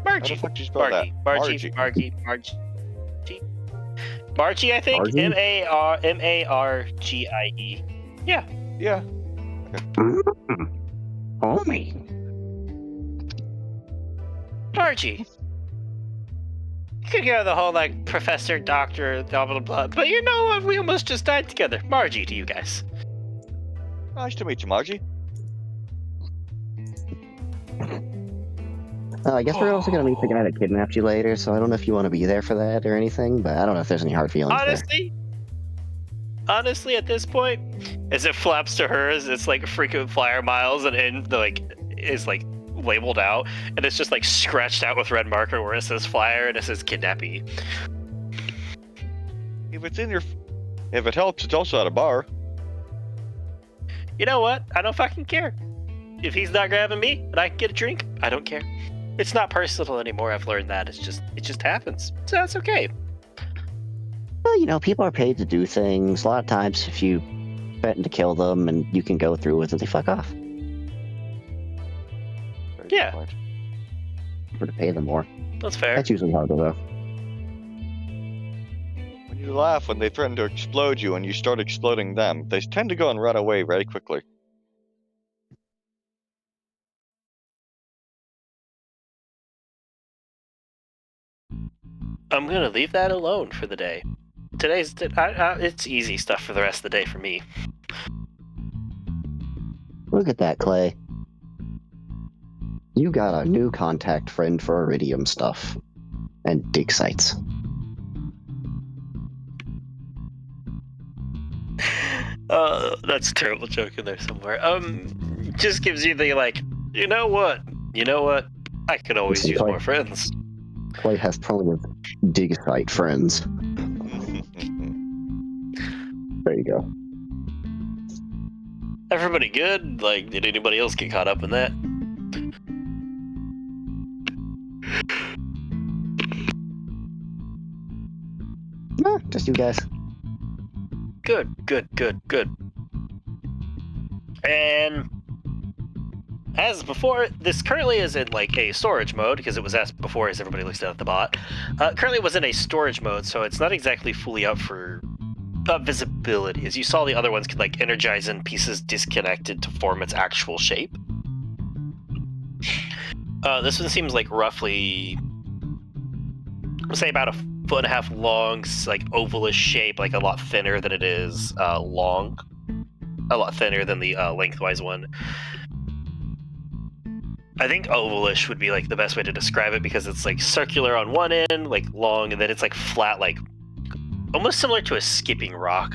Margie. How the fuck do you spell that? Margie, I think. Margie? Margie. Yeah. Yeah. Homie. Margie. You could go the whole, like, professor, doctor, blah, blah, blah. But you know what? We almost just died together. Margie to you guys. Nice to meet you, Margie. I guess we're also going to meet the guy that kidnapped you later, so I don't know if you want to be there for that or anything, but I don't know if there's any hard feelings Honestly, at this point, as it flaps to hers, it's like frequent flyer miles and like is like labeled out, and it's just like scratched out with red marker where it says flyer and it says kidnappee. If it helps, it's also at a bar. You know what? I don't fucking care. If he's not grabbing me and I can get a drink, I don't care. It's not personal anymore. I've learned that. It just happens. So that's okay. Well, you know, people are paid to do things. A lot of times, if you threaten to kill them and you can go through with it, they fuck off. Very Yeah. good point. Or to pay them more. That's fair. That's usually harder, though. When you laugh when they threaten to explode you and you start exploding them, they tend to go and run away very quickly. I'm gonna leave that alone for the day. It's easy stuff for the rest of the day for me. Look at that, Clay. You got a new contact friend for Iridium stuff. And dig sites. That's a terrible joke in there somewhere. Just gives you the like, you know what? I could always use more friends. Clay has plenty of dig site friends. There you go. Everybody good? Like, did anybody else get caught up in that? No, just you guys. Good. And as before, this currently is in like a storage mode because it was asked before as everybody looks down at the bot. Currently it was in a storage mode, so it's not exactly fully up for visibility. As you saw, the other ones could like energize in pieces disconnected to form its actual shape. This one seems like roughly, I'll say about 1.5 foot long, like ovalish shape, like a lot thinner than it is long. A lot thinner than the lengthwise one. I think ovalish would be like the best way to describe it because it's like circular on one end, like long, and then it's like flat, like almost similar to a skipping rock.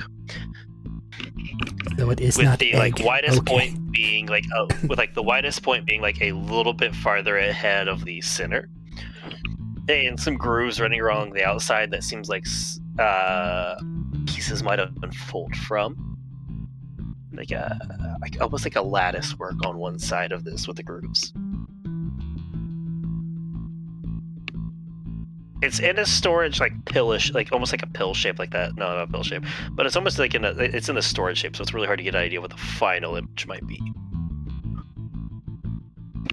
So it is with not the egg. like widest Okay. point being like with like the widest point being like a little bit farther ahead of the center, and some grooves running along the outside that seems like pieces might have unfold from. Like almost like a lattice work on one side of this with the grooves. It's in a storage like pillish, like almost like a pill shape like that. No, not a pill shape, but it's almost like it's in a storage shape, so it's really hard to get an idea what the final image might be.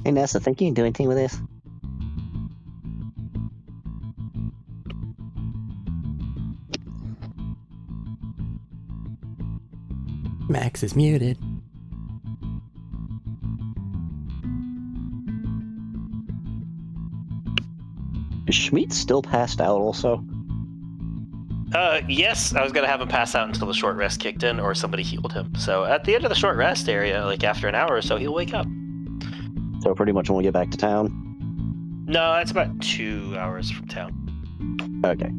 Hey Nessa, think you can do anything with this? Max is muted. Is Schmidt still passed out also? Yes, I was gonna have him pass out until the short rest kicked in or somebody healed him. So at the end of the short rest area, like after an hour or so, he'll wake up. So pretty much when we get back to town? No, it's about 2 hours from town. Okay.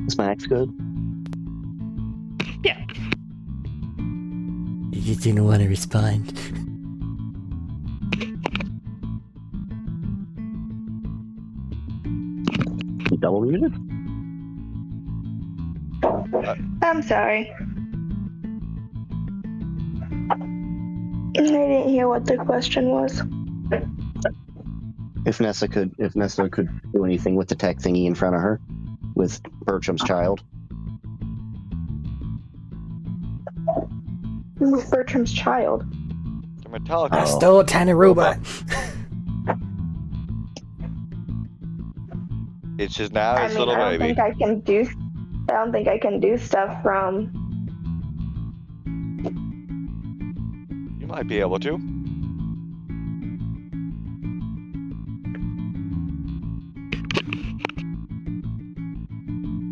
Is Max good? Yeah. You just didn't want to respond. You double muted? I'm sorry. I didn't hear what the question was. If Nessa could do anything with the tech thingy in front of her, with Bertram's child. With Bertram's child. The Metallica. I stole a tiny robot. It's just now his I little don't baby. think I can do stuff from. You might be able to.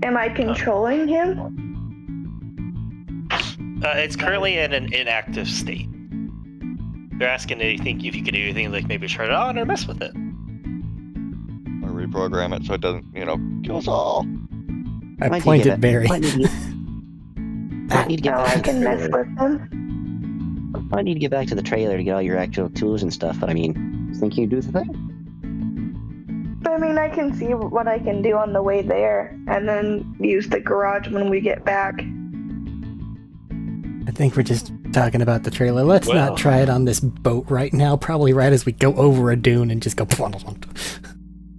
Am I controlling him? It's currently in an inactive state. They're asking if you can do anything like maybe turn it on or mess with it. Or reprogram it so it doesn't, kill us all. I Might pointed get it. Barry. Might need to get No, back I to the can mess trailer. with him. I need to get back to the trailer to get all your actual tools and stuff, but I mean, you think you can do the thing? I mean, I can see what I can do on the way there, and then use the garage when we get back. I think we're just talking about the trailer. Let's Well. not try it on this boat right now. Probably right as we go over a dune and just go.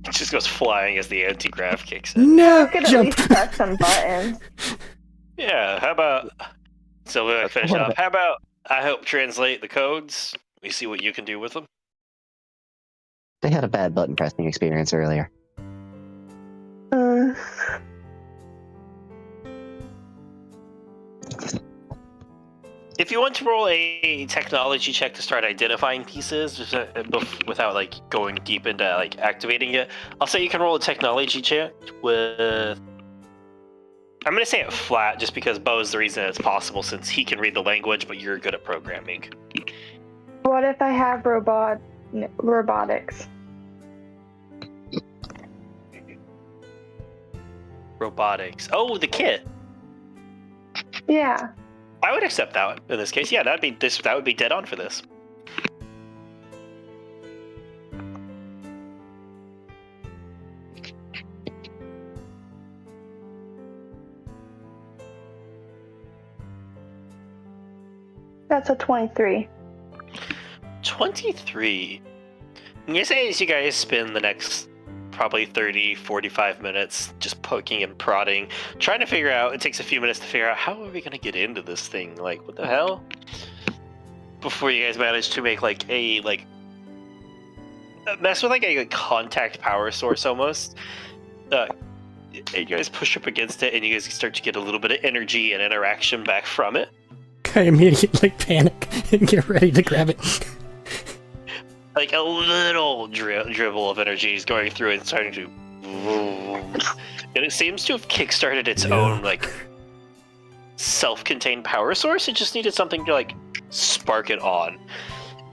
It just goes flying as the anti-grav kicks in. No, I could at jump. least press some buttons. Yeah, how about... So we'll finish what off. about- How about I help translate the codes? We see what you can do with them. They had a bad button pressing experience earlier. If you want to roll a technology check to start identifying pieces, just, without like going deep into like activating it, I'll say you can roll a technology check with. I'm gonna say it flat, just because Bo's the reason it's possible, since he can read the language, but you're good at programming. What if I have robotics? Robotics. Oh, the kit. Yeah. I would accept that one in this case. Yeah, that would be dead on for this. That's a 23. 23. I'm gonna say as you guys spend the next probably 30, 45 minutes just poking and prodding, trying to figure out, it takes a few minutes to figure out how are we gonna get into this thing? Like, what the hell? before you guys manage to make mess with a contact power source almost. You guys push up against it, and you guys start to get a little bit of energy and interaction back from it. I immediately panic and get ready to grab it. Like a little dribble of energy is going through and starting to, and it seems to have kickstarted its own self-contained power source. It just needed something to spark it on.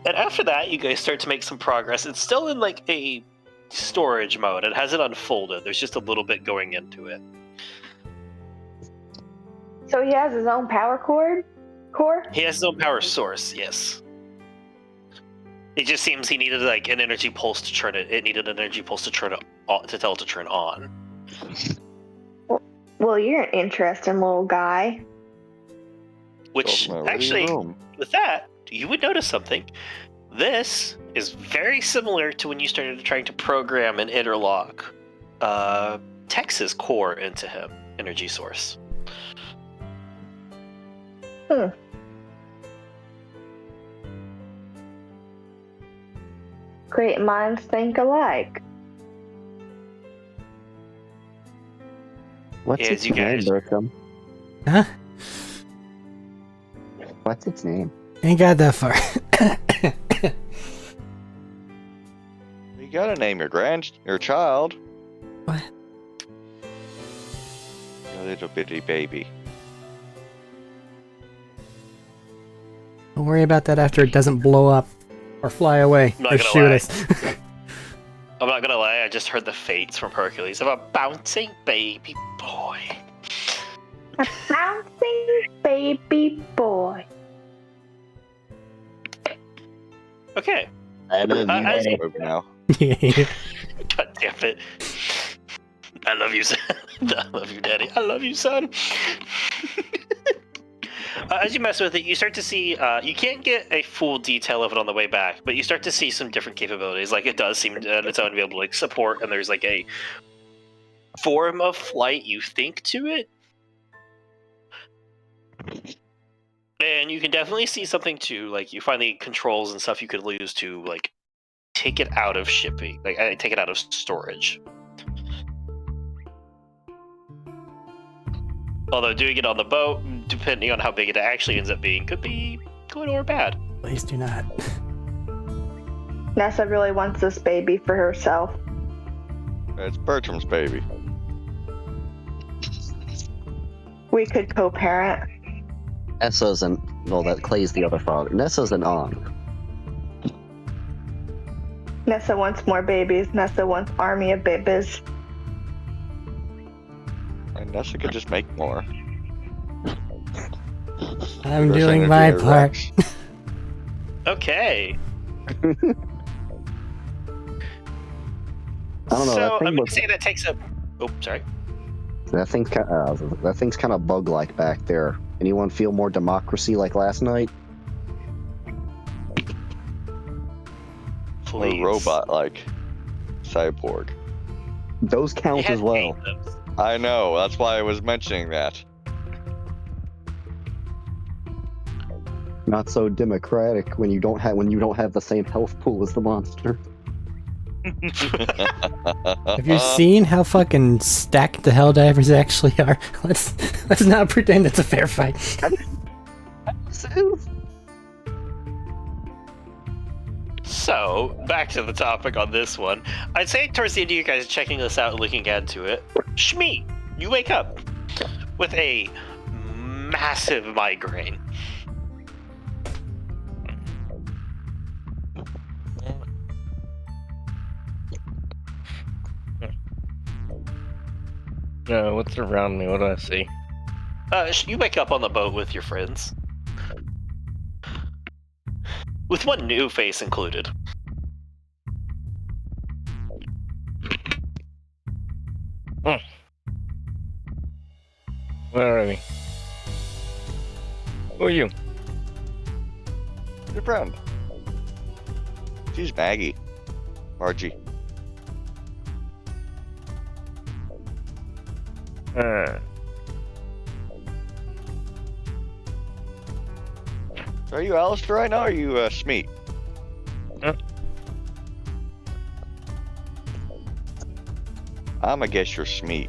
And after that, you guys start to make some progress. It's still in a storage mode. It hasn't unfolded. There's just a little bit going into it. So he has his own power core? He has his own power source, yes. It just seems he needed an energy pulse to turn it. It needed an energy pulse to turn it on, to tell it to turn on. Well, you're an interesting little guy. Which, actually, with that, you would notice something. This is very similar to when you started trying to program and interlock Tex's core into him, energy source. Great minds think alike. What's its name, Bertram? Huh? What's its name? Ain't got that far. You gotta name your child. What? Your little bitty baby. Don't worry about that after it doesn't blow up or fly away or shoot us. I'm not gonna lie, I just heard the fates from Hercules of a bouncing baby boy. A bouncing baby boy. Okay. I move now. God damn it. I love you, son. I love you, Daddy. I love you, son. As you mess with it, you start to see, you can't get a full detail of it on the way back, but you start to see some different capabilities. It does seem on its own to be able to support, and there's a form of flight, you think, to it. And you can definitely see something too, you find the controls and stuff you could use to, take it out of shipping, take it out of storage. Although doing it on the boat, depending on how big it actually ends up being, could be good or bad. Please do not. Nessa really wants this baby for herself. It's Bertram's baby. We could co-parent. Nessa's an... Well, that Clay's the other father. Nessa's an aunt. Nessa wants more babies. Nessa wants army of babies. And Nessa could just make more. I'm doing my part. Okay. I don't know. So I'm gonna say that takes a. Oh, sorry. That thing's kind of bug-like back there. Anyone feel more democracy like last night? Or robot-like cyborg. Those count as well. I know. That's why I was mentioning that. Not so democratic when you don't have the same health pool as the monster. Have you seen how fucking stacked the Helldivers actually are? Let's not pretend it's a fair fight. So, back to the topic on this one. I'd say towards the end of you guys checking this out and looking into it, Shmi, you wake up with a massive migraine. What's around me? What do I see? You wake up on the boat with your friends. With one new face included. Where are we? Who are you? Your friend. She's Maggie. Margie. So are you Alistair right now, or are you Smeet? I'ma guess you're Smeet.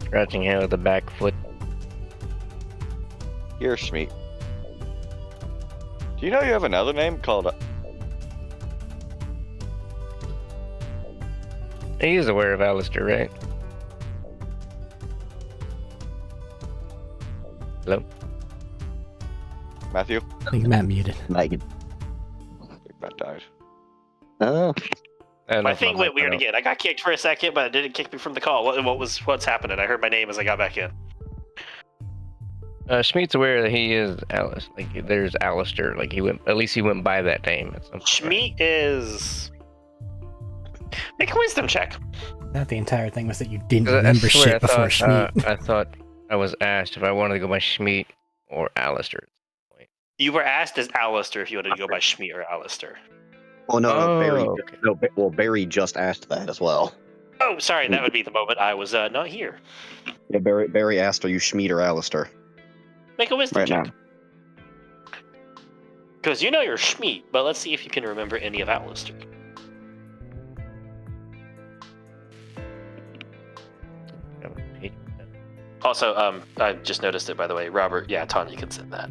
Scratching hand with the back foot. You're Smeet. Do you know you have another name called... He is aware of Alistair, right? Hello? Matthew? I think Matt muted. Megan. I think Matt died. Oh, My thing went weird again. I got kicked for a second, but it didn't kick me from the call. What's happening? I heard my name as I got back in. Schmeet's aware that he is Alice. Like, there's Alistair. Like, at least he went by that name. At some point. Schmeet is... Make a wisdom check. Not the entire thing was that you didn't 'Cause I remember swear, shit before Schmeet. I thought I was asked if I wanted to go by Schmeet or Alistair. You were asked as Alistair if you wanted to go by Schmeet or Alistair. oh no, Oh, Barry. okay. No, well, Barry just asked that as well. Oh, sorry, that would be the moment I was not here. Yeah, Barry asked, "Are you Schmeet or Alistair?" Make a wisdom Right check. now. Because you know you're Schmeet, but let's see if you can remember any of Alistair. Also, I just noticed it, by the way. Robert, yeah, Tanya can send that.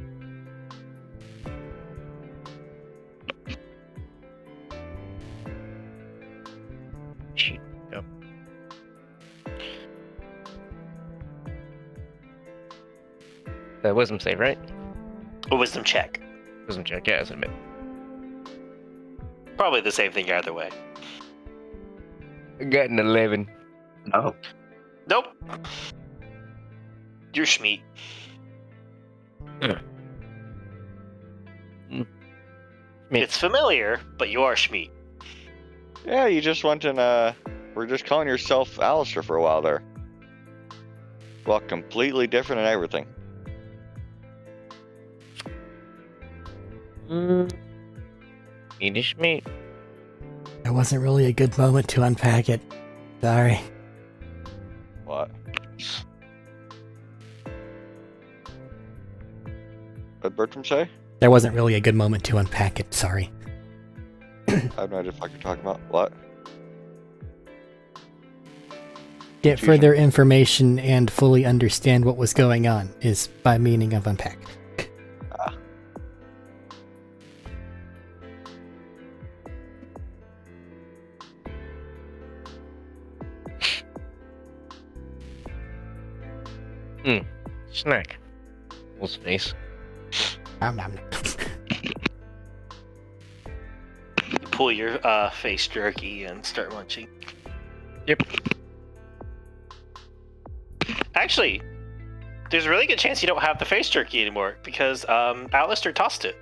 Shoot. Go. Wisdom save, right? A wisdom check. Wisdom check, yeah, that's a bit. Probably the same thing either way. I got an 11. Oh, Nope. You're Schmeet. Mm. It's familiar, but you are Schmeet. Yeah, you just went and, were just calling yourself Alistair for a while there. Well, completely different and everything. Schmeet. It wasn't really a good moment to unpack it. Sorry. What? What'd Bertram say? There wasn't really a good moment to unpack it. Sorry. I have no idea what you're talking about. What? Get further information and fully understand what was going on is by meaning of unpack. Snack. Wolf's face. Nom, nom, nom. You pull your face jerky and start munching. Yep. Actually, there's a really good chance you don't have the face jerky anymore because Alistair tossed it.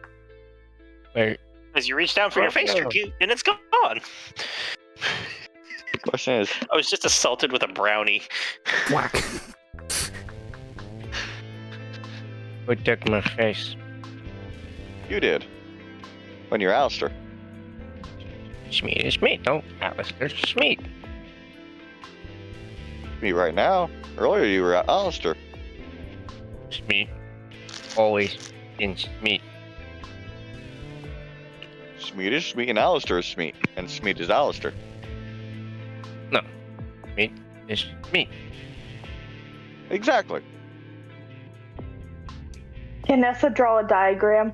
Wait. As you reach down for your face jerky and it's gone. Question is, I was just assaulted with a brownie. Whack. Who took my face? you did. When you're Alistair. Schmeet is Schmeet. No, Alistair Schmeet. Me right now. Earlier you were Alistair. Schmeet. Always in Schmeet. Smeet is Smeet and Alistair is Smeet. And Smeet is Alistair. No. Schmeet is Schmeet. Exactly. Can Nessa draw a diagram?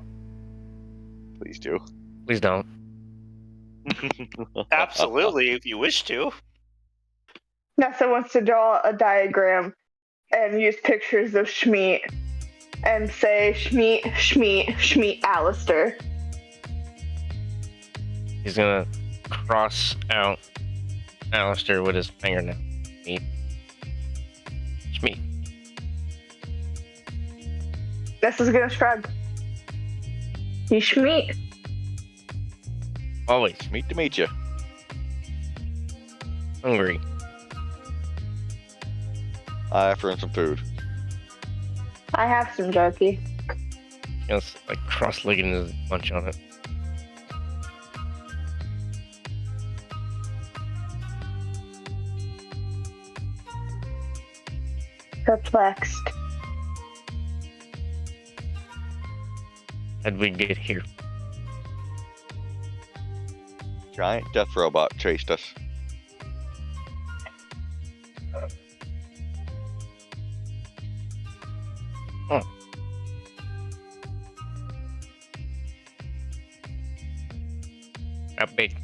Please do. Please don't. Absolutely, if you wish to. Nessa wants to draw a diagram and use pictures of Schmeet and say Schmeet, Schmeet, Schmeet, Alistair. He's gonna cross out Alistair with his fingernail. Schmeet. Schmeet. Nessa's gonna shrug. You Schmeet. Always Smeet to meet you. hungry. I offer him some food. I have some jerky. Just like cross-legged and there's a bunch on it. Perplexed. How'd we get here? Giant death robot chased us. How big?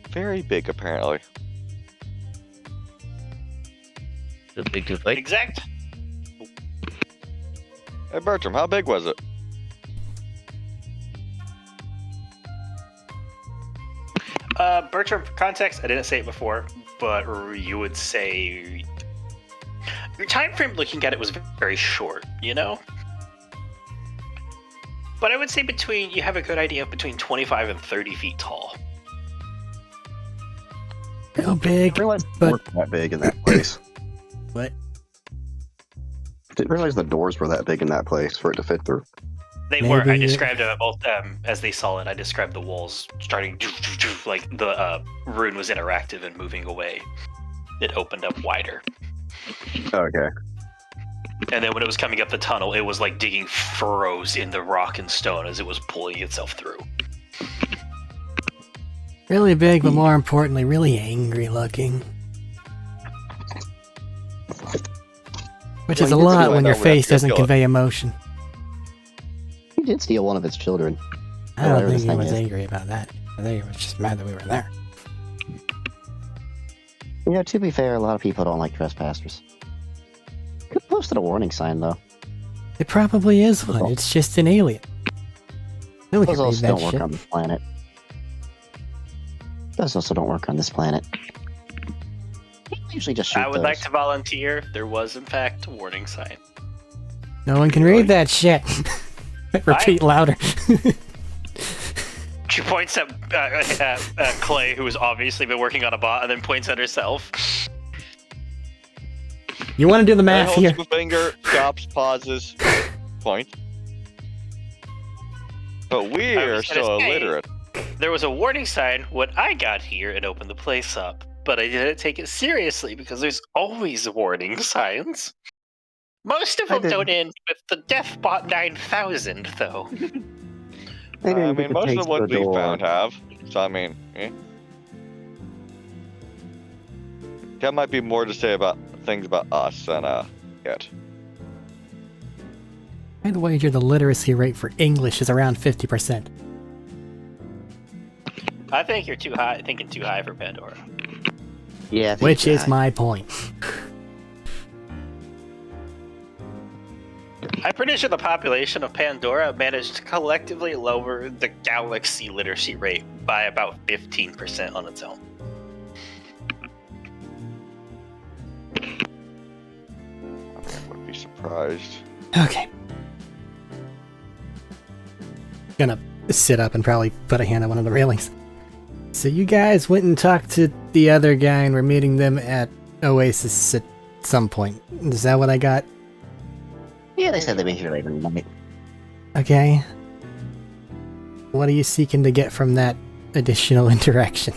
Very big, apparently. Too big to fight? Exact. Hey, Bertram, how big was it? Bertram, for context, I didn't say it before, but you would say your time frame looking at it was very short, you know? But I would say you have a good idea of between 25 and 30 feet tall. Real big. I realized but- the doors were that big in that place. What? Didn't realize the doors were that big in that place for it to fit through. They were. I Maybe- described it both as they saw it. I described the walls starting like the rune was interactive and moving away. It opened up wider, Okay. and then when it was coming up the tunnel, it was like digging furrows in the rock and stone as it was pulling itself through. Really big, but more importantly, really angry looking. Which Well, is a you did lot see when that your we have face to doesn't kill it. convey emotion. He did steal one of its children. I don't Whatever think this he thing was is. angry about that. I think he was just mad that we were there. You know, to be fair, a lot of people don't like trespassers. Could have posted a warning sign, though. It probably is one. It's just an alien. No one can Those read also that don't work shit. on this planet. Those also don't work on this planet. People usually just shoot I would those. like to volunteer. There was, in fact, a warning sign. No one can read that shit. Repeat louder. She points at Clay, who has obviously been working on a bot, and then points at herself. You want to do the math holds here? up a finger, stops, pauses, point. But we I are was gonna still say- illiterate. There was a warning sign when I got here and opened the place up, but I didn't take it seriously because there's always warning signs. Most of I them don't didn't- end with the Deathbot 9000, though. They I didn't mean, get most to of taste what the we door. found have. So, I mean, that might be more to say about things about us than, yet. I'd wager the literacy rate for English is around 50%. I think you're thinking too high for Pandora. Yeah, I think Which you're is right. my point. I'm pretty sure the population of Pandora managed to collectively lower the galaxy literacy rate by about 15% on its own. I would be surprised. Okay. Gonna sit up and probably put a hand on one of the railings. So you guys went and talked to the other guy and we're meeting them at Oasis at some point. Is that what I got? Yeah, they said they'd be here later tonight. Okay. What are you seeking to get from that additional interaction?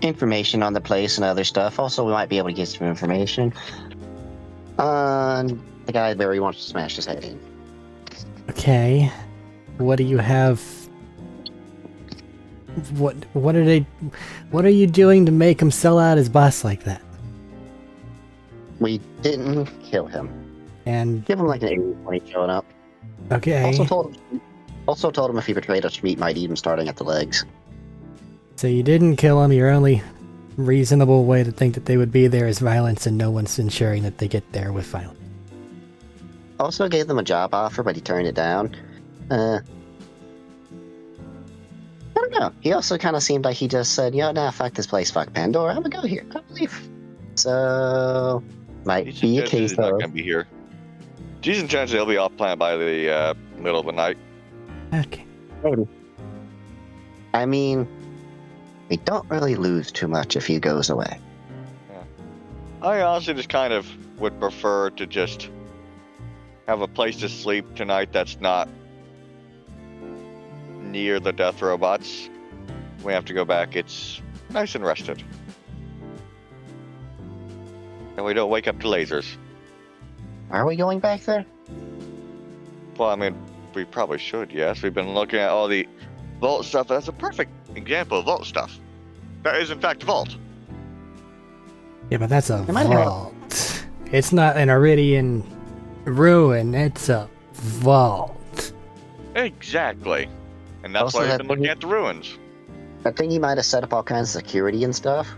Information on the place and other stuff. Also, we might be able to get some information on the guy Barry wants to smash his head in. Okay. What do you have? What are you doing to make him sell out his boss like that? We didn't kill him. And Give him like an 80 when he's showing up. okay. Also told him if he betrayed us, Schmeat might eat him starting at the legs. So you didn't kill him. Your only reasonable way to think that they would be there is violence, and no one's ensuring that they get there with violence. Also gave them a job offer, but he turned it down. I don't know. He also kind of seemed like he just said, nah, fuck this place, fuck Pandora, I'm gonna go here. I believe. So, might He's be a suggested case he's not of... gonna be here. Decent chance he'll be off planet by the middle of the night. Okay. I mean, we don't really lose too much if he goes away. I honestly just kind of would prefer to just have a place to sleep tonight that's not near the death robots. We have to go back. It's nice and rested. And we don't wake up to lasers. Are we going back there? Well, I mean, we probably should, yes. We've been looking at all the vault stuff. That's a perfect example of vault stuff. That is, in fact, vault. Yeah, but that's a It might have- vault. It's not an Iridian ruin, it's a vault. Exactly. And that's Also, why we've that been looking thing- at the ruins. I think he might have set up all kinds of security and stuff.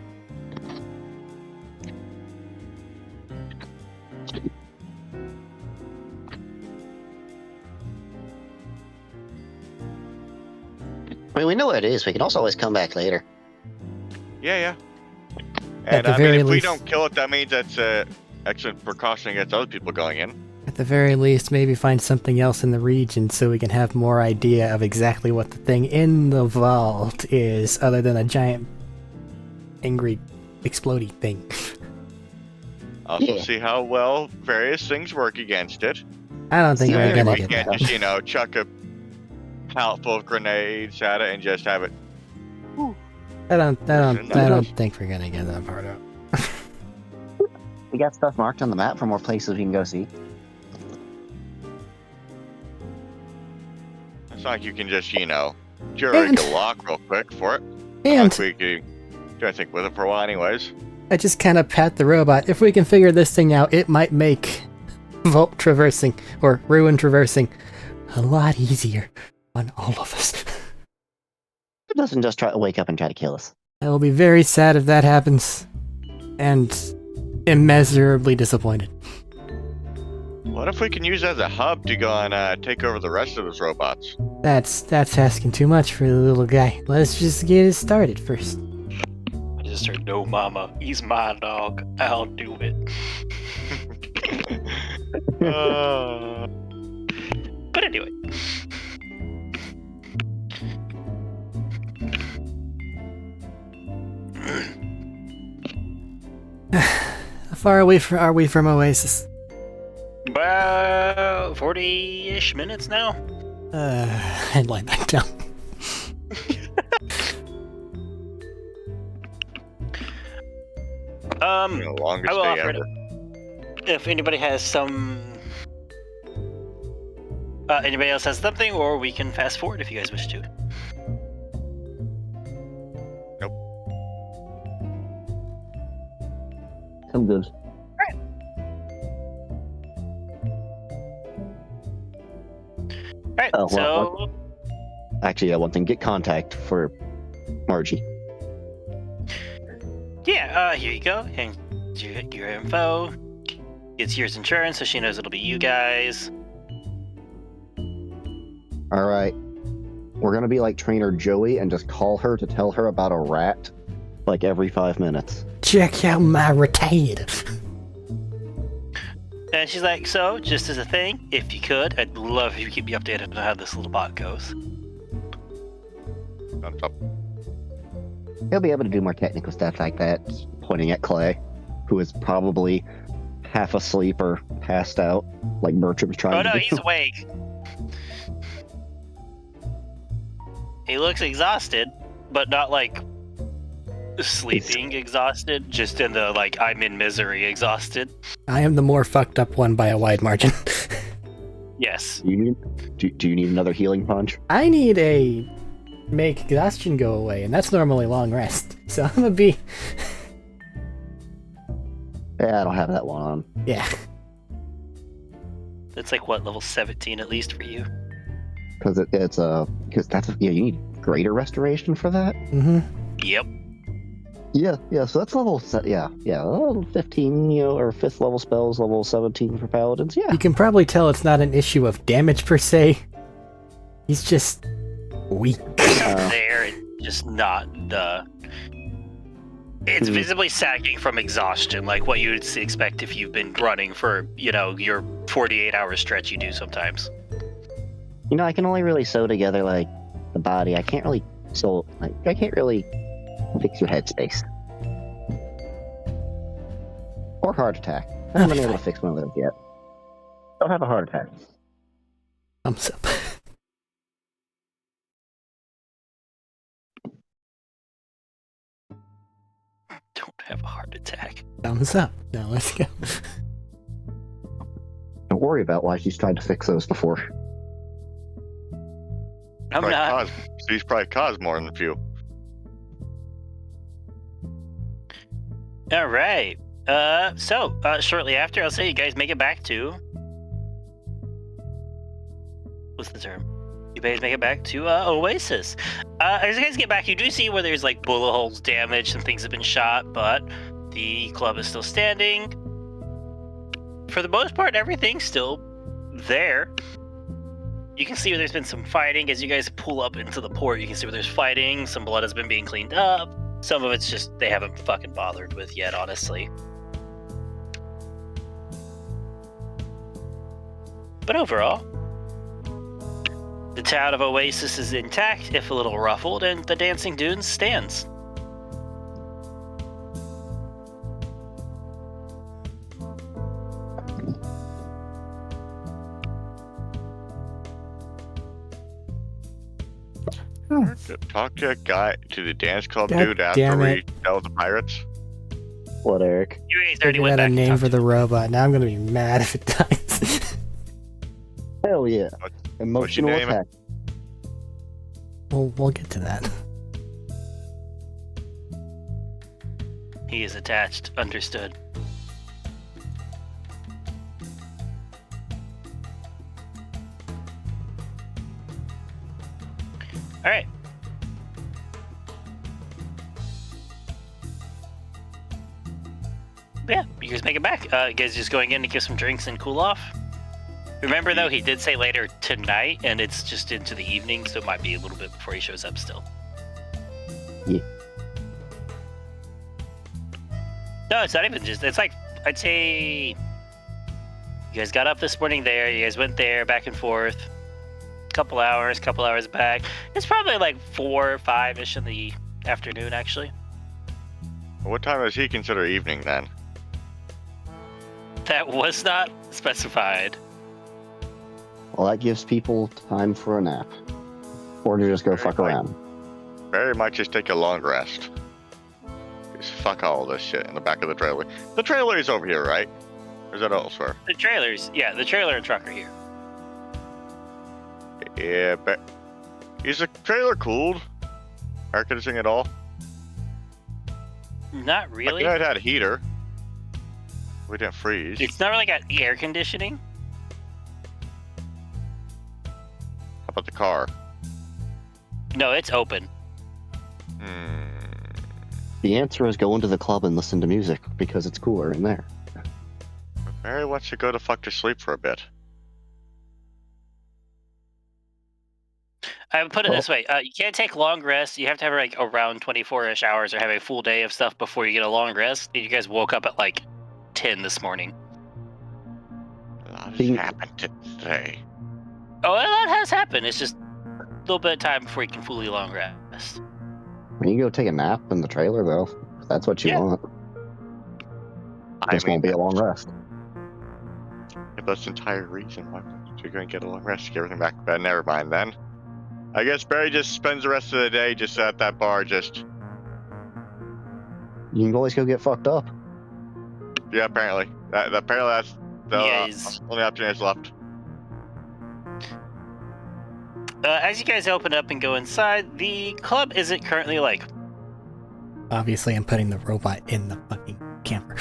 I mean, we know what it is. We can also always come back later. Yeah. At And the I mean, very if we least- don't kill it, that means that's excellent precaution against other people going in. At the very least, maybe find something else in the region so we can have more idea of exactly what the thing in the vault is, other than a giant, angry, exploding thing. Also, Yeah. see how well various things work against it. I don't think See, we're maybe gonna We get can't that. just, chuck a pallet full of grenades at it and just have it. I don't Enough. think we're gonna get that part out. We got stuff marked on the map for more places we can go see. It's not like you can just, jury And- a lock real quick for it. And Like we could do anything with it for a while, anyways. I just kind of pat the robot. If we can figure this thing out, it might make vault traversing or ruin traversing a lot easier on all of us. It doesn't just try to wake up and try to kill us. I will be very sad if that happens, and immeasurably disappointed. What if we can use it as a hub to go and take over the rest of those robots? That's asking too much for the little guy. Let's just get it started first. I just heard, no, mama, he's my dog. I'll do it. But anyway. How far away are we from Oasis? About 40-ish minutes now. I'd lie back down. The longest I will day offer ever. it. If anybody has some... anybody else has something, or we can fast forward if you guys wish to. I'm good. Alright, Oh, so... well, Actually, yeah, one thing. Get contact for Margie. Yeah, here you go. And your info. It's yours insurance, so she knows it'll be you guys. All right. We're gonna be like Trainer Joey and just call her to tell her about a rat, like every 5 minutes. Check out my retainer. And she's like, so, just as a thing, if you could, I'd love if you keep me updated on how this little bot goes. Thumbs up. He'll be able to do more technical stuff like that, pointing at Clay, who is probably half asleep or passed out, like Bertram's trying Oh to no, do. he's awake. He looks exhausted, but not like sleeping exhausted, just in the like I'm in misery exhausted. I am the more fucked up one by a wide margin. Yes. Do you need another healing punch? I need a make exhaustion go away, and that's normally long rest. So I'm gonna be Yeah, I don't have that one on. yeah. That's like what, level 17 at least for you? Because because you need greater restoration for that. Mm-hmm. Yep. Yeah, so that's level level 15, or 5th level spells, level 17 for paladins. Yeah. You can probably tell it's not an issue of damage per se. He's just weak. There and just not the. It's visibly sagging from exhaustion, like what you would expect if you've been running for, your 48-hour stretch you do sometimes. I can only really sew together like the body. I can't really fix your headspace. Or heart attack. I haven't been able to fix one of those yet. Don't have a heart attack. Thumbs up. Don't have a heart attack. Thumbs up. Now let's go. Don't worry about why she's tried to fix those before. I'm not. He's probably caused more than a few. All right. So shortly after, I'll say you guys make it back to. What's the term? You guys make it back to Oasis. As you guys get back, you do see where there's like bullet holes damaged and things have been shot, but the club is still standing. For the most part, everything's still there. You can see where there's been some fighting. As you guys pull up into the port, you can see where there's fighting. Some blood has been being cleaned up. Some of it's just they haven't fucking bothered with yet, honestly. But overall, the town of Oasis is intact, if a little ruffled, and the Dancing Dunes stands. Talk to the dance club God dude after damn we it. dealt with the pirates. What, Eric? You guys already Figured went out a back and name talked for to the robot. Now I'm gonna be mad if it dies. Hell yeah. Emotional name? attack. We'll get to that. He is attached. Understood. All right. Yeah, you guys make it back. You guys just going in to get some drinks and cool off. Remember, though, he did say later tonight, and it's just into the evening, so it might be a little bit before he shows up still. Yeah. No, it's not even just. It's like, I'd say you guys got up this morning there. You guys went there, back and forth. Couple hours back. It's probably like 4 or 5-ish in the afternoon, actually. What time does he consider evening then? That was not specified. Well, that gives people time for a nap. Or to just go fuck around. Very much just take a long rest. Just fuck all this shit in the back of the trailer. The trailer is over here, right? Or is that elsewhere? The trailer and truck are here. Yeah, but is the trailer cooled? Air conditioning at all? Not really. I had a heater. We didn't freeze. It's not really got air conditioning. How about the car? No, it's open. The answer is go into the club and listen to music, because it's cooler in there. Mary wants to go to fuck to sleep for a bit. I would put it this way: you can't take long rests. You have to have like around 24-ish hours or have a full day of stuff before you get a long rest. You guys woke up at like 10 this morning. A lot has happened today. Oh, a lot has happened. It's just a little bit of time before you can fully long rest. You can go take a nap in the trailer, though. If that's what you want. This won't be a long rest. If that's the entire reason why you're going to get a long rest, get everything back to bed, never mind then. I guess Barry just spends the rest of the day just at that bar, just... You can always go get fucked up. Yeah, apparently. Apparently that's the only option that's left. As you guys open up and go inside, the club isn't currently like... Obviously, I'm putting the robot in the fucking camper.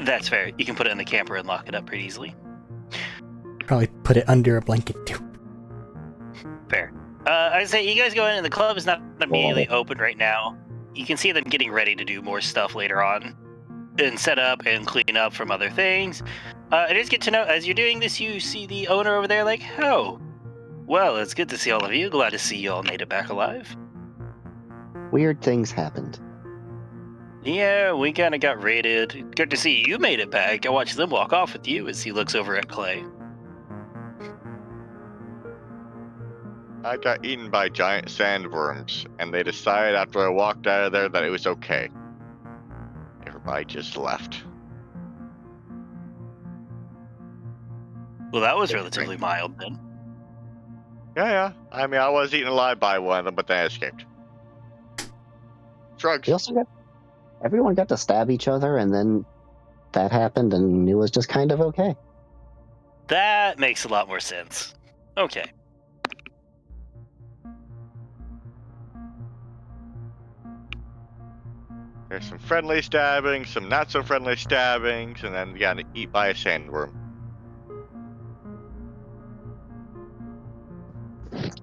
That's fair. You can put it in the camper and lock it up pretty easily. Probably put it under a blanket, too. Fair. I'd say you guys go in and the club is not immediately open right now. You can see them getting ready to do more stuff later on. And set up and clean up from other things. It is good to know, as you're doing this, you see the owner over there like, oh, well, it's good to see all of you. Glad to see you all made it back alive. Weird things happened. Yeah, we kind of got raided. Good to see you made it back. I watched them walk off with you as he looks over at Clay. I got eaten by giant sandworms, and they decided after I walked out of there that it was okay. Everybody just left. Well, that was relatively mild then. Yeah. I mean, I was eaten alive by one of them, but then I escaped. Drugs. Everyone got to stab each other, and then that happened, and it was just kind of okay. That makes a lot more sense. Okay. There's some friendly stabbings, some not so friendly stabbings, and then you gotta eat by a sandworm.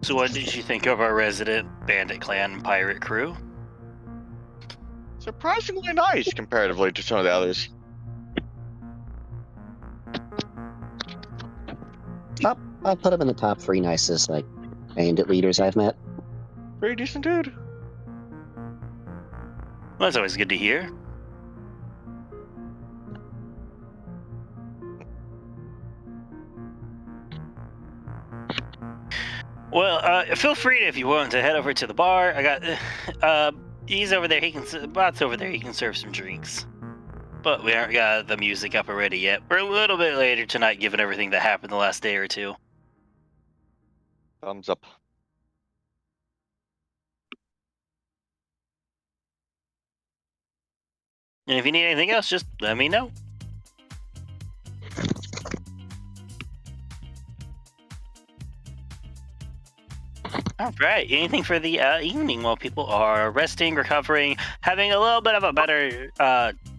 So what did you think of our resident bandit clan pirate crew? Surprisingly nice comparatively to some of the others. I'll put him in the top 3 nicest like bandit leaders I've met. Pretty decent dude. Well, that's always good to hear. Well, feel free to, if you want to head over to the bar. I got he's over there. Bot's over there. He can serve some drinks. But we aren't got the music up already yet. We're a little bit later tonight, given everything that happened the last day or two. Thumbs up. And if you need anything else, just let me know. All right. Anything for the evening while people are resting, recovering, having a little bit of a better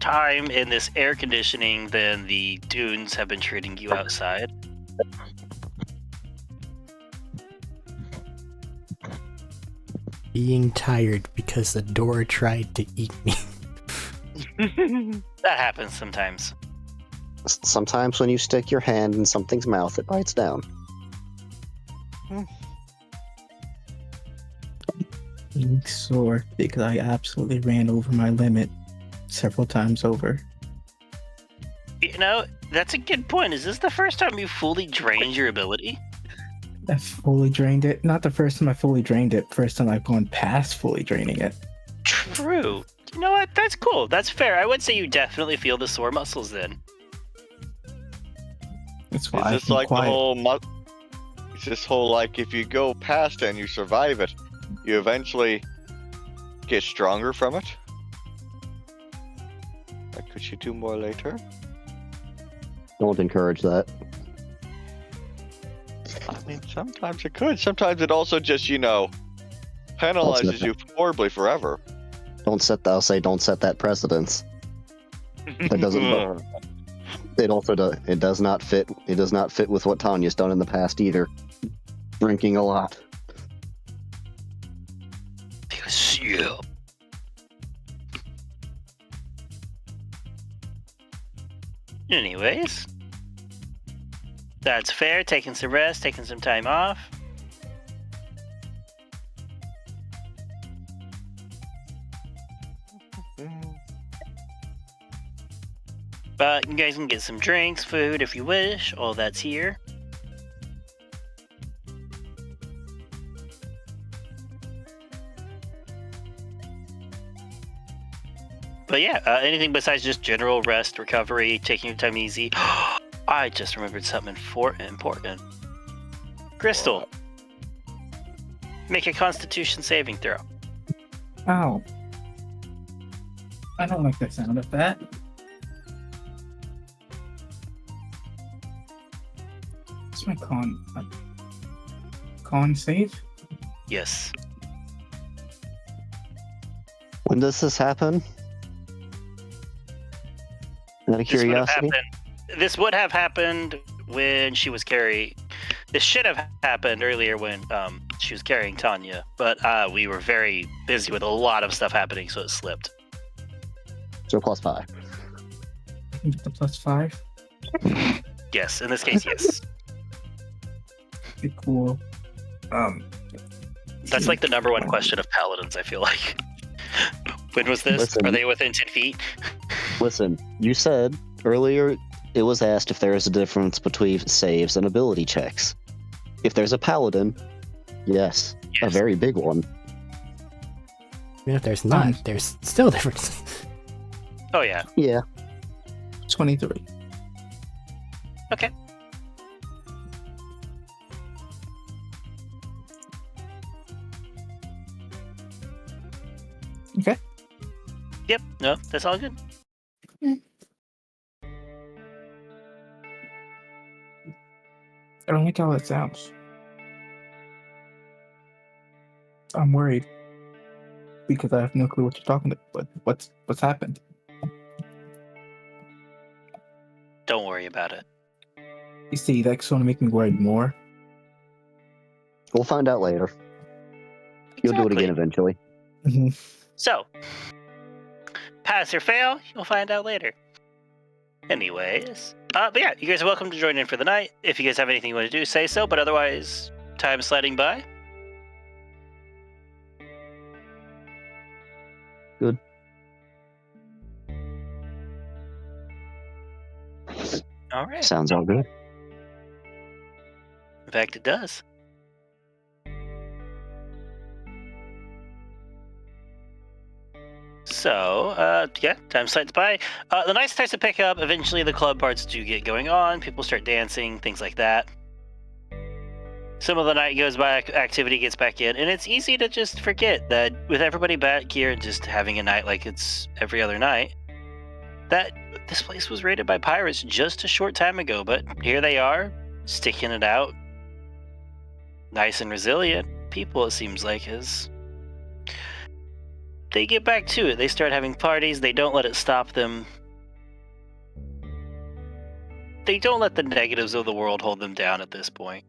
time in this air conditioning than the dunes have been treating you outside? Being tired because the door tried to eat me. That happens sometimes. Sometimes when you stick your hand in something's mouth, it bites down. Being sore because I absolutely ran over my limit several times over. You know, that's a good point. Is this the first time you fully drained your ability? I fully drained it. Not the first time I fully drained it. First time I've gone past fully draining it. True. You know what? That's cool. That's fair. I would say you definitely feel the sore muscles then. That's why Is I've this been like quiet. the whole It's this whole like if you go past it and you survive it, you eventually get stronger from it? Like, could you do more later? Don't encourage that. I mean, sometimes it could. Sometimes it also just, penalizes you horribly forever. Don't set that precedence. That doesn't. It does not fit. It does not fit with what Tanya's done in the past either. Drinking a lot. Yeah. Anyways, that's fair. Taking some rest, taking some time off. But you guys can get some drinks, food if you wish. All that's here. But yeah, anything besides just general rest, recovery, taking your time easy. I just remembered something important. Crystal, What? make a Constitution saving throw. Ow. I don't like the sound of that. What's my con save? Yes. When does this happen? Out of curiosity. This would have happened when she was carrying. This should have happened earlier when she was carrying Tanya, but we were very busy with a lot of stuff happening, so it slipped. So +5. I can get the +5. Yes, in this case, yes. Okay, cool. That's like the number one question of paladins, I feel like. When was this? Listen. Are they within 10 feet? Listen, you said earlier it was asked if there is a difference between saves and ability checks. If there's a paladin, yes, a Yes. very big one. Even if there's not, there's still differences. Oh, yeah. Yeah. 23. Okay. Okay. Yep. No, that's all good. I don't like how it sounds. I'm worried. because I have no clue what you're talking about. What's happened? Don't worry about it. You see, that's going to make me worry more. We'll find out later. You'll do it again eventually. Mm-hmm. So, pass or fail, you'll find out later. Anyways, but yeah, you guys are welcome to join in for the night. If you guys have anything you want to do, say so. But otherwise, time sliding by. Good. All right. Sounds all good. In fact, it does. So, yeah, time slides by. The night starts to pick up. Eventually, the club parts do get going on. People start dancing, things like that. Some of the night goes by, activity gets back in, and it's easy to just forget that with everybody back here and just having a night like it's every other night, that this place was raided by pirates just a short time ago, but here they are, sticking it out. Nice and resilient people, it seems like, as they get back to it. They start having parties. They don't let it stop them. They don't let the negatives of the world hold them down at this point.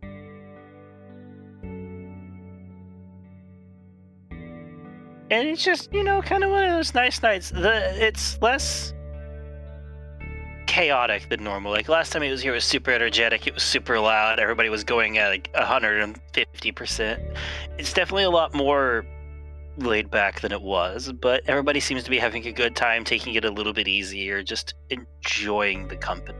And it's just, kind of one of those nice nights. It's less chaotic than normal. Like last time it was here, it was super energetic. It was super loud. Everybody was going at like 150%. It's definitely a lot more laid back than it was, but everybody seems to be having a good time, taking it a little bit easier, just enjoying the company.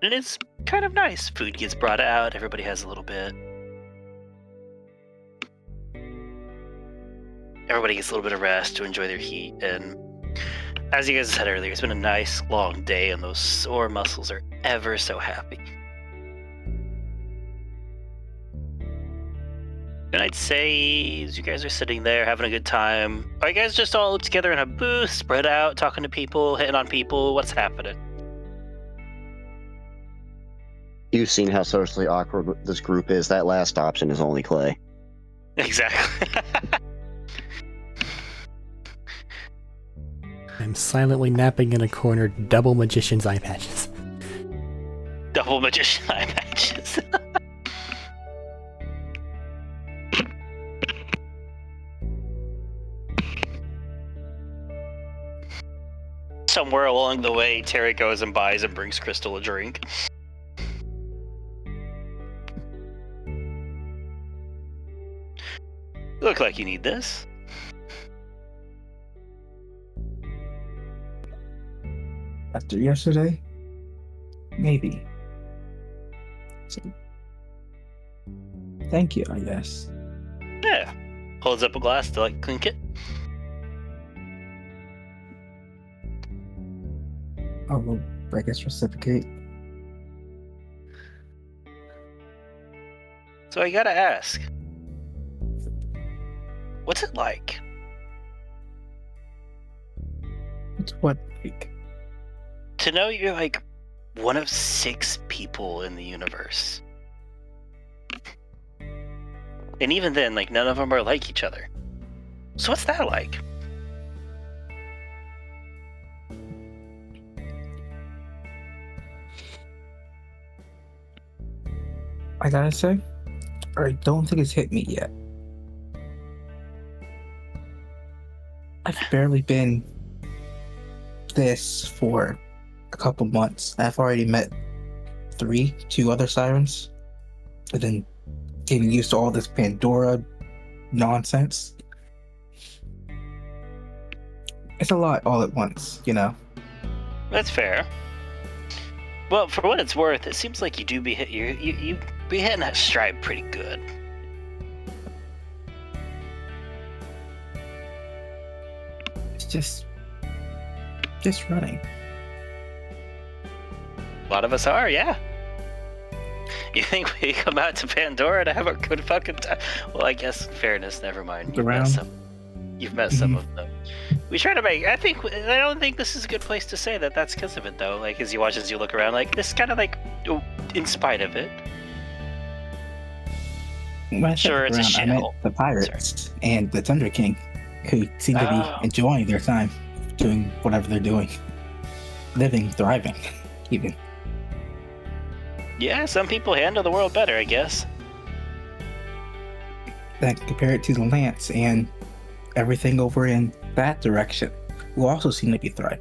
And it's kind of nice. Food gets brought out, everybody has a little bit. Everybody gets a little bit of rest to enjoy their heat, and as you guys said earlier, it's been a nice long day, and those sore muscles are ever so happy. And I'd say, as you guys are sitting there having a good time, are you guys just all together in a booth, spread out, talking to people, hitting on people? What's happening? You've seen how socially awkward this group is. That last option is only Clay. Exactly. I'm silently napping in a corner, double magician's eye patches. Double magician eye patches. Somewhere along the way, Terry goes and buys and brings Crystal a drink. Look like you need this. After yesterday? Maybe. So, thank you, I guess. Yeah. Holds up a glass to clink it. I will, I guess, reciprocate. So I gotta ask, what's it like? It's what, like? To know you're like one of 6 people in the universe. And even then, none of them are like each other. So what's that like? I gotta say, I don't think it's hit me yet. I've barely been this for a couple months. I've already met 2 other sirens, and then getting used to all this Pandora nonsense. It's a lot all at once, That's fair. Well, for what it's worth, it seems like you do be you be hitting that stride pretty good. It's just running. A lot of us are, yeah. You think we come out to Pandora to have a good fucking time? Well, I guess in fairness, never mind. You've met some of them. We try to make. I don't think this is a good place to say that. That's because of it, though. As you look around, this kind of in spite of it. When I said Sure, it's a around, I meant shithole. the pirates and the Thunder King, who seem to Oh. be enjoying their time, doing whatever they're doing, living, thriving, even. Yeah, some people handle the world better, I guess. Then compare it to the Lance and everything over in that direction, who also seem to be thriving.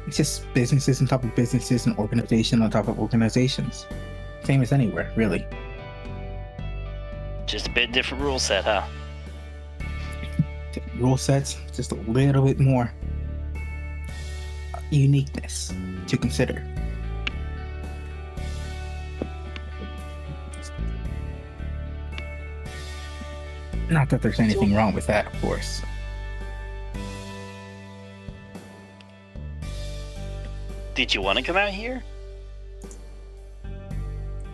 It's just businesses on top of businesses and organization on top of organizations. Same as anywhere, really. Just a bit different rule set, huh? Rule sets, just a little bit more uniqueness to consider. Not that there's anything wrong with that, of course. Did you want to come out here?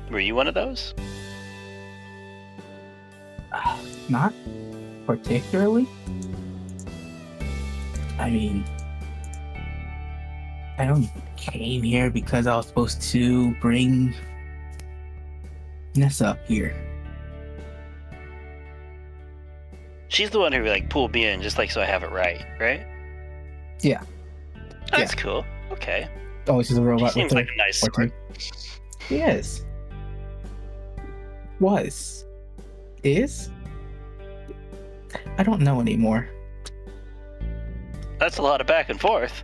Were you one of those? Not particularly. I mean, I only came here because I was supposed to bring Nessa up here. She's the one who like pulled me in just like so I have it right? Yeah. That's cool. Okay. Oh, she's a She robot seems with like a nice sort. She is. Was. Is? I don't know anymore. That's a lot of back and forth.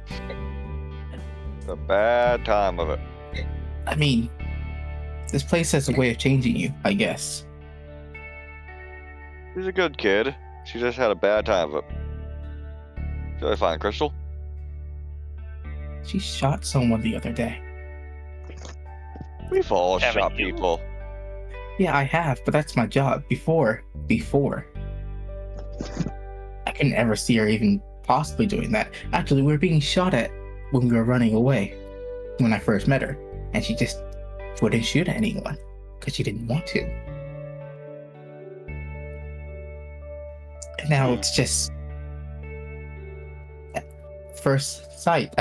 The bad time of it. I mean, this place has a way of changing you, I guess. She's a good kid. She just had a bad time of it. Did I find Crystal? She shot someone the other day. We've all Haven't shot you? people. Yeah, I have, but that's my job. Before. I couldn't ever see her even possibly doing that. Actually, we were being shot at when we were running away when I first met her, and she just wouldn't shoot at anyone because she didn't want to. And now it's just at first sight.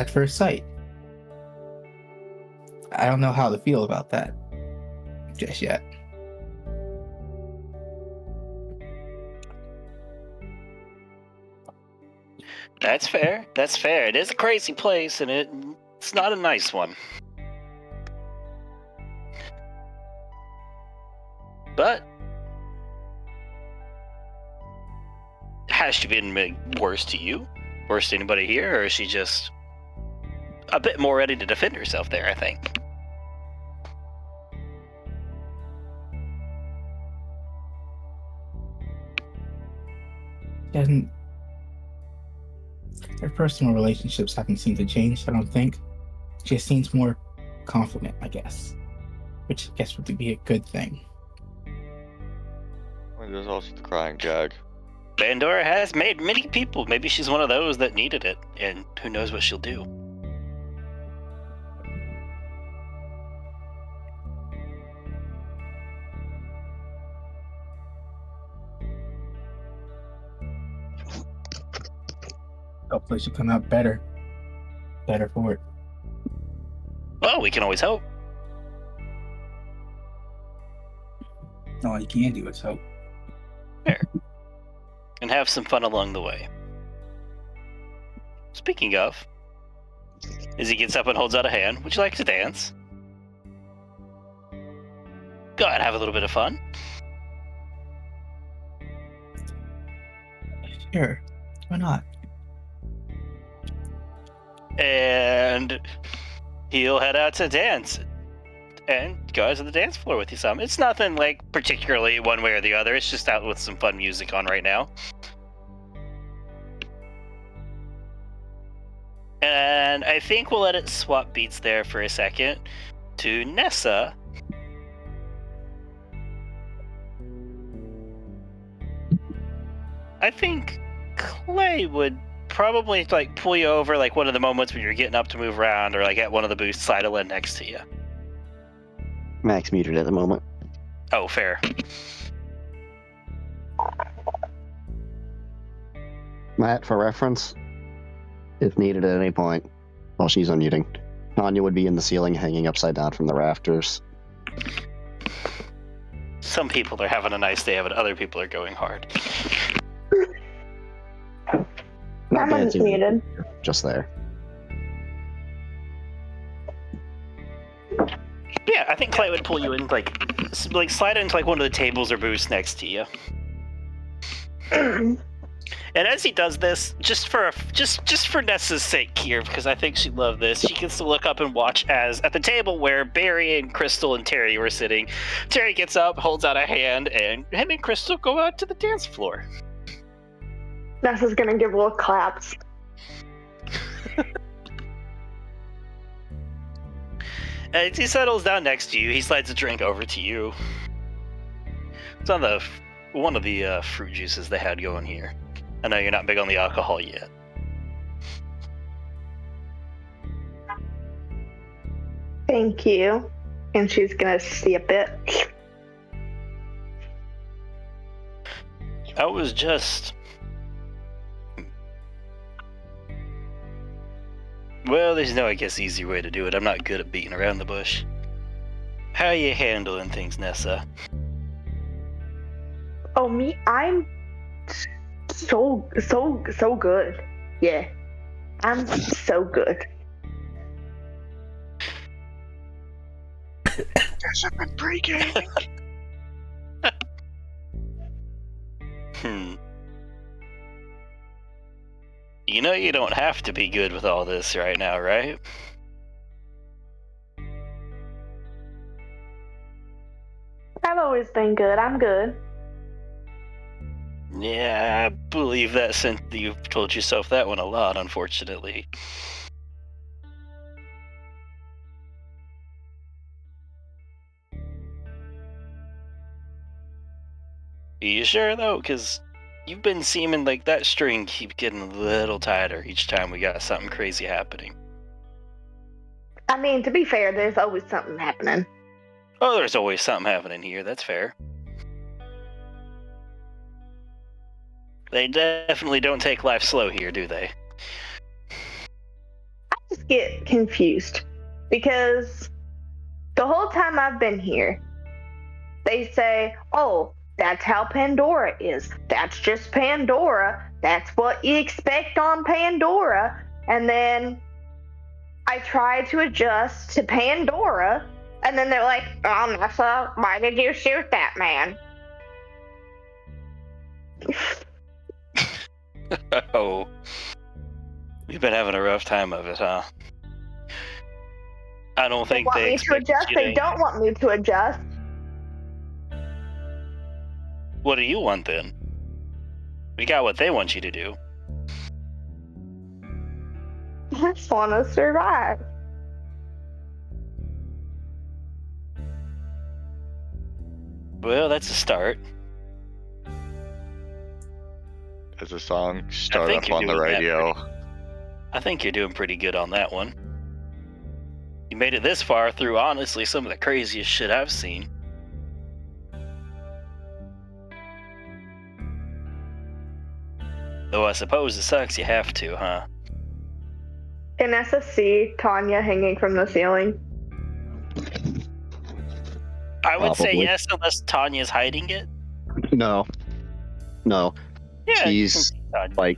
I don't know how to feel about that just yet. That's fair. That's fair. It is a crazy place, and it's not a nice one. But has she been worse to you? Worse to anybody here? Or is she just a bit more ready to defend herself there, I think? And their personal relationships haven't seemed to change, I don't think. She just seems more confident, I guess. Which I guess would be a good thing. And there's also the crying jag. Bandora has made many people. Maybe she's one of those that needed it, and who knows what she'll do. Hopefully she'll come out better. Better for it. Well, we can always hope. All you can do is hope. Fair. And have some fun along the way. Speaking of, as he gets up and holds out a hand, would you like to dance? Go ahead, have a little bit of fun. Sure. Why not? And he'll head out to dance. And go out to the dance floor with you some. It's nothing like particularly one way or the other. It's just out with some fun music on right now. And I think we'll let it swap beats there for a second to Nessa. I think Clay would probably like pull you over like one of the moments when you're getting up to move around, or like at one of the booths sidle in next to you. Max muted at the moment. Oh, fair. Matt, for reference, if needed at any point, while she's unmuting, Tanya would be in the ceiling hanging upside down from the rafters. some people are having a nice day, but other people are going hard. Not I'm dancing, unmuted. just there. Yeah, I think Clay would pull you in, like slide into like one of the tables or booths next to you. And as he does this, just for Nessa's sake here, because I think she'd love this, she gets to look up and watch as at the table where Barry and Crystal and Terry were sitting, Terry gets up, holds out a hand, and him and Crystal go out to the dance floor. Nessa's gonna give little claps. As he settles down next to you, he slides a drink over to you. It's on one of the fruit juices they had going here. I know you're not big on the alcohol yet. Thank you. And she's gonna sip it. I was just... Well, there's no, I guess, easy way to do it. I'm not good at beating around the bush. How are you handling things, Nessa? Oh, me? I'm so good. Yeah. I'm so good. Guess I've been pre-gaming. You know you don't have to be good with all this right now, right? I've always been good. I'm good. Yeah, I believe that since you've told yourself that one a lot, unfortunately. Are you sure, though? Because you've been seeming like that string keeps getting a little tighter each time we got something crazy happening. I mean, to be fair, there's always something happening. Oh, there's always something happening here, that's fair. They definitely don't take life slow here, do they? I just get confused because the whole time I've been here, they say, oh, that's how Pandora is. That's just Pandora. That's what you expect on Pandora. And then I try to adjust to Pandora, and then they're like, oh, Nessa, why did you shoot that man? Oh. We've been having a rough time of it, huh? I don't think want me to adjust. They don't want me to adjust. What do you want then? We got what they want you to do. I just want to survive. Well, that's a start. As a song start think up you're on the doing that radio. I think you're doing pretty good on that one. You made it this far through, honestly, some of the craziest shit I've seen. Though I suppose it sucks you have to, huh? Can Nessa see Tanya hanging from the ceiling? I would say Probably. yes, unless Tanya's hiding it. No. Yeah, you can She's see Tanya.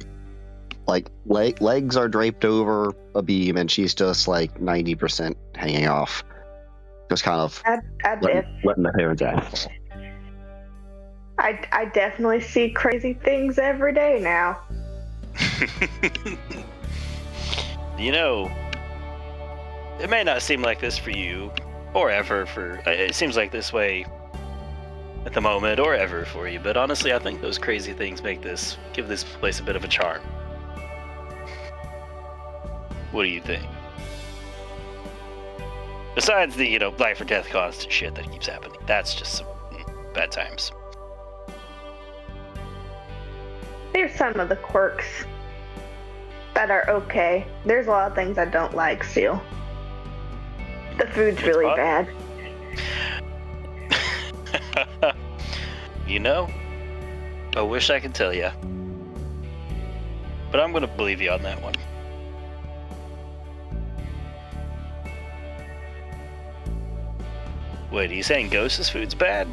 legs are draped over a beam, and she's just like 90% hanging off. Just kind of letting the hair down. I definitely see crazy things every day now. You know, it may not seem like this for you, or ever for... It seems like this way at the moment, or ever for you, but honestly, I think those crazy things give this place a bit of a charm. What do you think? Besides the, life or death constant shit that keeps happening. That's just some bad times. There's some of the quirks that are okay. There's a lot of things I don't like still. The food's really bad. I wish I could tell you. But I'm gonna believe you on that one. Wait, are you saying Ghost's food's bad?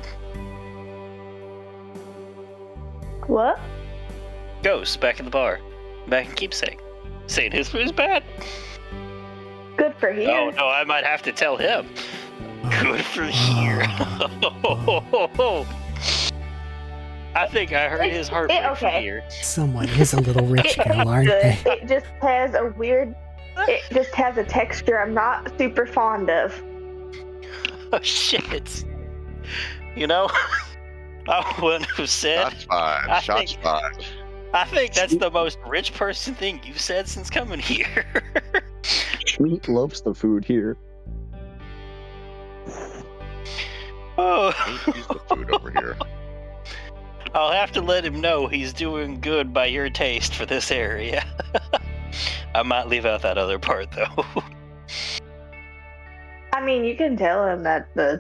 What? Ghost back in the bar. Back in Keepsake. Saying his food's bad. Good for here. Oh no, I might have to tell him. Good for here. I think I heard his heartbreak from here. Someone is a little rich It now, tastes aren't good. they? It just has a weird. It just has a texture I'm not super fond of. Oh shit. You know, I wouldn't have said. Shots fired. Shots fired. I think that's the most rich person thing you've said since coming here. Schmeat loves the food here. Oh. He's the food over here. I'll have to let him know he's doing good by your taste for this area. I might leave out that other part though. I mean, you can tell him that the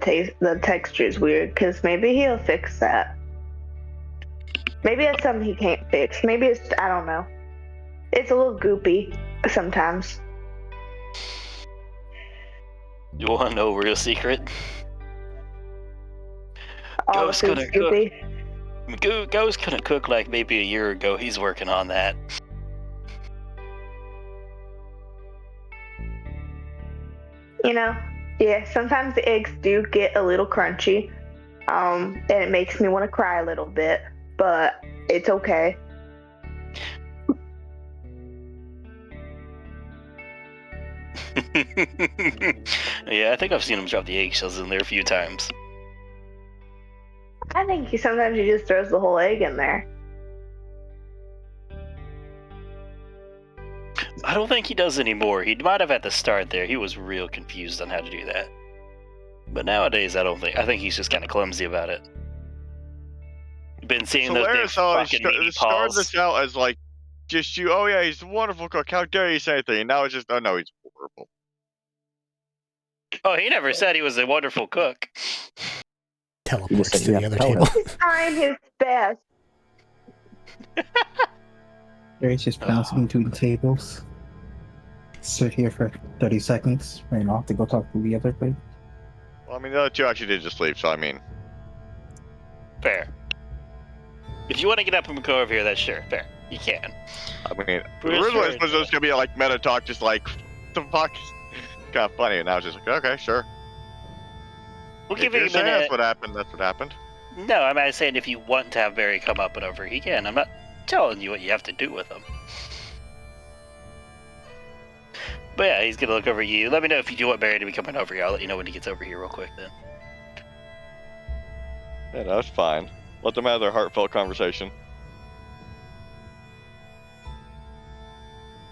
texture is weird, because maybe he'll fix that. Maybe that's something he can't fix. Maybe it's, I don't know. It's a little goopy sometimes. You want to know a real secret? All Ghost the food's gonna cook. goopy. Ghost couldn't cook like maybe a year ago. He's working on that. You know, yeah, sometimes the eggs do get a little crunchy. And it makes me want to cry a little bit, but it's okay. Yeah, I think I've seen him drop the eggshells in there a few times. I think sometimes he just throws the whole egg in there. I don't think he does anymore. He might have at the start there. He was real confused on how to do that. But nowadays, I don't think. I think he's just kind of clumsy about it. You've been seeing those big fucking meaty started paws. this out as like just you. Oh yeah, he's a wonderful cook. How dare you say anything? And now it's just, oh no, he's horrible. Oh, he never said he was a wonderful cook. Teleports said to you the have other to table. tell Trying his best. Gary's just bouncing between tables. Sit here for 30 seconds, ran off to go talk to the other place. Well, I mean, the other two actually did just leave, so I mean, Fair. If you want to get up and go over here, that's sure. Fair. You can. I mean, Bruce originally Wayne. it was just gonna be like meta talk, just like the fuck, kind of funny, and now it's just like, okay, sure. We'll If give you you're a saying minute. that's what happened. That's what happened. No, I'm not saying if you want to have Barry come up and over, he can. I'm not telling you what you have to do with him. But yeah, he's gonna look over you. Let me know if you do want Barry to be coming over here. I'll let you know when he gets over here real quick then. Yeah, that's fine. Let them have their heartfelt conversation.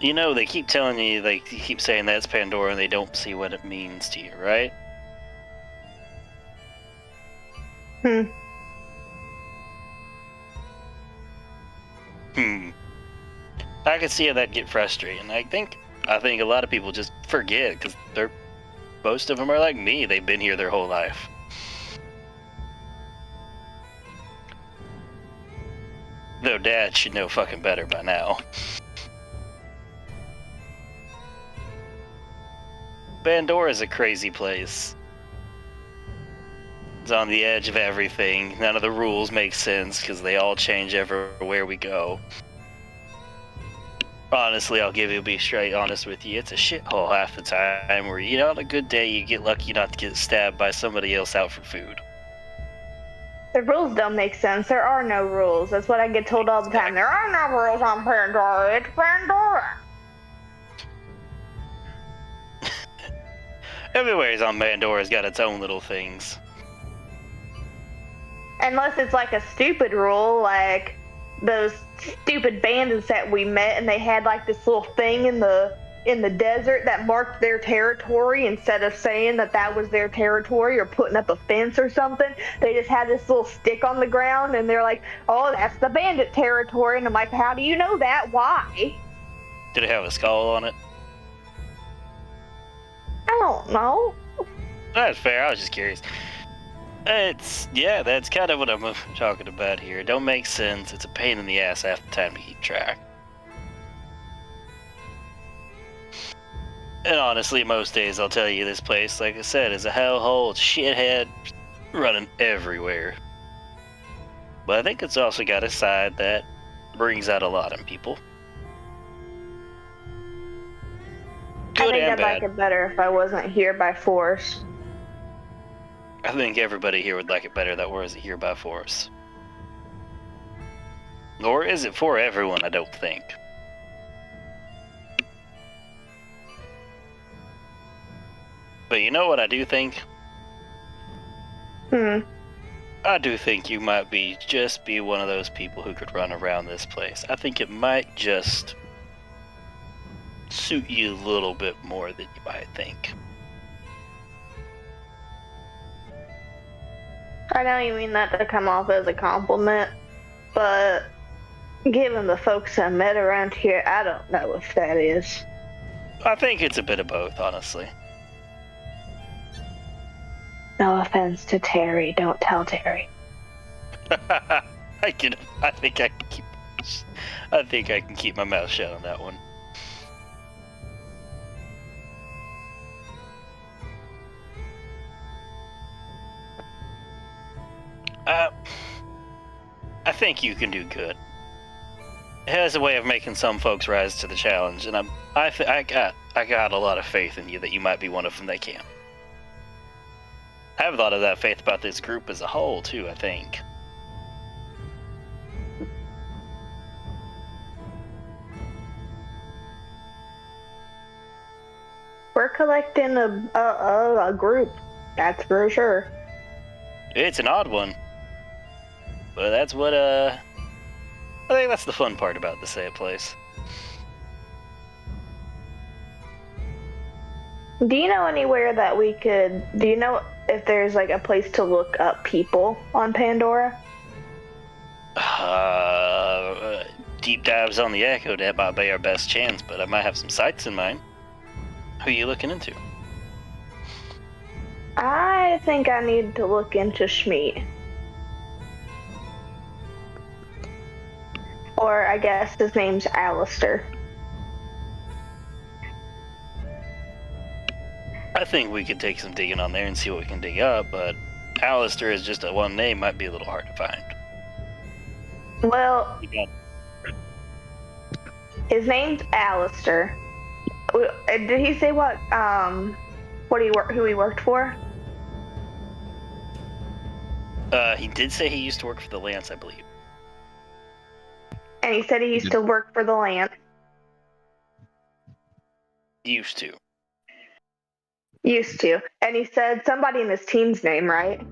You know, they keep telling you, they keep saying that's Pandora and they don't see what it means to you, right? I can see how that'd get frustrating. I think a lot of people just forget because most of them are like me. They've been here their whole life. Though Dad should know fucking better by now. Pandora's a crazy place. It's on the edge of everything. None of the rules make sense because they all change everywhere we go. Honestly, be straight honest with you. It's a shithole half the time where, you know, on a good day you get lucky not to get stabbed by somebody else out for food. The rules don't make sense. There are no rules. That's what I get told all the time. There are no rules on Pandora. It's Pandora. Everywhere's on Pandora's got its own little things. Unless it's like a stupid rule, like those stupid bandits that we met, and they had like this little thing in the desert that marked their territory. Instead of saying that was their territory or putting up a fence or something, they just had this little stick on the ground, and they're like, "Oh, that's the bandit territory." And I'm like, "How do you know that? Why?" Did it have a skull on it? I don't know. That's fair. I was just curious. That's kind of what I'm talking about here. It don't make sense. It's a pain in the ass half the time to keep track. And honestly, most days I'll tell you this place, like I said, is a hellhole. It's shithead running everywhere. But I think it's also got a side that brings out a lot in people. Good I think and I'd bad. like it better if I wasn't here by force. I think everybody here would like it better that wasn't here by force. Nor is it for everyone, I don't think. But you know what I do think? I do think you might be one of those people who could run around this place. I think it might just suit you a little bit more than you might think. I know you mean that to come off as a compliment, but given the folks I met around here, I don't know if that is. I think it's a bit of both, honestly. No offense to Terry, don't tell Terry. I think I can keep my mouth shut on that one. I think you can do good. It has a way of making some folks rise to the challenge, and I got a lot of faith in you that you might be one of them that can. I have a lot of that faith about this group as a whole too, I think. We're collecting a group, that's for sure. It's an odd one, but that's what I think that's the fun part about the same place. Do you know anywhere that we could? Do you know if there's like a place to look up people on Pandora? Deep dives on the Echo, that might be our best chance, but I might have some sites in mind. Who are you looking into? I think I need to look into Schmeat. Or I guess his name's Alistair. I think we could take some digging on there and see what we can dig up, but Alistair is just a one name, might be a little hard to find. Well, his name's Alistair. Did he say who he worked for? He did say he used to work for the Lance, I believe. And he said he used to work for the Lance. Used to. And he said somebody in his team's name, right?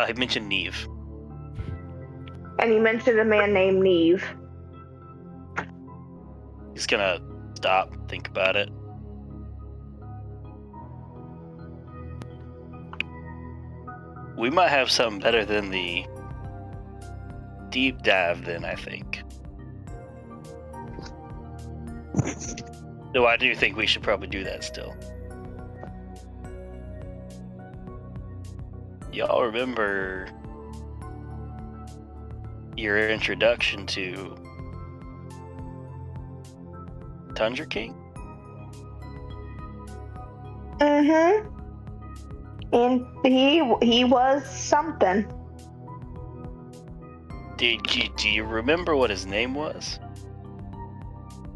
He mentioned Neve. And he mentioned a man named Neve. He's gonna stop, think about it. We might have something better than the deep dive then, I think. Though I do think we should probably do that still. Y'all remember your introduction to Tundra King? Mm-hmm. And he was something. Do you remember what his name was?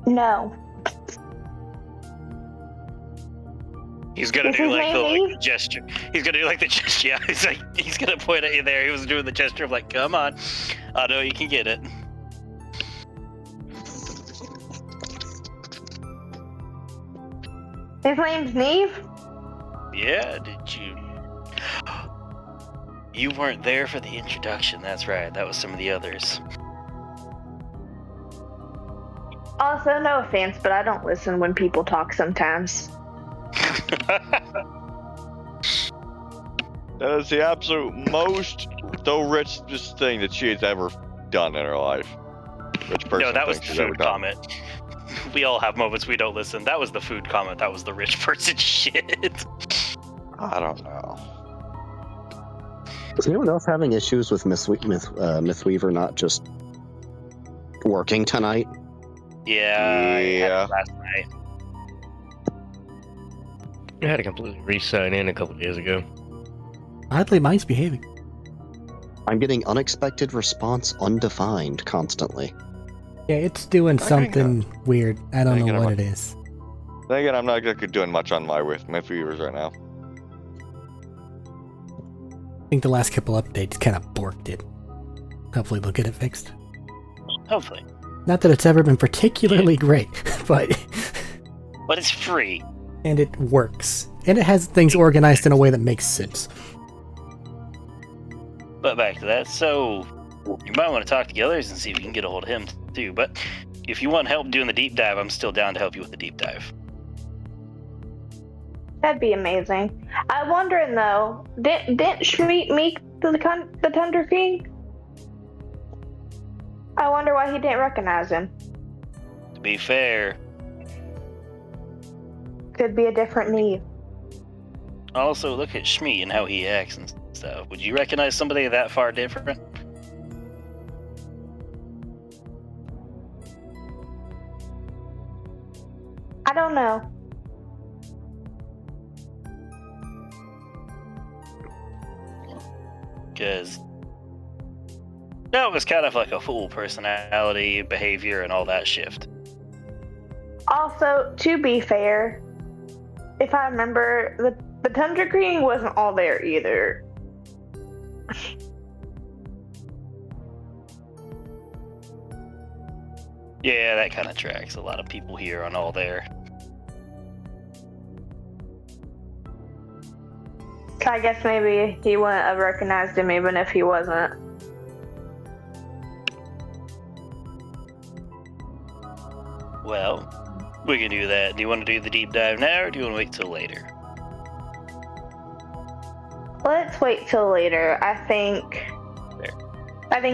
No. He's gonna do like the gesture. He's gonna do like the gesture. Yeah, he's gonna point at you there. He was doing the gesture of like, come on. I know you can get it. His name's Neve? Yeah, did you? You weren't there for the introduction, that's right. That was some of the others. Also, no offense, but I don't listen when people talk sometimes. That is the absolute most richest thing that she has ever done in her life. Rich person No, that was the she's ever food done. comment. We all have moments we don't listen. That was the food comment. That was the rich person shit. I don't know. Is anyone else having issues with Miss Weaver not just working tonight? Yeah. I had it last night. I had to completely re-sign in a couple days ago. Oddly, mine's behaving. I'm getting unexpected response undefined constantly. Yeah, it's doing I something weird. I don't Thank know you, what I'm- it is. Then again, I'm not exactly doing much on my viewers right now. I think the last couple updates kind of borked it. Hopefully they'll get it fixed. Hopefully. Not that it's ever been particularly great, but But it's free. and it works. And it has things organized in a way that makes sense. But back to that, so you might want to talk to the others and see if you can get a hold of him too. But if you want help doing the deep dive, I'm still down to help you with the deep dive. That'd be amazing. I'm wondering though, didn't Schmidt meet the Thunder King? I wonder why he didn't recognize him. To be fair, Could be a different Neve. also look at Schmidt and how he acts and stuff. Would you recognize somebody that far different? I don't know. Because no, it was kind of like a fool personality, behavior, and all that shift. Also, to be fair, if I remember, the Thunder King wasn't all there either. Yeah, that kind of tracks. A lot of people here aren't all there. I guess maybe he wouldn't have recognized him even if he wasn't. Well, we can do that. Do you want to do the deep dive now, or do you want to wait till later? Let's wait till later. I think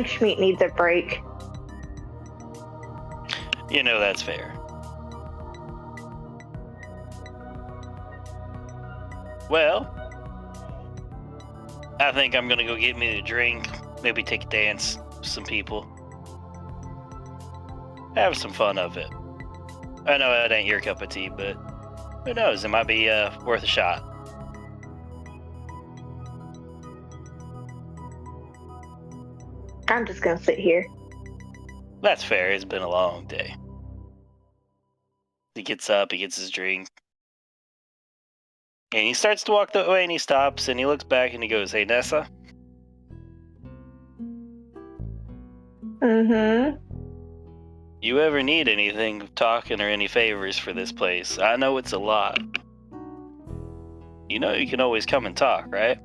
Schmidt needs a break. You know that's fair. Well, I think I'm gonna go get me a drink, maybe take a dance with some people. Have some fun of it. I know it ain't your cup of tea, but who knows, it might be worth a shot. I'm just gonna sit here. That's fair, it's been a long day. He gets up, he gets his drink. And he starts to walk the way, and he stops, and he looks back, and he goes, "Hey, Nessa?" Mm-hmm. You ever need anything talking or any favors for this place? I know it's a lot. You know you can always come and talk, right?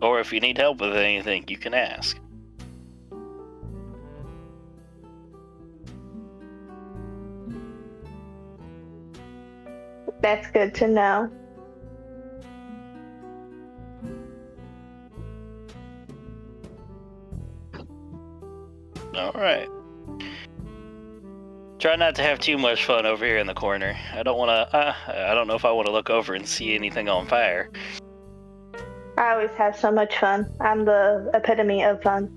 Or if you need help with anything, you can ask. That's good to know. All right. Try not to have too much fun over here in the corner. I don't know if I want to look over and see anything on fire. I always have so much fun. I'm the epitome of fun.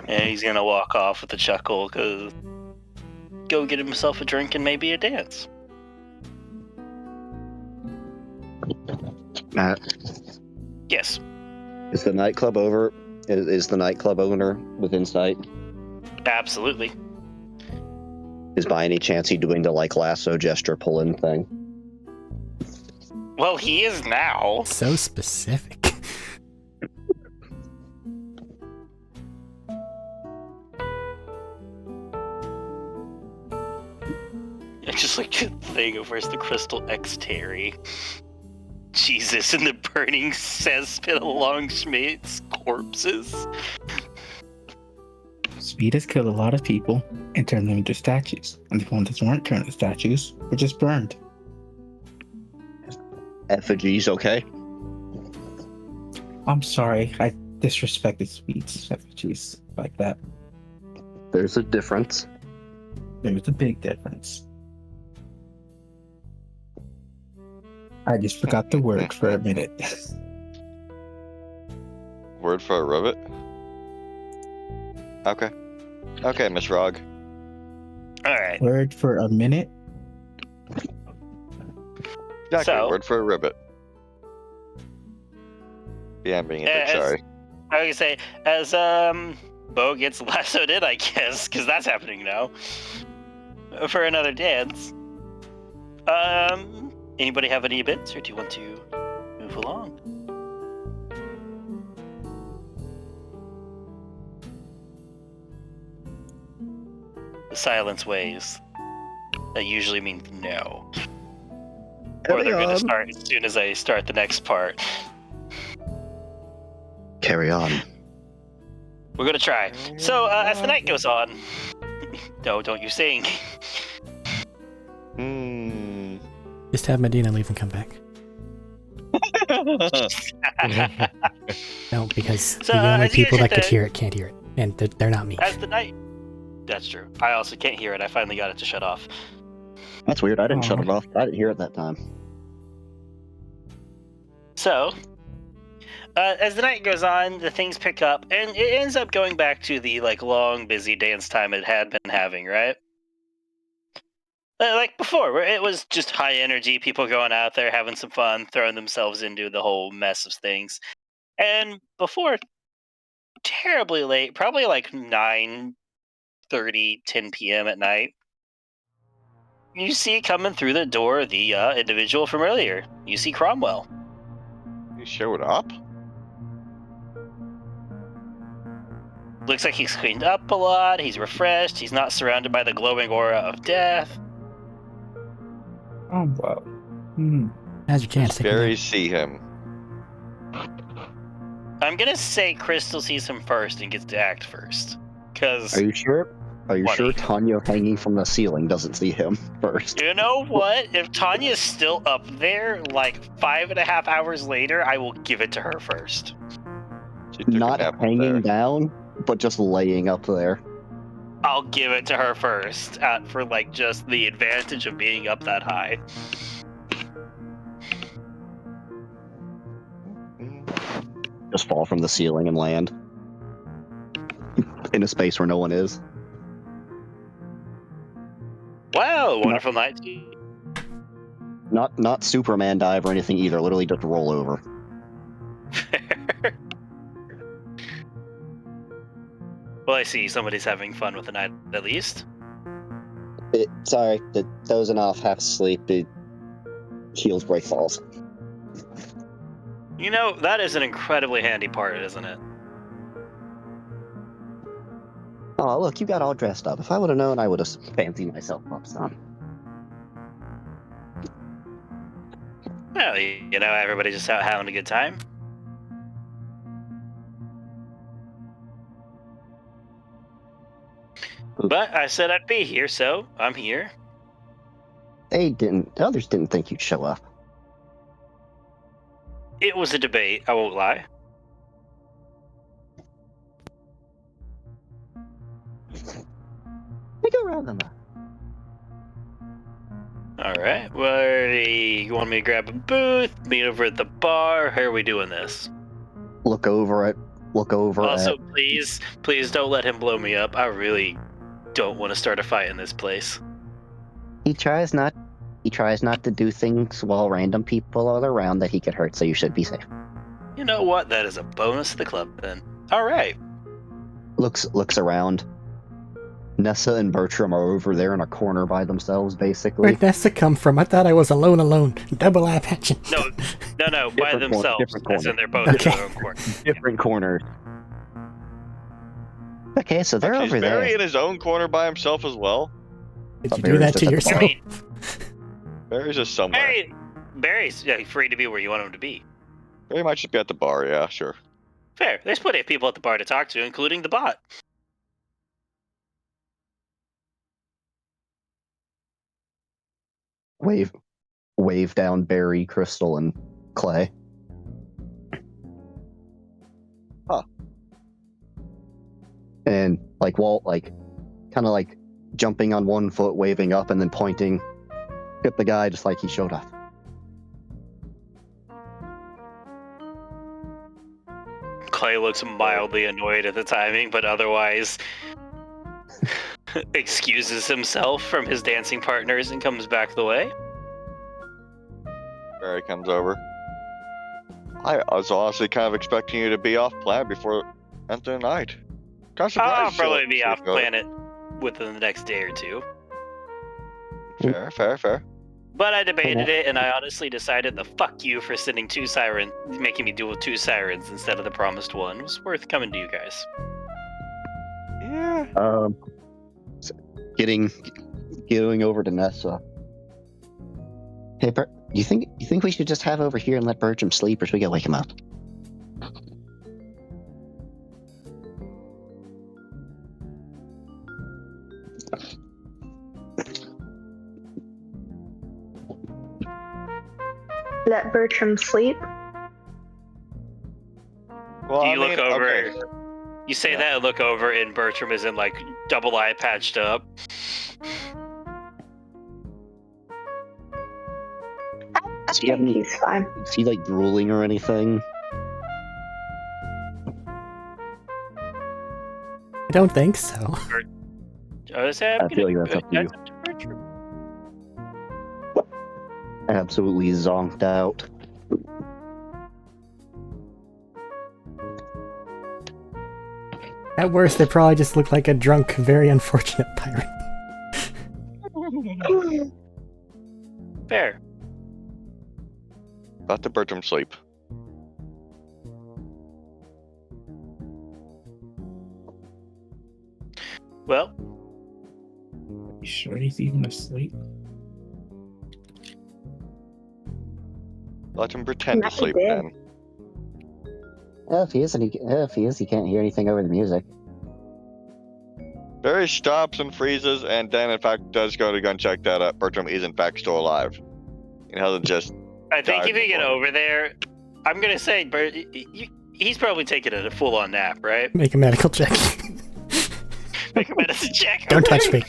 And he's gonna walk off with a chuckle, cause go get himself a drink and maybe a dance. Matt, Yes. is the nightclub over? Is the nightclub owner within sight? Absolutely. Is by any chance he doing the like lasso gesture pull-in thing? Well, he is now. So specific. It's just like the thing of where's the Crystal X Terry? Jesus, and the burning cesspit along Schmidt's corpses. Speed has killed a lot of people and turned them into statues. And the ones that weren't turned into statues were just burned. Effigies, okay? I'm sorry, I disrespected Speed's effigies like that. There's a difference. There was a big difference. I just forgot the word for a minute. Word for a ribbit? Okay. Okay, Miss Rog. Right. Word for a minute. Exactly. So- Word for a ribbit. Yeah, I'm being a dick. Sorry. I was gonna say, as Bo gets lassoed in, I guess, because that's happening now. For another dance. Anybody have any bits, or do you want to move along? The silence waves. That usually means no. Or they're gonna start as soon as I start the next part. Carry on. We're gonna try. So, as the night goes on... No, don't you sing. Just have Medina leave and come back. No, because So, the only as you people guys that could hit hear it can't hear it. And they're not me. As the night... That's true. I also can't hear it. I finally got it to shut off. That's weird. I didn't shut Aw. it off. I didn't hear it that time. So, as the night goes on, the things pick up, and it ends up going back to the long, busy dance time it had been having, right? Like before, where it was just high energy, people going out there having some fun, throwing themselves into the whole mess of things. And before terribly late, probably 9:30, 10 p.m. at night, you see coming through the door the individual from earlier. You see Cromwell. He showed up? Looks like he's cleaned up a lot, he's refreshed, he's not surrounded by the glowing aura of death. Oh, wow. Hmm. Now's your chance. Take a Barry nap. see him. I'm gonna say Crystal sees him first and gets to act first. Because, Are you sure? Are you sure Tanya hanging from the ceiling doesn't see him first? you know what? If Tanya's still up there, 5.5 hours later, I will give it to her first. She took a Not nap up hanging there. down, but just laying up there. I'll give it to her first, for just the advantage of being up that high. Just fall from the ceiling and land in a space where no one is. Wow, wonderful night. Not Superman dive or anything either. Literally just roll over. Well, I see somebody's having fun with the night at least. Sorry, dozing off, half asleep. Heels break falls. You know, that is an incredibly handy part, isn't it? Oh, look, you got all dressed up. If I would have known, I would have fancied myself up some. Well, everybody's just out having a good time. But I said I'd be here, so I'm here. The others didn't think you'd show up. It was a debate, I won't lie. We go around them. Alright, well, you want me to grab a booth, meet over at the bar? How are we doing this? Look over Also, at... please don't let him blow me up. I really don't want to start a fight in this place. He tries not to do things while random people are around that he could hurt, so you should be safe. You know what? That is a bonus to the club, then. Alright. Looks around. Nessa and Bertram are over there in a corner by themselves, basically. Where'd Nessa come from? I thought I was alone. Double app action. No, by themselves. Different corner. As in they're both Okay. in their own corner. Different corners. Okay, so they're Is over Barry there. in his own corner by himself as well? Did you Barry's do that just to at the yourself? bar. Barry's just somewhere. Barry's free to be where you want him to be. Barry might just be at the bar, yeah, sure. Fair. There's plenty of people at the bar to talk to, including the bot. Wave down Barry, Crystal, and Clay. Huh. And Walt, kind of jumping on one foot, waving up, and then pointing at the guy just like he showed up. Clay looks mildly annoyed at the timing, but otherwise excuses himself from his dancing partners and comes back the way. Barry comes over. I was honestly kind of expecting you to be off plan before end of the night. Kind of surprised. I'll probably be off planet within the next day or two. Fair. But I debated it, and I honestly decided the fuck you for sending making me deal with 2 sirens instead of the promised one was worth coming to you guys. Yeah. Going over to Nessa. Hey, you think we should just have over here and let Bertram sleep, or should we go wake him up? Let Bertram sleep. Well, You look over. okay. You say that and look over, and Bertram is in like double eye patched up. I think he's fine. Is he like drooling or anything? I don't think so. I feel like that's up to you. Bertram. Absolutely zonked out. At worst, they probably just look like a drunk, very unfortunate pirate. Fair. Let the Bertram sleep. Well, You sure he's even asleep? Let him pretend to Not sleep dead. then. If he is, he can't hear anything over the music. Barry stops and freezes, and then in fact does go to gun check that Bertram is in fact still alive. He hasn't just. I think died if you get before. over there, I'm gonna say he's probably taking a full-on nap, right? Make a medical check. Make a medicine check. Don't touch me.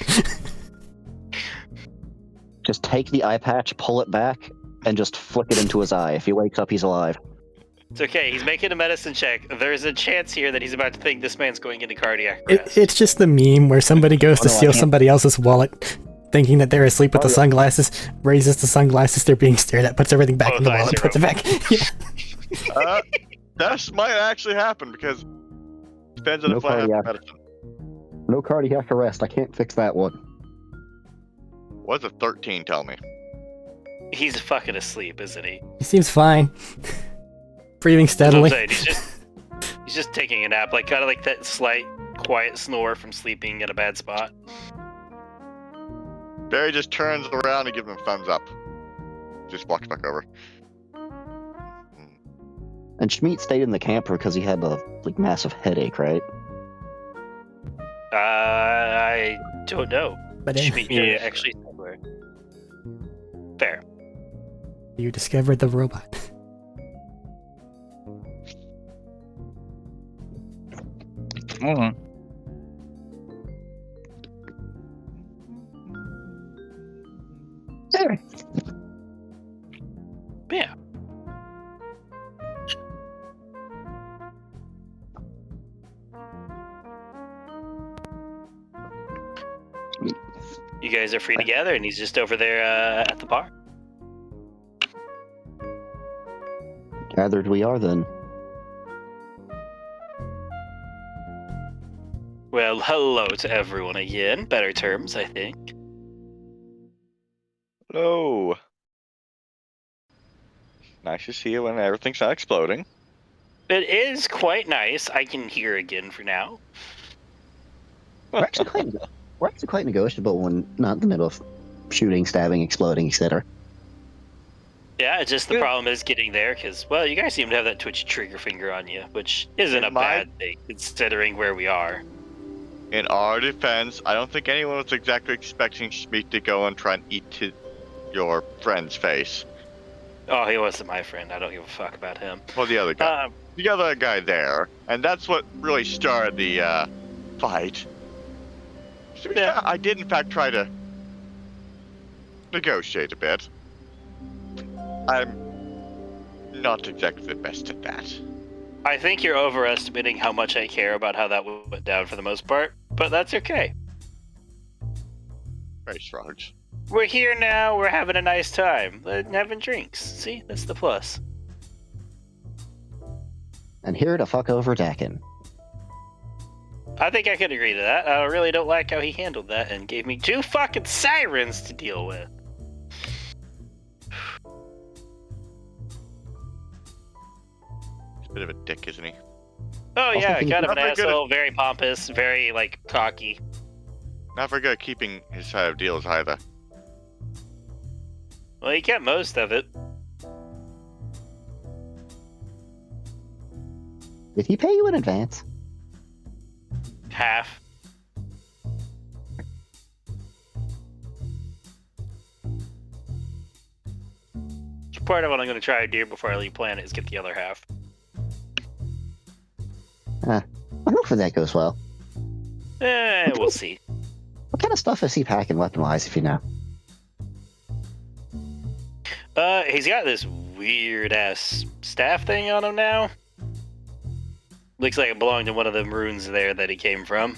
Just take the eye patch, pull it back, and just flick it into his eye. If he wakes up, he's alive. It's okay. He's making a medicine check. There's a chance here that he's about to think this man's going into cardiac arrest. It's just the meme where somebody goes to Oh, no, I steal can't. somebody else's wallet, thinking that they're asleep with the sunglasses, raises the sunglasses, they're being stared at, puts everything back in the Both eyes wallet, are puts it back. Yeah. That might actually happen because depends on No if I have cardiac. medicine. No cardiac arrest. I can't fix that one. What's a 13 tell me? He's fucking asleep, isn't he? He seems fine. Breathing That's what I'm steadily. saying. He's just taking a nap, like kind of like that slight, quiet snore from sleeping in a bad spot. Barry just turns around and gives him a thumbs up. Just walks back over. And Schmeat stayed in the camper because he had a massive headache, right? I don't know. But Schmeat Yeah. actually somewhere. Fair. you discovered the robot. Hold on. Yeah. You guys are free together, and he's just over there at the bar. Gathered we are then. Well, hello to everyone again. Better terms, I think. Hello. Nice to see you when everything's not exploding. It is quite nice. I can hear again for now. We're actually quite negotiable when not in the middle of shooting, stabbing, exploding, etc. Yeah, it's just the Good. problem is getting there, because, well, you guys seem to have that twitchy trigger finger on you, which isn't a bad thing, considering where we are. In our defense, I don't think anyone was exactly expecting Schmeat to go and try and eat your friend's face. Oh, he wasn't my friend. I don't give a fuck about him. Well, the other guy. The other guy there. And that's what really started the fight. To be fair, I did in fact try to negotiate a bit. I'm not exactly the best at that. I think you're overestimating how much I care about how that went down for the most part, but that's okay. Very shrugs. We're here now. We're having a nice time. Having drinks. See? That's the plus. And here to fuck over Dakin. I think I could agree to that. I really don't like how he handled that and gave me 2 fucking sirens to deal with. He's a bit of a dick, isn't he? Oh Also, yeah, he's kind of an not very good asshole, very pompous, very, like, cocky. Not very good at keeping his side of deals either. Well, he kept most of it. Did he pay you in advance? Half. Part of what I'm going to try to do before I leave planet is get the other half. I hope that goes well. We'll see. What kind of stuff is he packing weapon-wise, if you know? He's got this weird-ass staff thing on him now. Looks like it belonged to one of them runes there that he came from.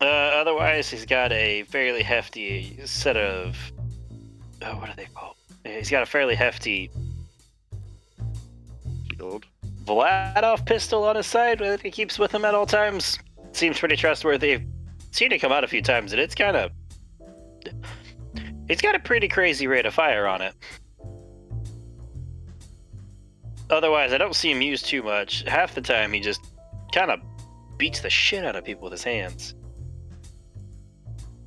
Otherwise, he's got a fairly hefty set of... Oh, what are they called? He's got a fairly hefty Shield. Vladoff pistol on his side that he keeps with him at all times. Seems pretty trustworthy. Seen it come out a few times, and it's kind of... It's got a pretty crazy rate of fire on it. Otherwise, I don't see him use too much. Half the time, he just kind of beats the shit out of people with his hands.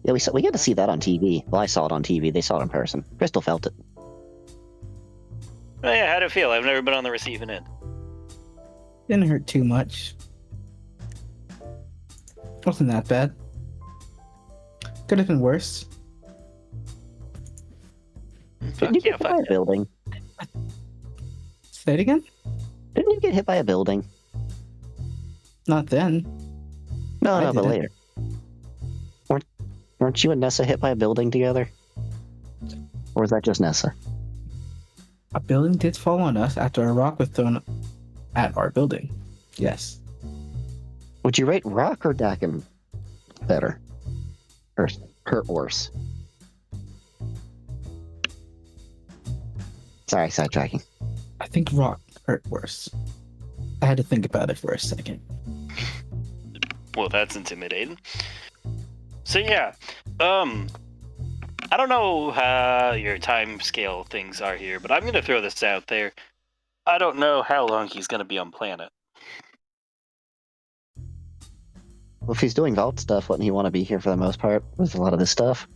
Yeah, we got to see that on TV. Well, I saw it on TV. They saw it in person. Crystal felt it. Oh yeah, how'd it feel? I've never been on the receiving end. Didn't hurt too much. Wasn't that bad. Could have been worse. Didn't you get hit by a building? Say it again? Didn't you get hit by a building? Not then. No, I but didn't. later. Weren't you and Nessa hit by a building together? Or was that just Nessa? A building did fall on us after a rock was thrown at our building. Yes. Would you rate Rock or Dakin better? Or hurt worse? Sorry, sidetracking. I think rock hurt worse. I had to think about it for a second. Well, that's intimidating. So yeah, I don't know how your time scale things are here, but I'm gonna throw this out there. I don't know how long he's gonna be on planet. Well, if he's doing vault stuff, wouldn't he want to be here for the most part with a lot of this stuff?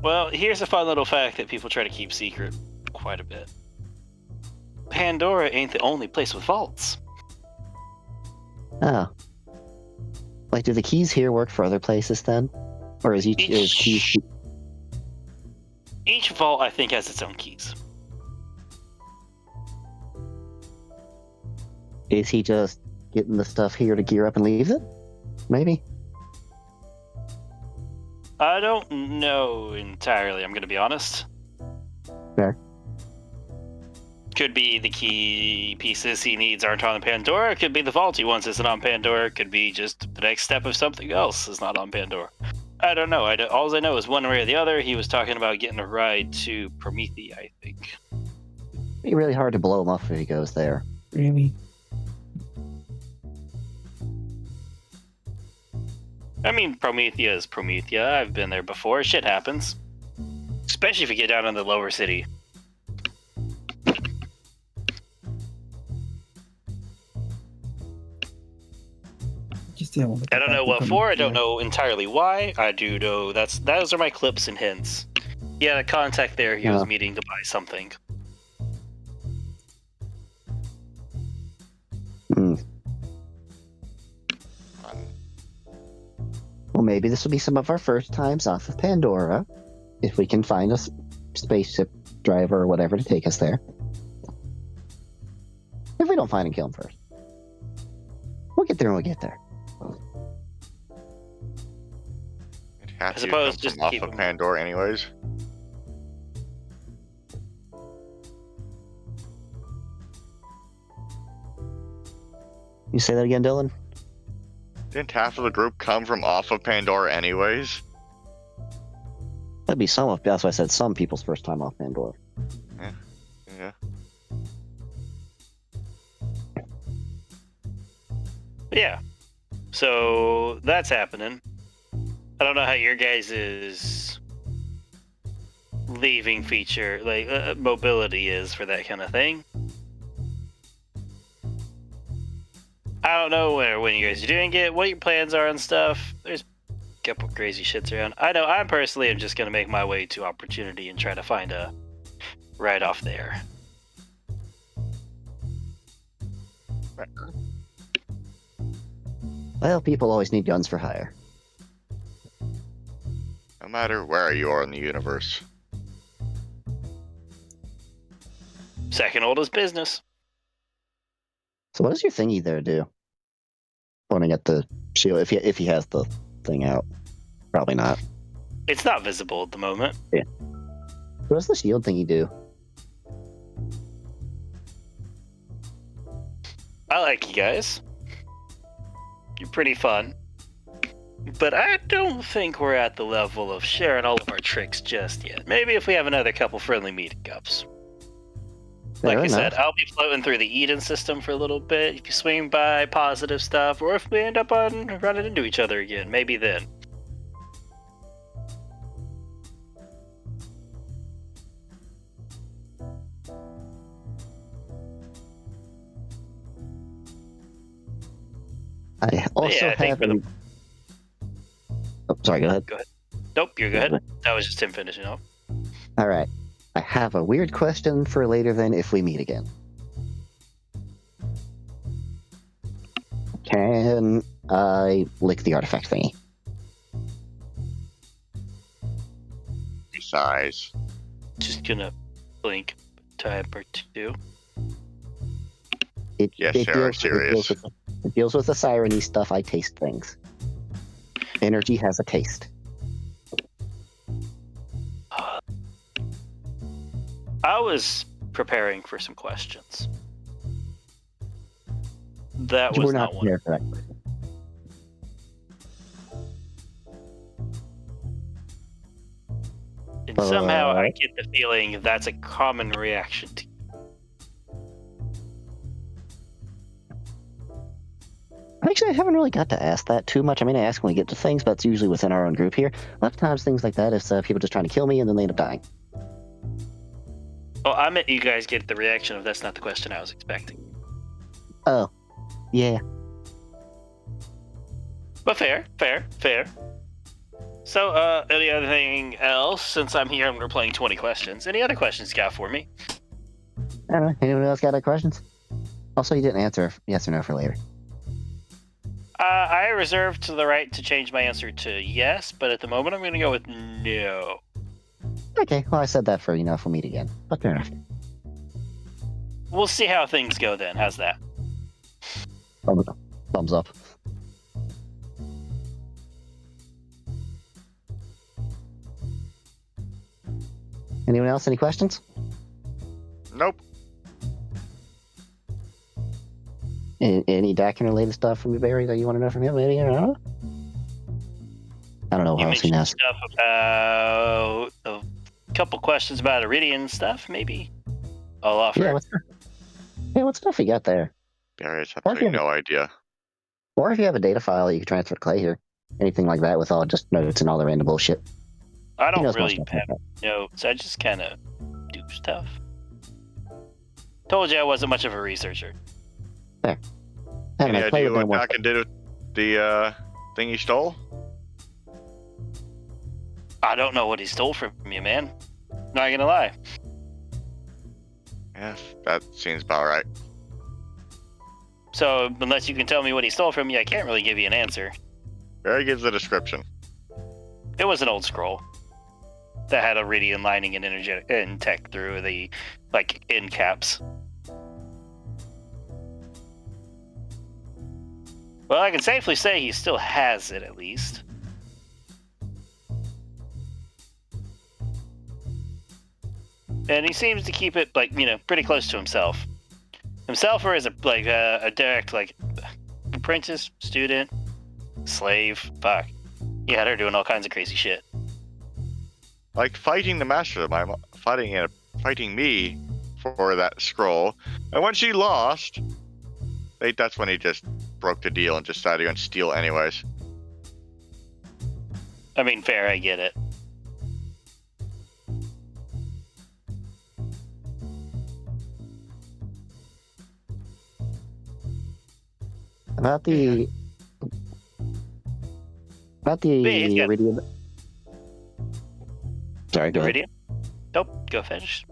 Well, here's a fun little fact that people try to keep secret quite a bit. Pandora ain't the only place with vaults. Oh. Like, do the keys here work for other places then? Or is keys... Each vault, I think, has its own keys. Is he just getting the stuff here to gear up and leave it? Maybe? I don't know entirely, I'm gonna be honest. Fair. Could be the key pieces he needs aren't on Pandora. Could be the vault he wants isn't on Pandora. Could be just the next step of something else is not on Pandora. I don't know. All I know is one way or the other, he was talking about getting a ride to Promethea, I think. It'd be really hard to blow him up if he goes there. Really? I mean, Promethea is Promethea. I've been there before. Shit happens. Especially if you get down in the lower city. I don't know what for. I don't know entirely why. I do know those are my clips and hints. He had a contact there. He was meeting to buy something. Well, maybe this will be some of our first times off of Pandora, if we can find a spaceship driver or whatever to take us there. If we don't find and kill him first. We'll get there when we get there. I suppose just off keep of him- Pandora anyways. You say that again, Dylan? Didn't half of the group come from off of Pandora anyways? That'd be that's why I said some people's first time off Pandora. Yeah. Yeah. So that's happening. I don't know how your guys' leaving feature, like mobility is for that kind of thing. I don't know when you guys are doing it, what your plans are and stuff. There's a couple crazy shits around. I know I personally am just going to make my way to Opportunity and try to find a ride off there. Well, people always need guns for hire. No matter where you are in the universe. Second oldest business. So what does your thingy there do? Pointing at the shield, if he has the thing out. Probably not. It's not visible at the moment. Yeah. What does the shield thingy do? I like you guys. You're pretty fun. But I don't think we're at the level of sharing all of our tricks just yet. Maybe if we have another couple friendly meetups. Like I said, I'll be floating through the Eden system for a little bit. If you swing by positive stuff, or if we end up running into each other again, maybe then. I also have. Oh, sorry, go ahead. Go ahead. Nope, you're good. That was just him finishing up. All right. I have a weird question for later then if we meet again. Can I lick the artifact thingy? Size. Just gonna blink time or two. Serious. It deals with the siren-y stuff. I taste things. Energy has a taste. I was preparing for some questions. That was not one. Prepared for that. And somehow I get the feeling that's a common reaction to. Actually, I haven't really got to ask that too much. I mean, I ask when we get to things, but it's usually within our own group here. A lot of times, things like that is people just trying to kill me and then they end up dying. Oh, I meant you guys get the reaction of that's not the question I was expecting. Oh, yeah. But fair. So, any other thing else? Since I'm here and we're playing 20 questions, any other questions you got for me? I don't know. Anyone else got any questions? Also, you didn't answer yes or no for later. I reserved the right to change my answer to yes, but at the moment I'm going to go with no. Okay, well, I said that for, if we'll meet again. But fair enough. We'll see how things go then. How's that? Thumbs up. Anyone else? Any questions? Nope. Any Dakin-related stuff from you, Barry, that you want to know from him? Maybe? I don't know what else he knows. Stuff about a couple questions about Iridian stuff, maybe. I'll offer. Yeah, what stuff you got there? Barry has absolutely no idea. Or if you have a data file you can transfer to Clay here. Anything like that with all just notes and all the random bullshit. I don't really have notes. I just kind of do stuff. Told you I wasn't much of a researcher. There. Any idea what Dakin did with the thing he stole? I don't know what he stole from you, man. Not gonna lie. Yeah, that seems about right. So, unless you can tell me what he stole from you, I can't really give you an answer. Barry gives the description. It was an old scroll that had Iridian lining and tech through the, end caps. Well, I can safely say he still has it, at least. And he seems to keep it, pretty close to himself. Himself or as a direct, apprentice, student, slave. Fuck. He had her doing all kinds of crazy shit. Like fighting the mastermind, fighting me for that scroll. And when she lost, that's when he just broke the deal and just decided to go and steal anyways. I mean, fair, I get it. About the Wait, yeah. Iridium. Sorry, go ahead. Iridium? Nope, go finish.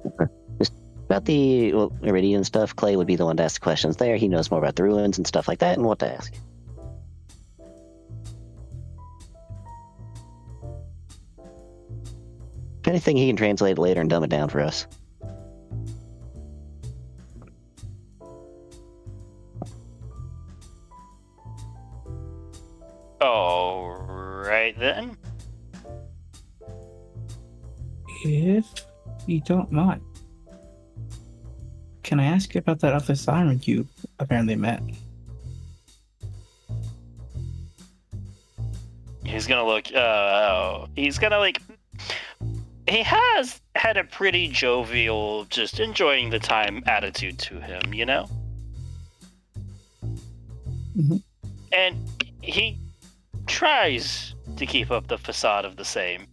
About the Iridium stuff, Clay would be the one to ask the questions there. He knows more about the ruins and stuff like that and what to ask. If anything, he can translate it later and dumb it down for us. Alright then. If you don't mind, can I ask you about that other siren you apparently met? He's gonna look, he's gonna like, he has had a pretty jovial, just enjoying the time attitude to him, you know? Mhm. And he tries to keep up the facade of the same.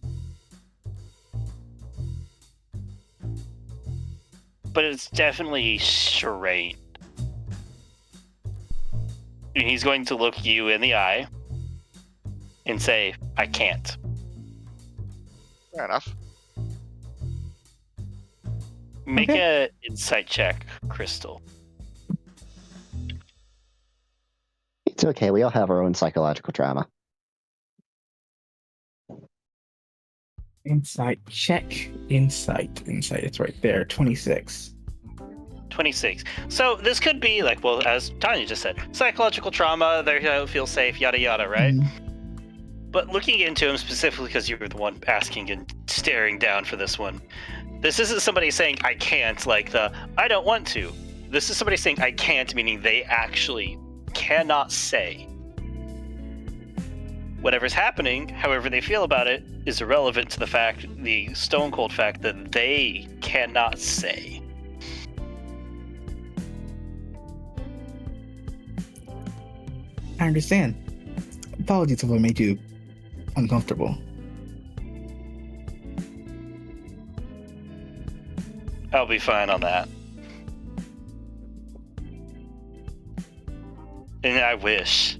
But it's definitely strained. And he's going to look you in the eye and say, I can't. Fair enough. Make a insight check, Crystal. It's okay. We all have our own psychological trauma. Insight check. Insight. It's right there. 26. 26. So this could be like, well, as Tanya just said, psychological trauma, they don't feel safe, yada yada, right? But looking into him specifically because you were the one asking and staring down for this one, this isn't somebody saying I can't, like the I don't want to. This is somebody saying I can't, meaning they actually cannot say. Whatever's happening, however they feel about it, is irrelevant to the stone cold fact that they cannot say. I understand. Apologies if I made you uncomfortable. I'll be fine on that. And I wish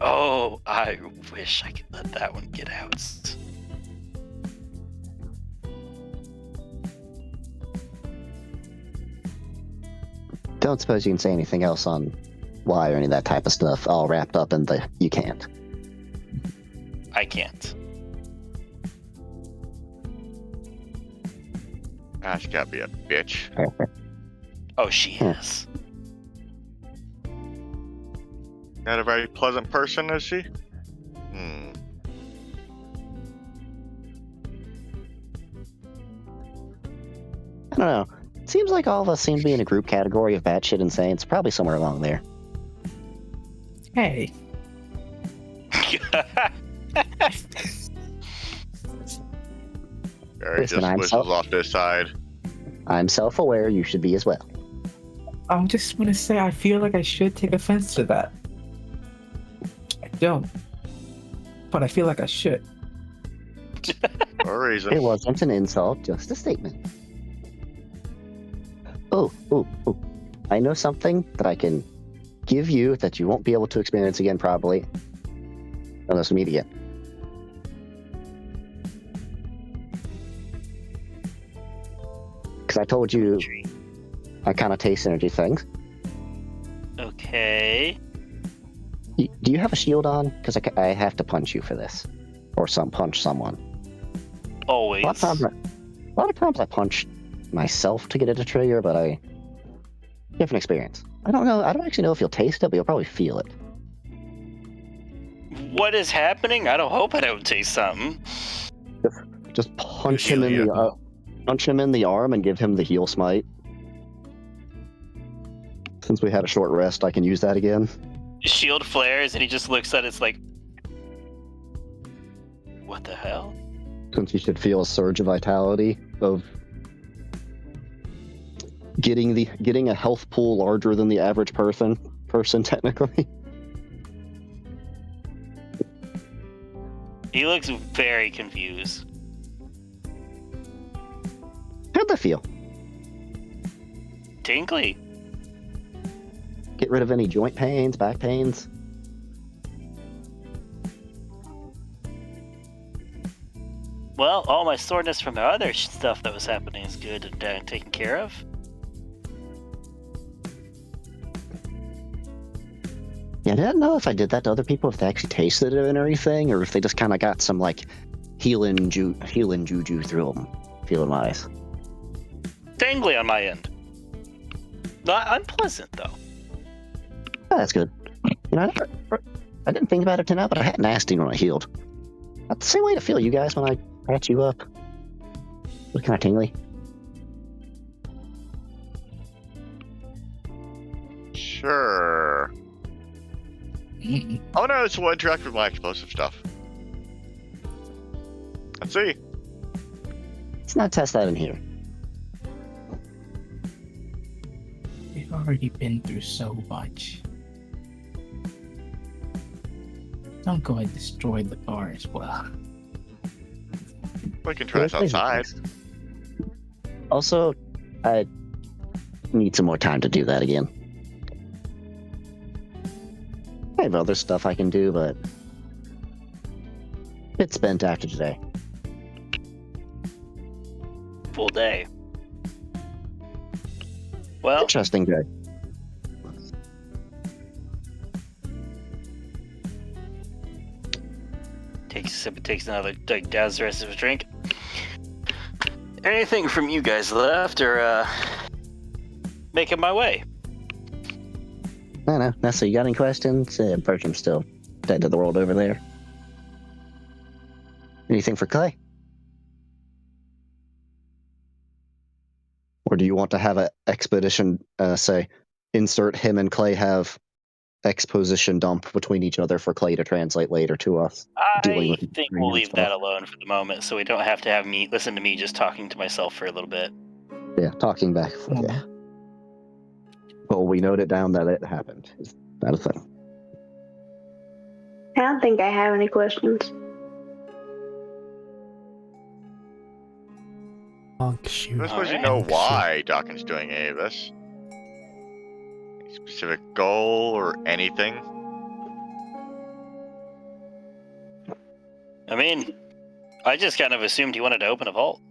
I could let that one get out. Don't suppose you can say anything else on why or any of that type of stuff, all wrapped up in the you can't. I can't. Ash gotta be a bitch. Oh, she is. Not a very pleasant person, is she? I don't know. It seems like all of us seem to be in a group category of batshit insane. It's probably somewhere along there. Hey. Barry Listen, just whistles off to his side. I'm self-aware. You should be as well. I just want to say I feel like I should take offense to that. I don't. But I feel like I should. For a reason. It wasn't an insult, just a statement. Oh. I know something that I can give you that you won't be able to experience again, probably. Unless we meet again. Because I told you I kind of taste energy things. Okay. Do you have a shield on? Because I have to punch you for this. Or punch someone. Always. A lot of times I punch myself to get it to trigger, but different experience. I don't know. I don't actually know if you'll taste it, but you'll probably feel it. What is happening? I don't hope I don't taste something. Just punch him in the arm and give him the heal smite. Since we had a short rest, I can use that again. Shield flares and he just looks at it, it's like, What the hell? Since you should feel a surge of vitality of getting a health pool larger than the average person technically. He looks very confused. How'd that feel? Tingly. Get rid of any joint pains, back pains? Well, all my soreness from the other stuff that was happening is good and taken care of. Yeah, I didn't know if I did that to other people, if they actually tasted it and everything, or if they just kind of got some like healing juju through them. Feeling nice. Tingly on my end. Not unpleasant though. Oh, that's good. You know, I didn't think about it till now, but I had nasty when I healed. That's the same way to feel, you guys, when I patch you up. Look kind of tingly. Sure. Oh no, this will interact with my explosive stuff. Let's see. Let's not test that in here. We've already been through so much. Don't go and destroy the bar as well. We can try this outside. Also, I need some more time to do that again. I have other stuff I can do, but it's spent after today. Full day. Well, Interesting day. takes a sip and takes another, like, downs the rest of his drink. Anything from you guys left, or making my way? I don't know. Nessa, you got any questions? Bertram's still dead to the world over there. Anything for Clay? Or do you want to have an expedition, say, insert him and Clay have exposition dump between each other for Clay to translate later to us? I think we'll leave that alone for the moment, so we don't have to have me listen to me just talking to myself for a little bit. Yeah, talking back. Yeah. Well, we noted down that it happened. Is that a thing? I don't think I have any questions. Shoot. I suppose you Alright. know why Dawkins doing any of this. Any specific goal or anything? I mean, I just kind of assumed he wanted to open a vault.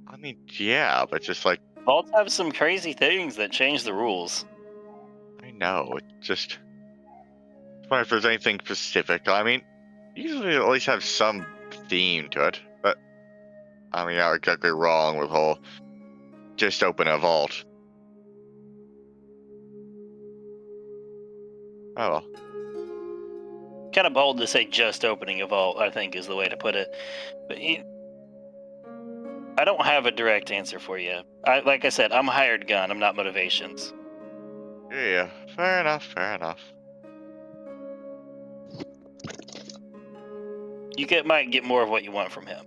I mean, yeah, but just like, Vaults have some crazy things that change the rules. I know, it just... I wonder if there's anything specific. I mean, usually at least have some theme to it, but... I mean, not exactly wrong with whole... just open a vault. Oh well. Kind of bold to say just opening a vault, I think, is the way to put it. But I don't have a direct answer for you. Like I said, I'm a hired gun. I'm not motivations. Yeah, fair enough, fair enough. You might get more of what you want from him.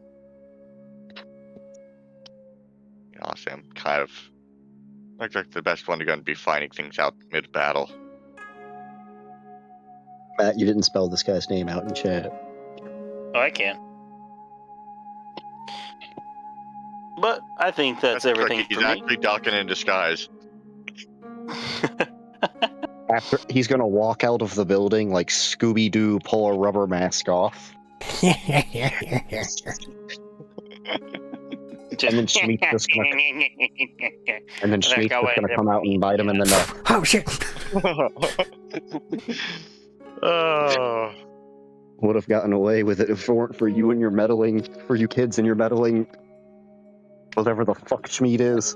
Honestly, I'm kind of... looks like the best one to go and be finding things out mid-battle. Matt, you didn't spell this guy's name out in chat. Oh, I can. But I think that's everything like he's for me. actually Dawkins in disguise. After he's gonna walk out of the building like Scooby-Doo, pull a rubber mask off. And then Schmeat's just gonna come out and bite him in the nut. Oh shit! Oh. Would have gotten away with it if it weren't for you and your meddling, for you kids and your meddling, whatever the fuck Schmeat is.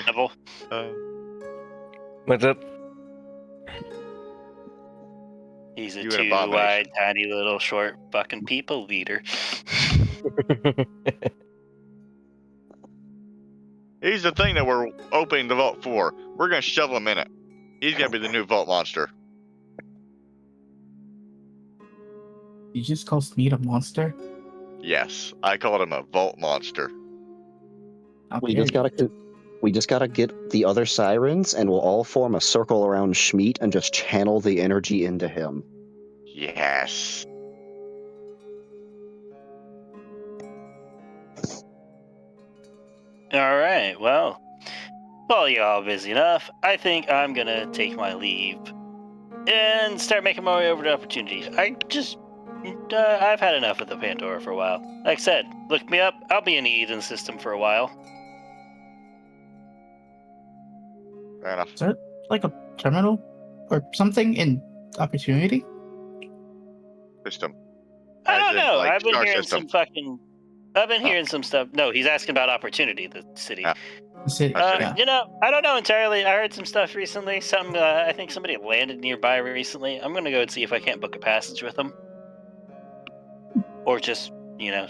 Neville. What's up? He's a You an two-eyed, tiny little short fucking people leader. He's the thing that we're opening the vault for. We're gonna shove him in it. He's gonna be the new vault monster. You just call Smeed a monster? Yes, I called him a vault monster. How We dare just you. gotta get the other sirens, and we'll all form a circle around Schmeat and just channel the energy into him. Yes. Alright, well, while y'all busy enough, I think I'm gonna take my leave and start making my way over to Opportunity. I've had enough of the Pandora for a while. Like I said, look me up. I'll be in the Eden system for a while. Fair enough. Is there like a terminal or something in Opportunity? System. I As don't in, know. like, I've been star hearing system. I've been Oh. hearing some stuff. No, he's asking about Opportunity, the city. Yeah. The city, Yeah. You know, I don't know entirely. I heard some stuff recently. I think somebody landed nearby recently. I'm gonna go and see if I can't book a passage with them, or just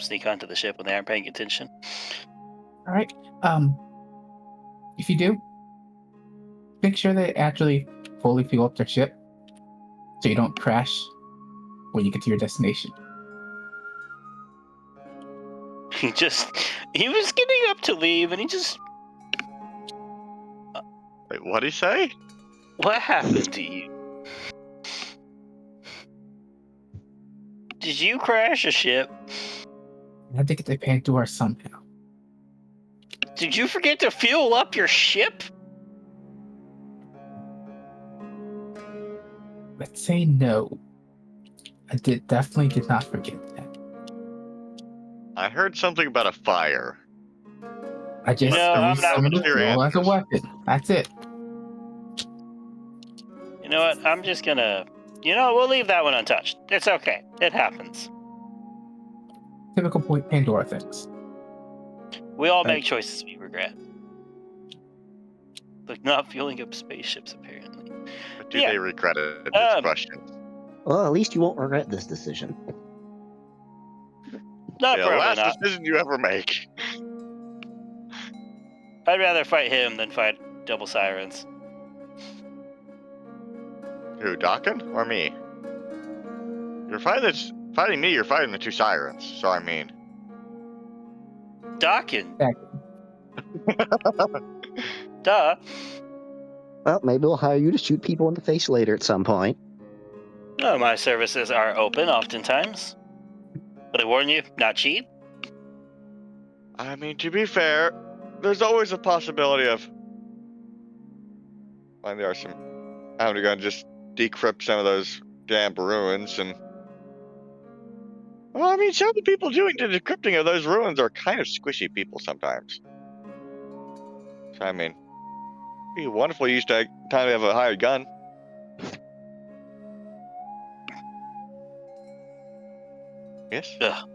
sneak onto the ship when they aren't paying attention. All right. If you do, make sure they actually fully fuel up their ship, so you don't crash when you get to your destination. He was getting up to leave, and he just. Wait, what'd he say? What happened to you? Did you crash a ship? I had to get to Pandora somehow. Did you forget to fuel up your ship? Let's say no. I definitely did not forget that. I heard something about a fire. I just I'm not summoned gonna. the fuel as a weapon. That's it. You know what? I'm just gonna. We'll leave that one untouched. It's okay. It happens. Typical Pandora things. We all make choices we regret. Like not fueling up spaceships, apparently. But do they regret it? It's a question. Well, at least you won't regret this decision. No, The probably last not. decision you ever make. I'd rather fight him than fight double sirens. Who, Dakin or me? You're fighting me, you're fighting the two sirens, so I mean. Dakin. Duh. Well, maybe we'll hire you to shoot people in the face later at some point. No, my services are open oftentimes. But I warn you, not cheap. I mean, to be fair, there's always a possibility of. Well, there are some. I'm gonna just decrypt some of those damn ruins and. Well, I mean, some of the people doing the decrypting of those ruins are kind of squishy people sometimes. So, I mean, it'd be wonderful use to time to have a hired gun. Yes? Ugh,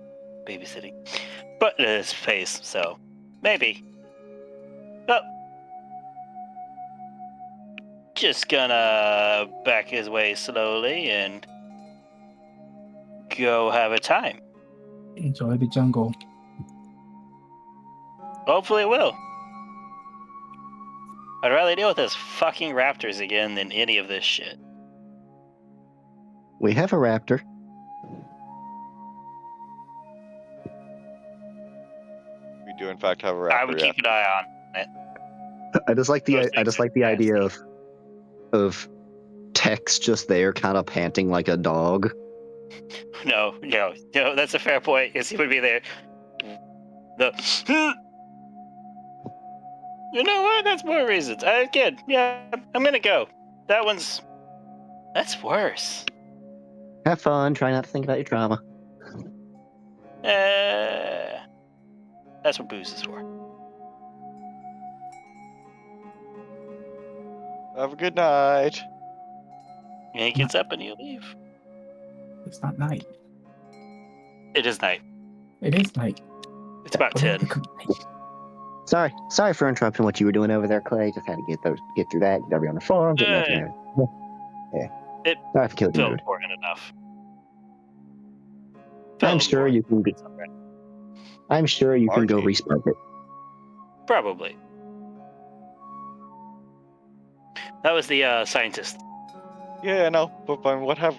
babysitting. But it is face, so maybe. Oh. Just gonna back his way slowly and go have a time. Enjoy the jungle. Hopefully it will. I'd rather deal with those fucking raptors again than any of this shit. We have a raptor. We do, in fact, have a raptor. I would keep an eye on it. I just like the Those idea of Tex just there, kind of panting like a dog. No, that's a fair point. Yes, he would be there. You know what? That's more reasons. Again, yeah, I'm gonna go. That's worse. Have fun. Try not to think about your trauma. That's what booze is for. Have a good night. And he gets up and you leave. It's not night. It is night. It is night. It's about 10. Sorry for interrupting what you were doing over there, Clay. Just had to get through that. Gotta be on the farm. Get that. Yeah. It Sorry for killing felt you. important enough. I'm sure you can. I'm sure you can go Archie. respark it. Probably. That was the scientist. Yeah, no, but what have?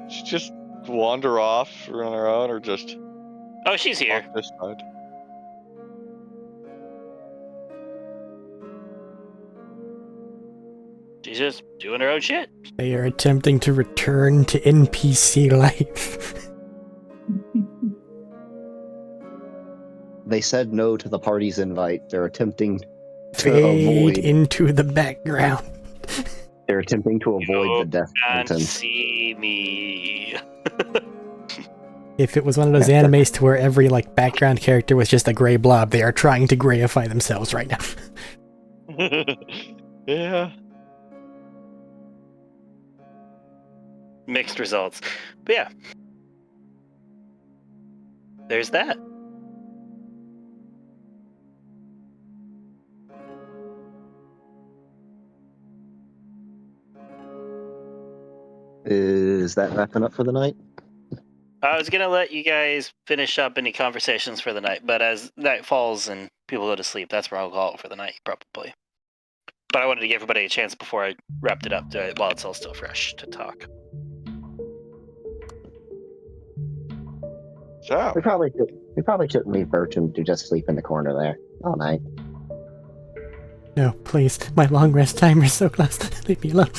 It's just wander off on her own, or just Oh, she's here. off this side? She's just doing her own shit. They are attempting to return to NPC life. They said no to the party's invite. They're attempting to Fade avoid. into the background. They're attempting to avoid the death And sentence. see me. If it was one of those animes to where every like background character was just a gray blob, they are trying to grayify themselves right now. Yeah. Mixed results. But yeah. There's that. Is that wrapping up for the night? I was gonna let you guys finish up any conversations for the night, but as night falls and people go to sleep, that's where I'll call it for the night, probably. But I wanted to give everybody a chance before I wrapped it up while it's all still fresh to talk. So, We probably shouldn't leave Bertram to just sleep in the corner there all night. No, please. My long rest timer is so close. Leave me alone.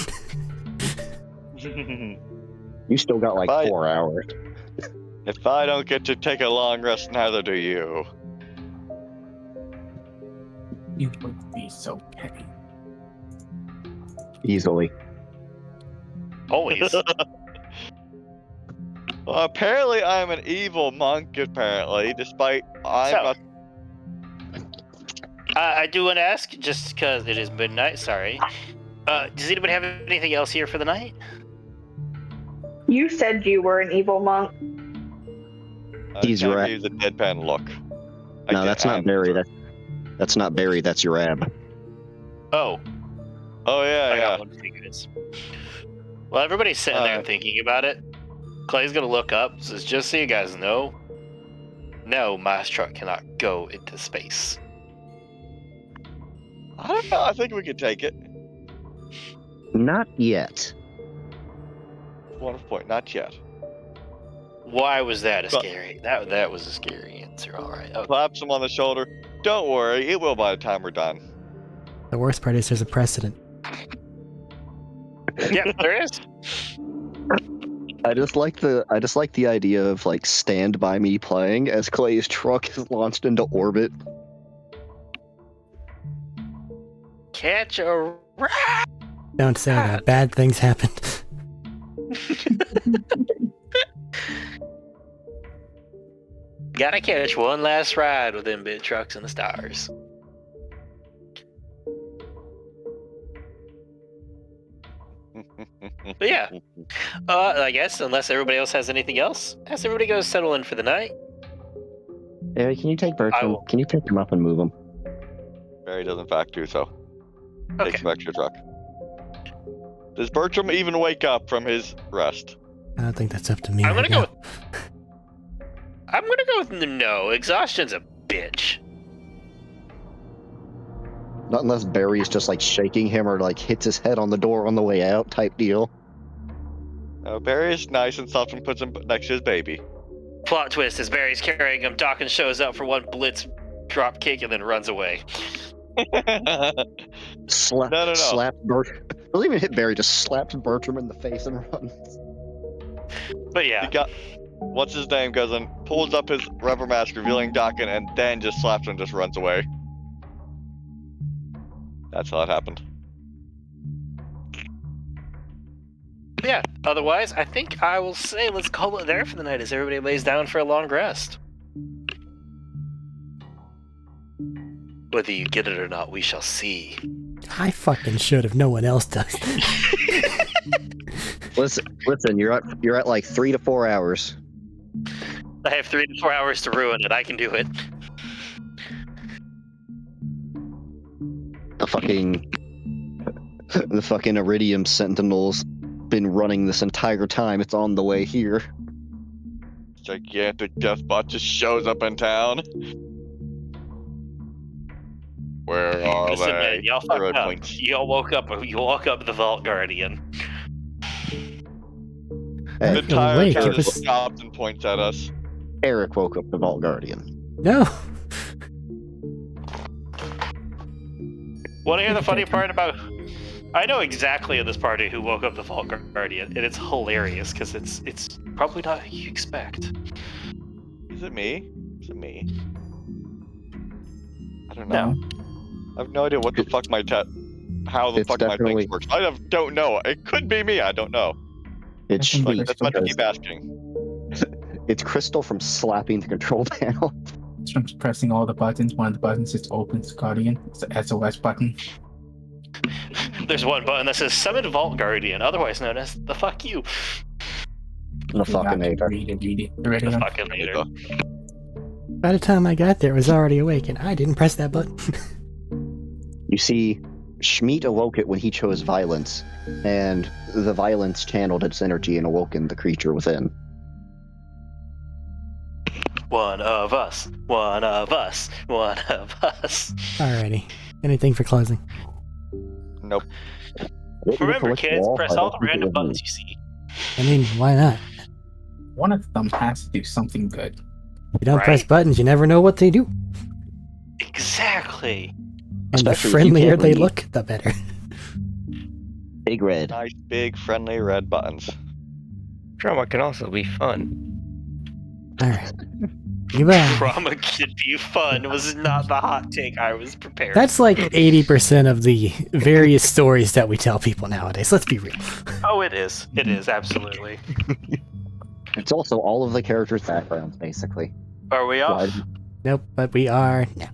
You still got like Bye. 4 hours. if I don't get to take a long rest, neither do you. You would be so petty. Easily. Always. Well, apparently I'm an evil monk, apparently, despite I'm I do want to ask, just because it is midnight, sorry. Does anybody have anything else here for the night? You said you were an evil monk. He's kind of right. use a deadpan look. No, that's not Barry. That's not Barry. That's your ab. Oh, Oh, I yeah, got one figures. Well, everybody's sitting there and thinking about it. Clay's gonna look up, says, just so you guys know, no, my truck cannot go into space. I don't know, I think we could take it. Not yet. One point, not yet. Why was that a But- scary? That was a scary answer. All right. Okay. Claps him on the shoulder. Don't worry, it will by the time we're done. The worst part is there's a precedent. Yeah, there is. I just like the idea of like Stand By Me playing as Clay's truck is launched into orbit. Catch a rat. Don't say that. Bad things happen. Gotta catch one last ride with them big trucks in the stars. But yeah, I guess unless everybody else has anything else, as everybody goes settle in for the night. Hey, can you take Bertram? will. Can you pick him up and move him? Barry does in fact do so. Okay. Takes him back to your truck. Does Bertram even wake up from his rest? I don't think that's up to me. I'm right gonna now. go with no. Exhaustion's a bitch. Not unless Barry's just like shaking him or like hits his head on the door on the way out type deal. Barry is nice and soft and puts him next to his baby. Plot twist: as Barry's carrying him, Dawkins shows up for one blitz drop kick and then runs away. Slaps Bertram. Doesn't even hit Barry, just slaps Bertram in the face and runs. But yeah, He got what's his name goes and pulls up his rubber mask, revealing Dawkins, and then just slaps him and just runs away. That's how it happened. yeah. Otherwise, I think I will say let's call it there for the night as everybody lays down for a long rest. Whether you get it or not, we shall see. I fucking should if no one else does. Listen, you're at like 3 to 4 hours. I have 3 to 4 hours to ruin it. I can do it. The fucking Iridium Sentinel's been running this entire time. It's on the way here. Gigantic deathbot just shows up in town. Where are Listen, they? man, y'all Hero fucked up. points. You woke up the Vault Guardian. Hey, The entire wait, town it was- just stops and points at us. Arik woke up the Vault Guardian. No. Want to hear the funny part about? I know exactly in this party who woke up the Vault Guardian, and it's hilarious because it's probably not who you expect. Is it me? Is it me? I don't know. No. I have no idea what the fuck how the It's fuck my definitely- things works. Don't know. It could be me. I don't know. It's I think Like, Schmeat. that's why I because keep asking. It's Crystal from slapping the control panel. It's from pressing all the buttons. One of the buttons is opens Guardian. It's the SOS button. There's one button that says Summon Vault Guardian, otherwise known as the fuck you. The fucking Read Ager. it. Already The on. fucking leader. By the time I got there, it was already awake, and I didn't press that button. You see, Schmeat awoke it when he chose violence, and the violence channeled its energy and awoken the creature within. One of us. One of us. One of us. Alrighty. Anything for closing? Nope. Remember, kids, press all the random buttons buttons. you see. I mean, why not? One of them has to do something good. If you don't press Right. buttons, you never know what they do. Exactly. And the Especially if you friendlier can't they read. look, the better. Big Red. Nice, big, friendly red buttons. Drama can also be fun. Alright. Goodbye. Drama can be fun was not the hot take I was prepared. That's like 80% of the various stories that we tell people nowadays. Let's be real. Oh, it is. It is, absolutely. It's also all of the characters' backgrounds, basically. Are we off? Why- Nope, but we are now.